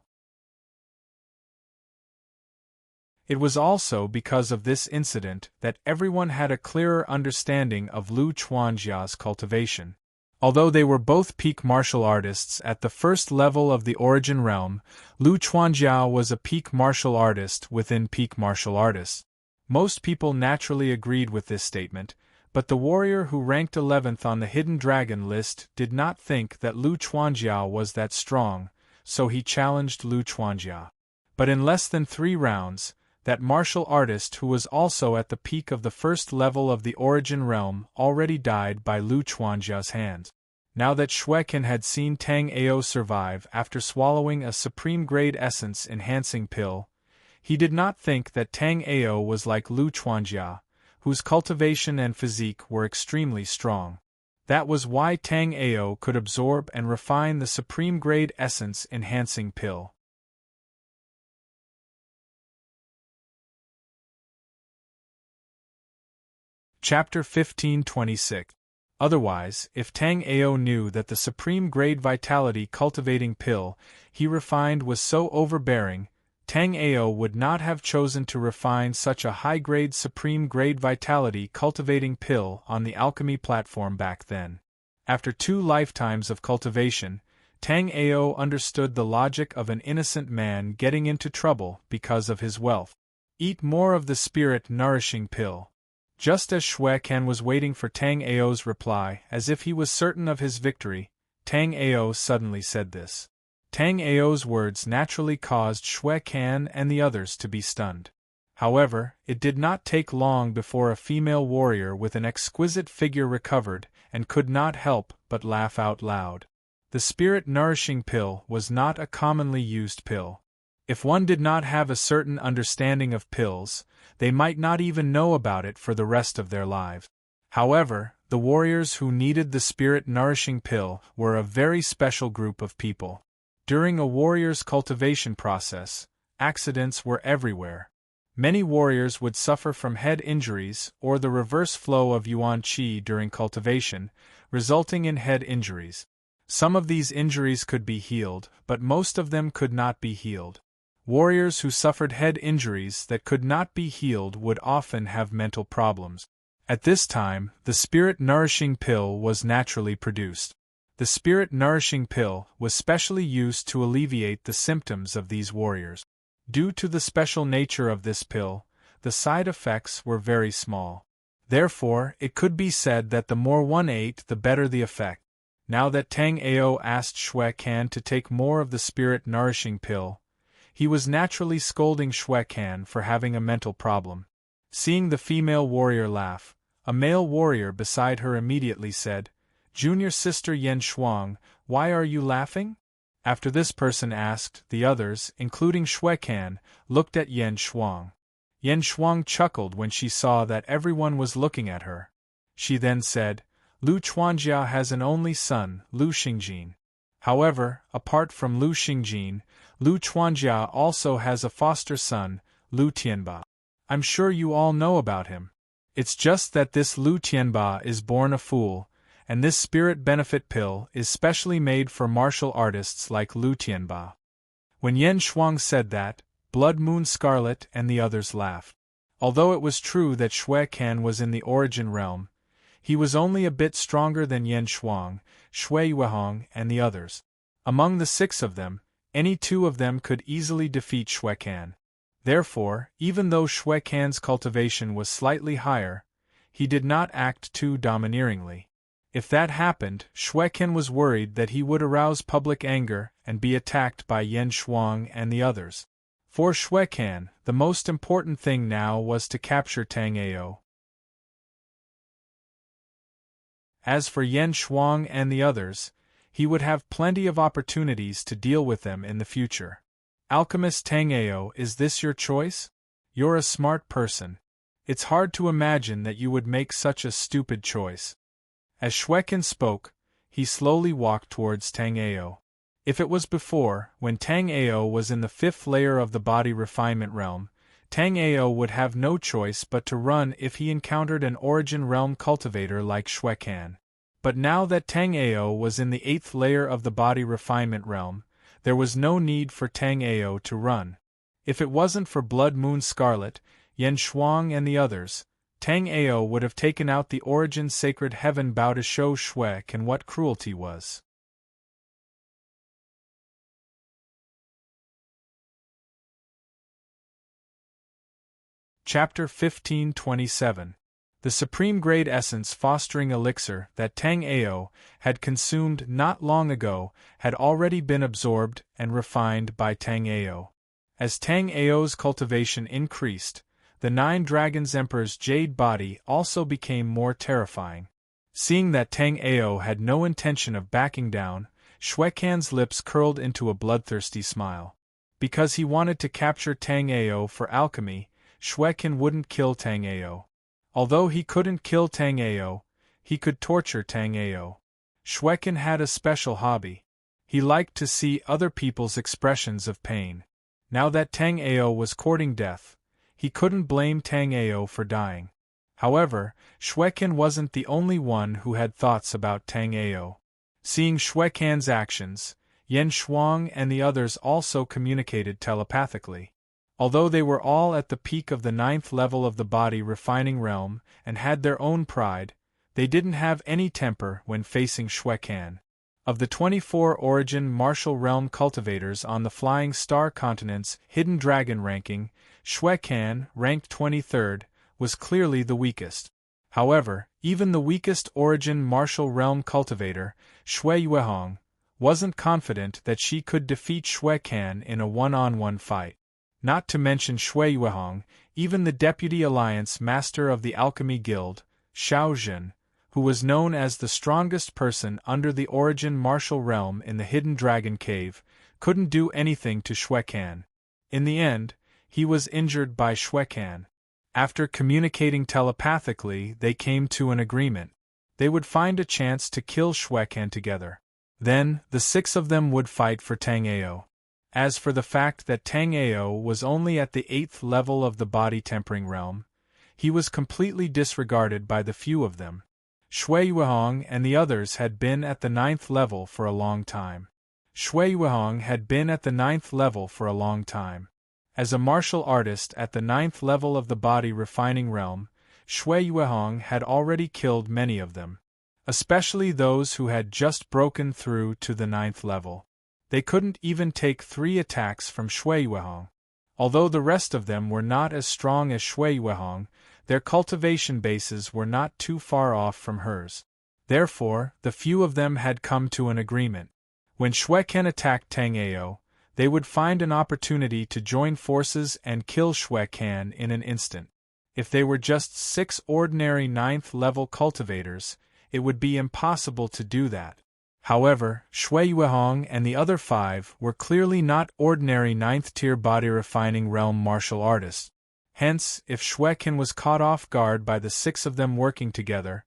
It was also because of this incident that everyone had a clearer understanding of Lu Chuanjia's cultivation. Although they were both peak martial artists at the first level of the origin realm, Lu Chuanjia was a peak martial artist within peak martial artists. Most people naturally agreed with this statement, but the warrior who ranked 11th on the Hidden Dragon list did not think that Lu Chuanjia was that strong, so he challenged Lu Chuanjia. But in less than 3 rounds, that martial artist who was also at the peak of the first level of the origin realm already died by Lu Chuanjia's hands. Now that Shui Qian had seen Tang Ao survive after swallowing a supreme grade essence enhancing pill, he did not think that Tang Ao was like Lu Chuanjia, whose cultivation and physique were extremely strong. That was why Tang Ao could absorb and refine the supreme grade essence enhancing pill. Chapter 1526. Otherwise, if Tang Ao knew that the supreme grade vitality cultivating pill he refined was so overbearing, Tang Ao would not have chosen to refine such a high-grade supreme grade vitality cultivating pill on the alchemy platform back then. After 2 lifetimes of cultivation, Tang Ao understood the logic of an innocent man getting into trouble because of his wealth. Eat more of the spirit-nourishing pill. Just as Shui Qian was waiting for Tang Ao's reply as if he was certain of his victory, Tang Ao suddenly said this. Tang Ao's words naturally caused Shui Can and the others to be stunned. However, it did not take long before a female warrior with an exquisite figure recovered and could not help but laugh out loud. The spirit-nourishing pill was not a commonly used pill. If one did not have a certain understanding of pills, they might not even know about it for the rest of their lives. However, the warriors who needed the spirit-nourishing pill were a very special group of people. During a warrior's cultivation process, accidents were everywhere. Many warriors would suffer from head injuries or the reverse flow of yuan qi during cultivation, resulting in head injuries. Some of these injuries could be healed, but most of them could not be healed. Warriors who suffered head injuries that could not be healed would often have mental problems. At this time, the spirit-nourishing pill was naturally produced. The spirit-nourishing pill was specially used to alleviate the symptoms of these warriors. Due to the special nature of this pill, the side effects were very small. Therefore, it could be said that the more one ate, the better the effect. Now that Tang Ao asked Shui Can to take more of the spirit-nourishing pill, he was naturally scolding Shui Can for having a mental problem. Seeing the female warrior laugh, a male warrior beside her immediately said, "Junior sister Yan Shuang, why are you laughing?" After this person asked, the others, including Shui Can, looked at Yan Shuang. Yan Shuang chuckled when she saw that everyone was looking at her. She then said, "Lu Chuanjia has an only son, Lu Xingjin. However, apart from Lu Xingjin, Lu Chuanjia also has a foster son, Lu Tianba. I'm sure you all know about him. It's just that this Lu Tianba is born a fool, and this spirit benefit pill is specially made for martial artists like Lu Tianba." When Yan Shuang said that, Blood Moon Scarlet and the others laughed. Although it was true that Shui Can was in the origin realm, he was only a bit stronger than Yan Shuang, Shui Yuehong, and the others. Among the 6 of them, any 2 of them could easily defeat Shui Can. Therefore, even though Shui Can's cultivation was slightly higher, he did not act too domineeringly. If that happened, Shui Can was worried that he would arouse public anger and be attacked by Yan Shuang and the others. For Shui Can, the most important thing now was to capture Tang Ao. As for Yan Shuang and the others, he would have plenty of opportunities to deal with them in the future. Alchemist Tang Ao, is this your choice? You're a smart person. It's hard to imagine that you would make such a stupid choice. As Shui Can spoke, he slowly walked towards Tang Ao. If it was before, when Tang Ao was in the 5th layer of the body refinement realm, Tang Ao would have no choice but to run if he encountered an origin realm cultivator like Shui Can. But now that Tang Ao was in the 8th layer of the body refinement realm, there was no need for Tang Ao to run. If it wasn't for Blood Moon Scarlet, Yan Shuang and the others, Tang Ao would have taken out the origin sacred heaven bow to show Shui Can what cruelty was. Chapter 1527. The supreme grade essence fostering elixir that Tang Ao had consumed not long ago had already been absorbed and refined by Tang Ao. As Tang Ao's cultivation increased, the 9 Dragons Emperor's jade body also became more terrifying. Seeing that Tang Ao had no intention of backing down, Shui Can's lips curled into a bloodthirsty smile. Because he wanted to capture Tang Ao for alchemy, Shui Can wouldn't kill Tang Ao. Although he couldn't kill Tang Ao, he could torture Tang Ao. Shui Can had a special hobby. He liked to see other people's expressions of pain. Now that Tang Ao was courting death, he couldn't blame Tang Ao for dying. However, Shui Can wasn't the only one who had thoughts about Tang Ao. Seeing Shui Can's actions, Yan Shuang and the others also communicated telepathically. Although they were all at the peak of the 9th level of the body refining realm and had their own pride, they didn't have any temper when facing Shui Can. Of the 24 origin martial realm cultivators on the Flying Star Continent's Hidden Dragon ranking, Shui Can, ranked 23rd, was clearly the weakest. However, even the weakest origin martial realm cultivator, Shui Yuehong, wasn't confident that she could defeat Xue Can in a one-on-one fight. Not to mention Shui Yuehong, even the Deputy Alliance Master of the Alchemy Guild, Xiao Jun, who was known as the strongest person under the Origin Martial Realm in the Hidden Dragon Cave, couldn't do anything to Xue Can. In the end, he was injured by Xue Can. After communicating telepathically, they came to an agreement. They would find a chance to kill Xue Can together. Then, the 6 of them would fight for Tang Ao. As for the fact that Tang Ao was only at the 8th level of the body tempering realm, he was completely disregarded by the few of them. Shui Yuehong and the others had been at the 9th level for a long time. As a martial artist at the 9th level of the body refining realm, Shui Yuehong had already killed many of them, especially those who had just broken through to the 9th level. They couldn't even take 3 attacks from Shui Yuehong. Although the rest of them were not as strong as Shui Yuehong, their cultivation bases were not too far off from hers. Therefore, the few of them had come to an agreement. When Xue Can attacked Tang Ao, they would find an opportunity to join forces and kill Xue Can in an instant. If they were just 6 ordinary 9th-level cultivators, it would be impossible to do that. However, Shui Yuehong and the other 5 were clearly not ordinary 9th-tier body-refining realm martial artists. Hence, if Xue Can was caught off guard by the 6 of them working together,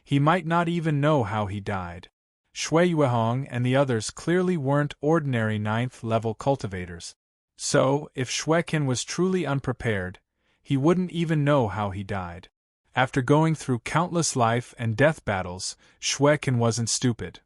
he might not even know how he died. Shui Yuehong and the others clearly weren't ordinary 9th-level cultivators. So, if Xue Can was truly unprepared, he wouldn't even know how he died. After going through countless life and death battles, Xue Can wasn't stupid.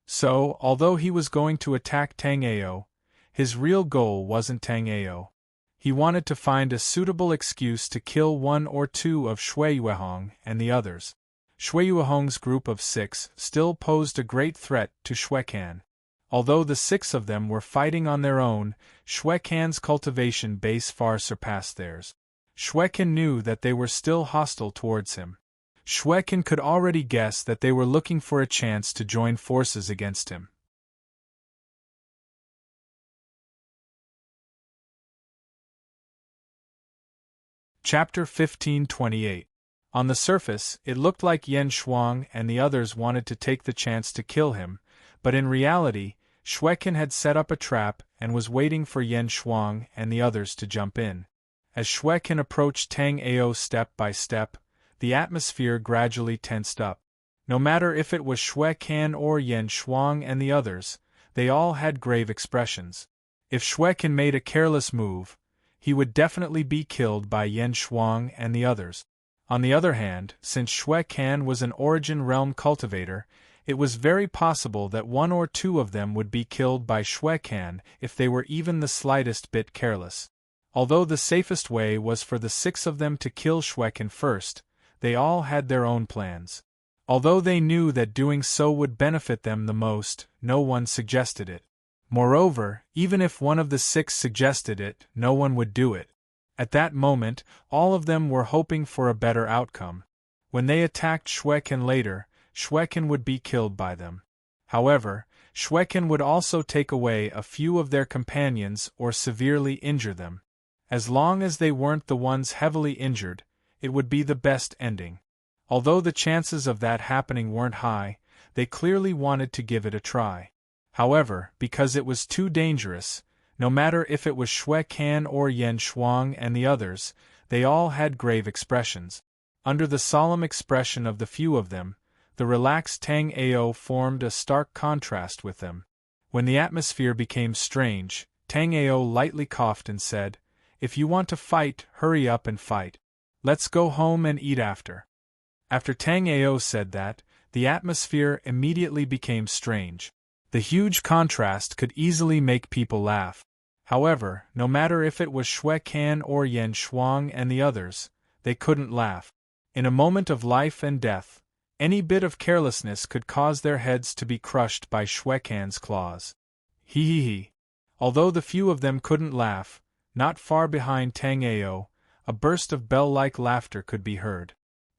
So, although he was going to attack Tang Ao, his real goal wasn't Tang Ao. He wanted to find a suitable excuse to kill 1 or 2 of Shui Yuehong and the others. Shui Yuehong's group of 6 still posed a great threat to Xue Can. Although the 6 of them were fighting on their own, Xue Can's cultivation base far surpassed theirs. Xue Can knew that they were still hostile towards him. Xue Can could already guess that they were looking for a chance to join forces against him. Chapter 1528. On the surface, it looked like Yan Shuang and the others wanted to take the chance to kill him, but in reality, Xue Can had set up a trap and was waiting for Yan Shuang and the others to jump in. As Xue Can approached Tang Ao step by step, the atmosphere gradually tensed up. No matter if it was Xue Can or Yan Shuang and the others, they all had grave expressions. If Xue Can made a careless move, he would definitely be killed by Yan Shuang and the others. On the other hand, since Xue Can was an Origin Realm cultivator, it was very possible that 1 or 2 of them would be killed by Xue Can if they were even the slightest bit careless. Although the safest way was for the 6 of them to kill Xue Can first, they all had their own plans. Although they knew that doing so would benefit them the most, no one suggested it. Moreover, even if one of the 6 suggested it, no one would do it. At that moment, all of them were hoping for a better outcome. When they attacked Xue Can later, Xue Can would be killed by them. However, Xue Can would also take away a few of their companions or severely injure them. As long as they weren't the ones heavily injured, it would be the best ending. Although the chances of that happening weren't high, they clearly wanted to give it a try. However, because it was too dangerous, no matter if it was Xue Can or Yan Shuang and the others, they all had grave expressions. Under the solemn expression of the few of them, the relaxed Tang Ao formed a stark contrast with them. When the atmosphere became strange, Tang Ao lightly coughed and said, "If you want to fight, hurry up and fight. Let's go home and eat after." After Tang Ao said that, the atmosphere immediately became strange. The huge contrast could easily make people laugh. However, no matter if it was Xue Can or Yan Shuang and the others, they couldn't laugh. In a moment of life and death, any bit of carelessness could cause their heads to be crushed by Xue Can's claws. Hee hee hee. Although the few of them couldn't laugh, not far behind Tang Ao, a burst of bell-like laughter could be heard.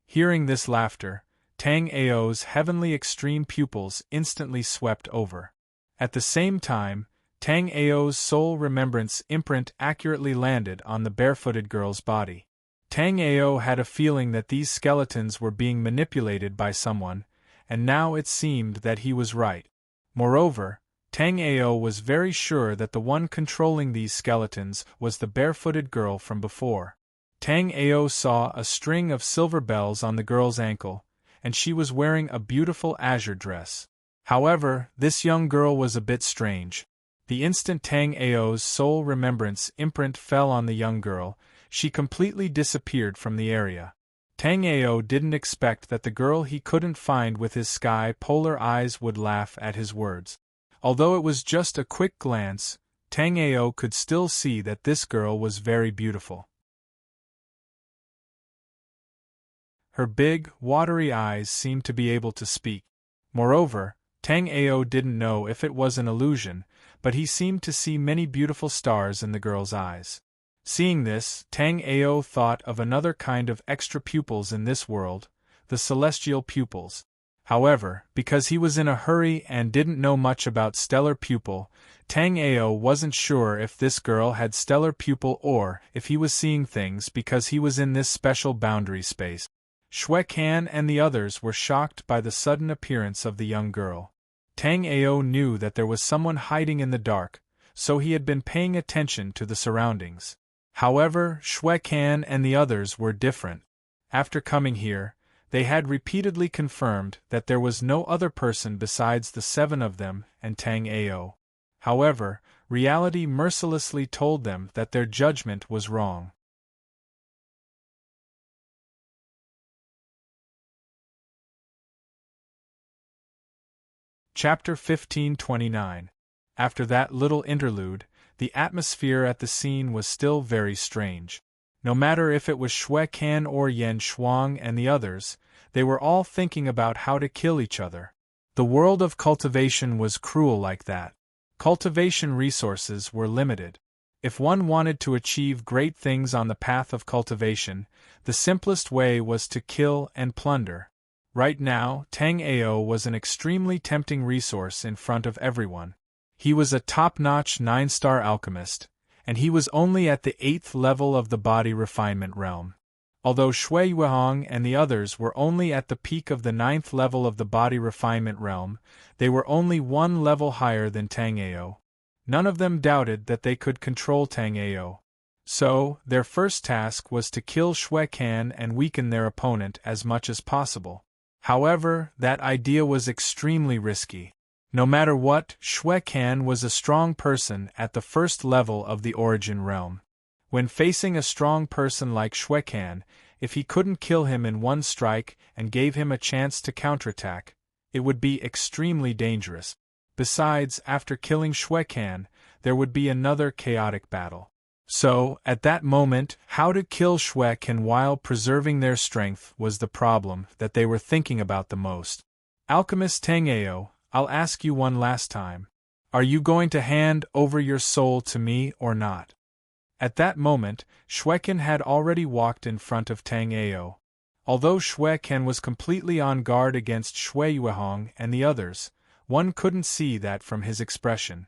Hearing this laughter, Tang Ao's heavenly extreme pupils instantly swept over. At the same time, Tang Ao's soul remembrance imprint accurately landed on the barefooted girl's body. Tang Ao had a feeling that these skeletons were being manipulated by someone, and now it seemed that he was right. Moreover, Tang Ao was very sure that the one controlling these skeletons was the barefooted girl from before. Tang Ao saw a string of silver bells on the girl's ankle, and she was wearing a beautiful azure dress. However, this young girl was a bit strange. The instant Tang Ao's soul remembrance imprint fell on the young girl, she completely disappeared from the area. Tang Ao didn't expect that the girl he couldn't find with his sky-polar eyes would laugh at his words. Although it was just a quick glance, Tang Ao could still see that this girl was very beautiful. Her big, watery eyes seemed to be able to speak. Moreover, Tang Ao didn't know if it was an illusion, but he seemed to see many beautiful stars in the girl's eyes. Seeing this, Tang Ao thought of another kind of extra pupils in this world, the celestial pupils. However, because he was in a hurry and didn't know much about stellar pupil, Tang Ao wasn't sure if this girl had stellar pupil or if he was seeing things because he was in this special boundary space. Shui Can and the others were shocked by the sudden appearance of the young girl. Tang Ao knew that there was someone hiding in the dark, so he had been paying attention to the surroundings. However, Shui Can and the others were different. After coming here, they had repeatedly confirmed that there was no other person besides the 7 of them and Tang Ao. However, reality mercilessly told them that their judgment was wrong. Chapter 1529. After that little interlude, the atmosphere at the scene was still very strange. No matter if it was Shui Can or Yan Shuang and the others, they were all thinking about how to kill each other. The world of cultivation was cruel like that. Cultivation resources were limited. If one wanted to achieve great things on the path of cultivation, the simplest way was to kill and plunder. Right now, Tang Ao was an extremely tempting resource in front of everyone. He was a top-notch 9-star alchemist, and he was only at the 8th level of the body refinement realm. Although Shui Yuehong and the others were only at the peak of the 9th level of the body refinement realm, they were only 1 level higher than Tang Ao. None of them doubted that they could control Tang Ao. So, their first task was to kill Shui Can and weaken their opponent as much as possible. However, that idea was extremely risky. No matter what, Shui Can was a strong person at the 1st level of the origin realm. When facing a strong person like Shui Can, if he couldn't kill him in one strike and gave him a chance to counterattack, it would be extremely dangerous. Besides, after killing Shui Can, there would be another chaotic battle. So, at that moment, how to kill Shui Can while preserving their strength was the problem that they were thinking about the most. Alchemist Tang Ao, I'll ask you one last time. Are you going to hand over your soul to me or not? At that moment, Shui Can had already walked in front of Tang Ao. Although Shui Can was completely on guard against Shui Yuehong and the others, one couldn't see that from his expression.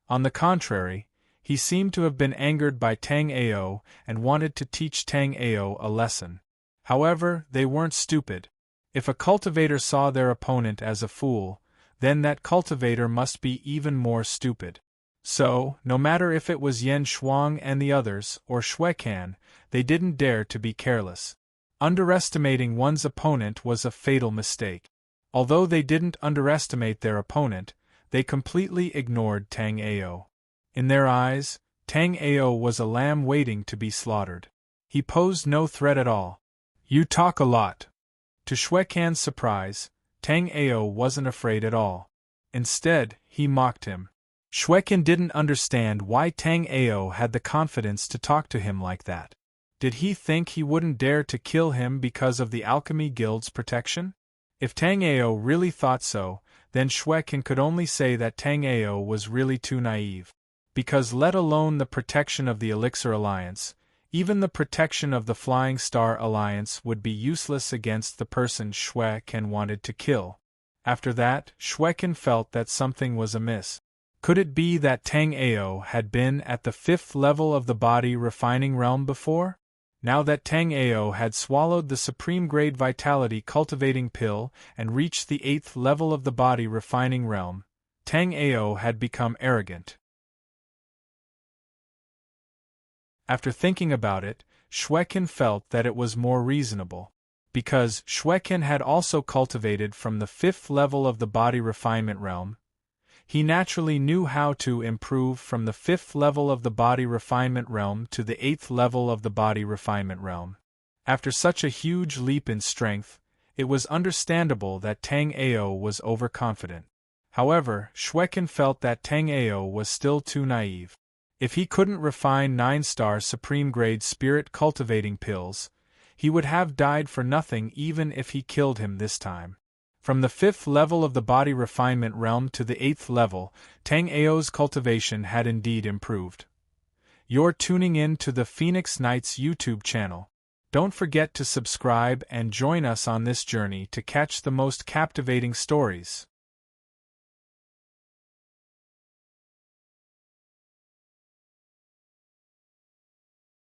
On the contrary, he seemed to have been angered by Tang Ao and wanted to teach Tang Ao a lesson. However, they weren't stupid. If a cultivator saw their opponent as a fool, then that cultivator must be even more stupid. So, no matter if it was Yan Shuang and the others or Shui Can, they didn't dare to be careless. Underestimating one's opponent was a fatal mistake. Although they didn't underestimate their opponent, they completely ignored Tang Ao. In their eyes, Tang Ao was a lamb waiting to be slaughtered. He posed no threat at all. You talk a lot. To Shui Can's surprise, Tang Ao wasn't afraid at all. Instead, he mocked him. Shui Can didn't understand why Tang Ao had the confidence to talk to him like that. Did he think he wouldn't dare to kill him because of the Alchemy Guild's protection? If Tang Ao really thought so, then Shui Can could only say that Tang Ao was really too naive. Because let alone the protection of the Elixir Alliance, Even the protection of the Flying Star Alliance would be useless against the person Shui Ken wanted to kill. After that, Shui Ken felt that something was amiss. Could it be that Tang Ao had been at the 5th level of the body refining realm before? Now that Tang Ao had swallowed the supreme grade vitality cultivating pill and reached the 8th level of the body refining realm, Tang Ao had become arrogant. After thinking about it, Shui Ken felt that it was more reasonable. Because Shui Ken had also cultivated from the 5th level of the body refinement realm, he naturally knew how to improve from the 5th level of the body refinement realm to the 8th level of the body refinement realm. After such a huge leap in strength, it was understandable that Tang Ao was overconfident. However, Shui Ken felt that Tang Ao was still too naive. If he couldn't refine 9-star supreme-grade spirit cultivating pills, he would have died for nothing even if he killed him this time. From the 5th level of the body refinement realm to the 8th level, Tang Ao's cultivation had indeed improved. You're tuning in to the Phoenix Knights YouTube channel. Don't forget to subscribe and join us on this journey to catch the most captivating stories.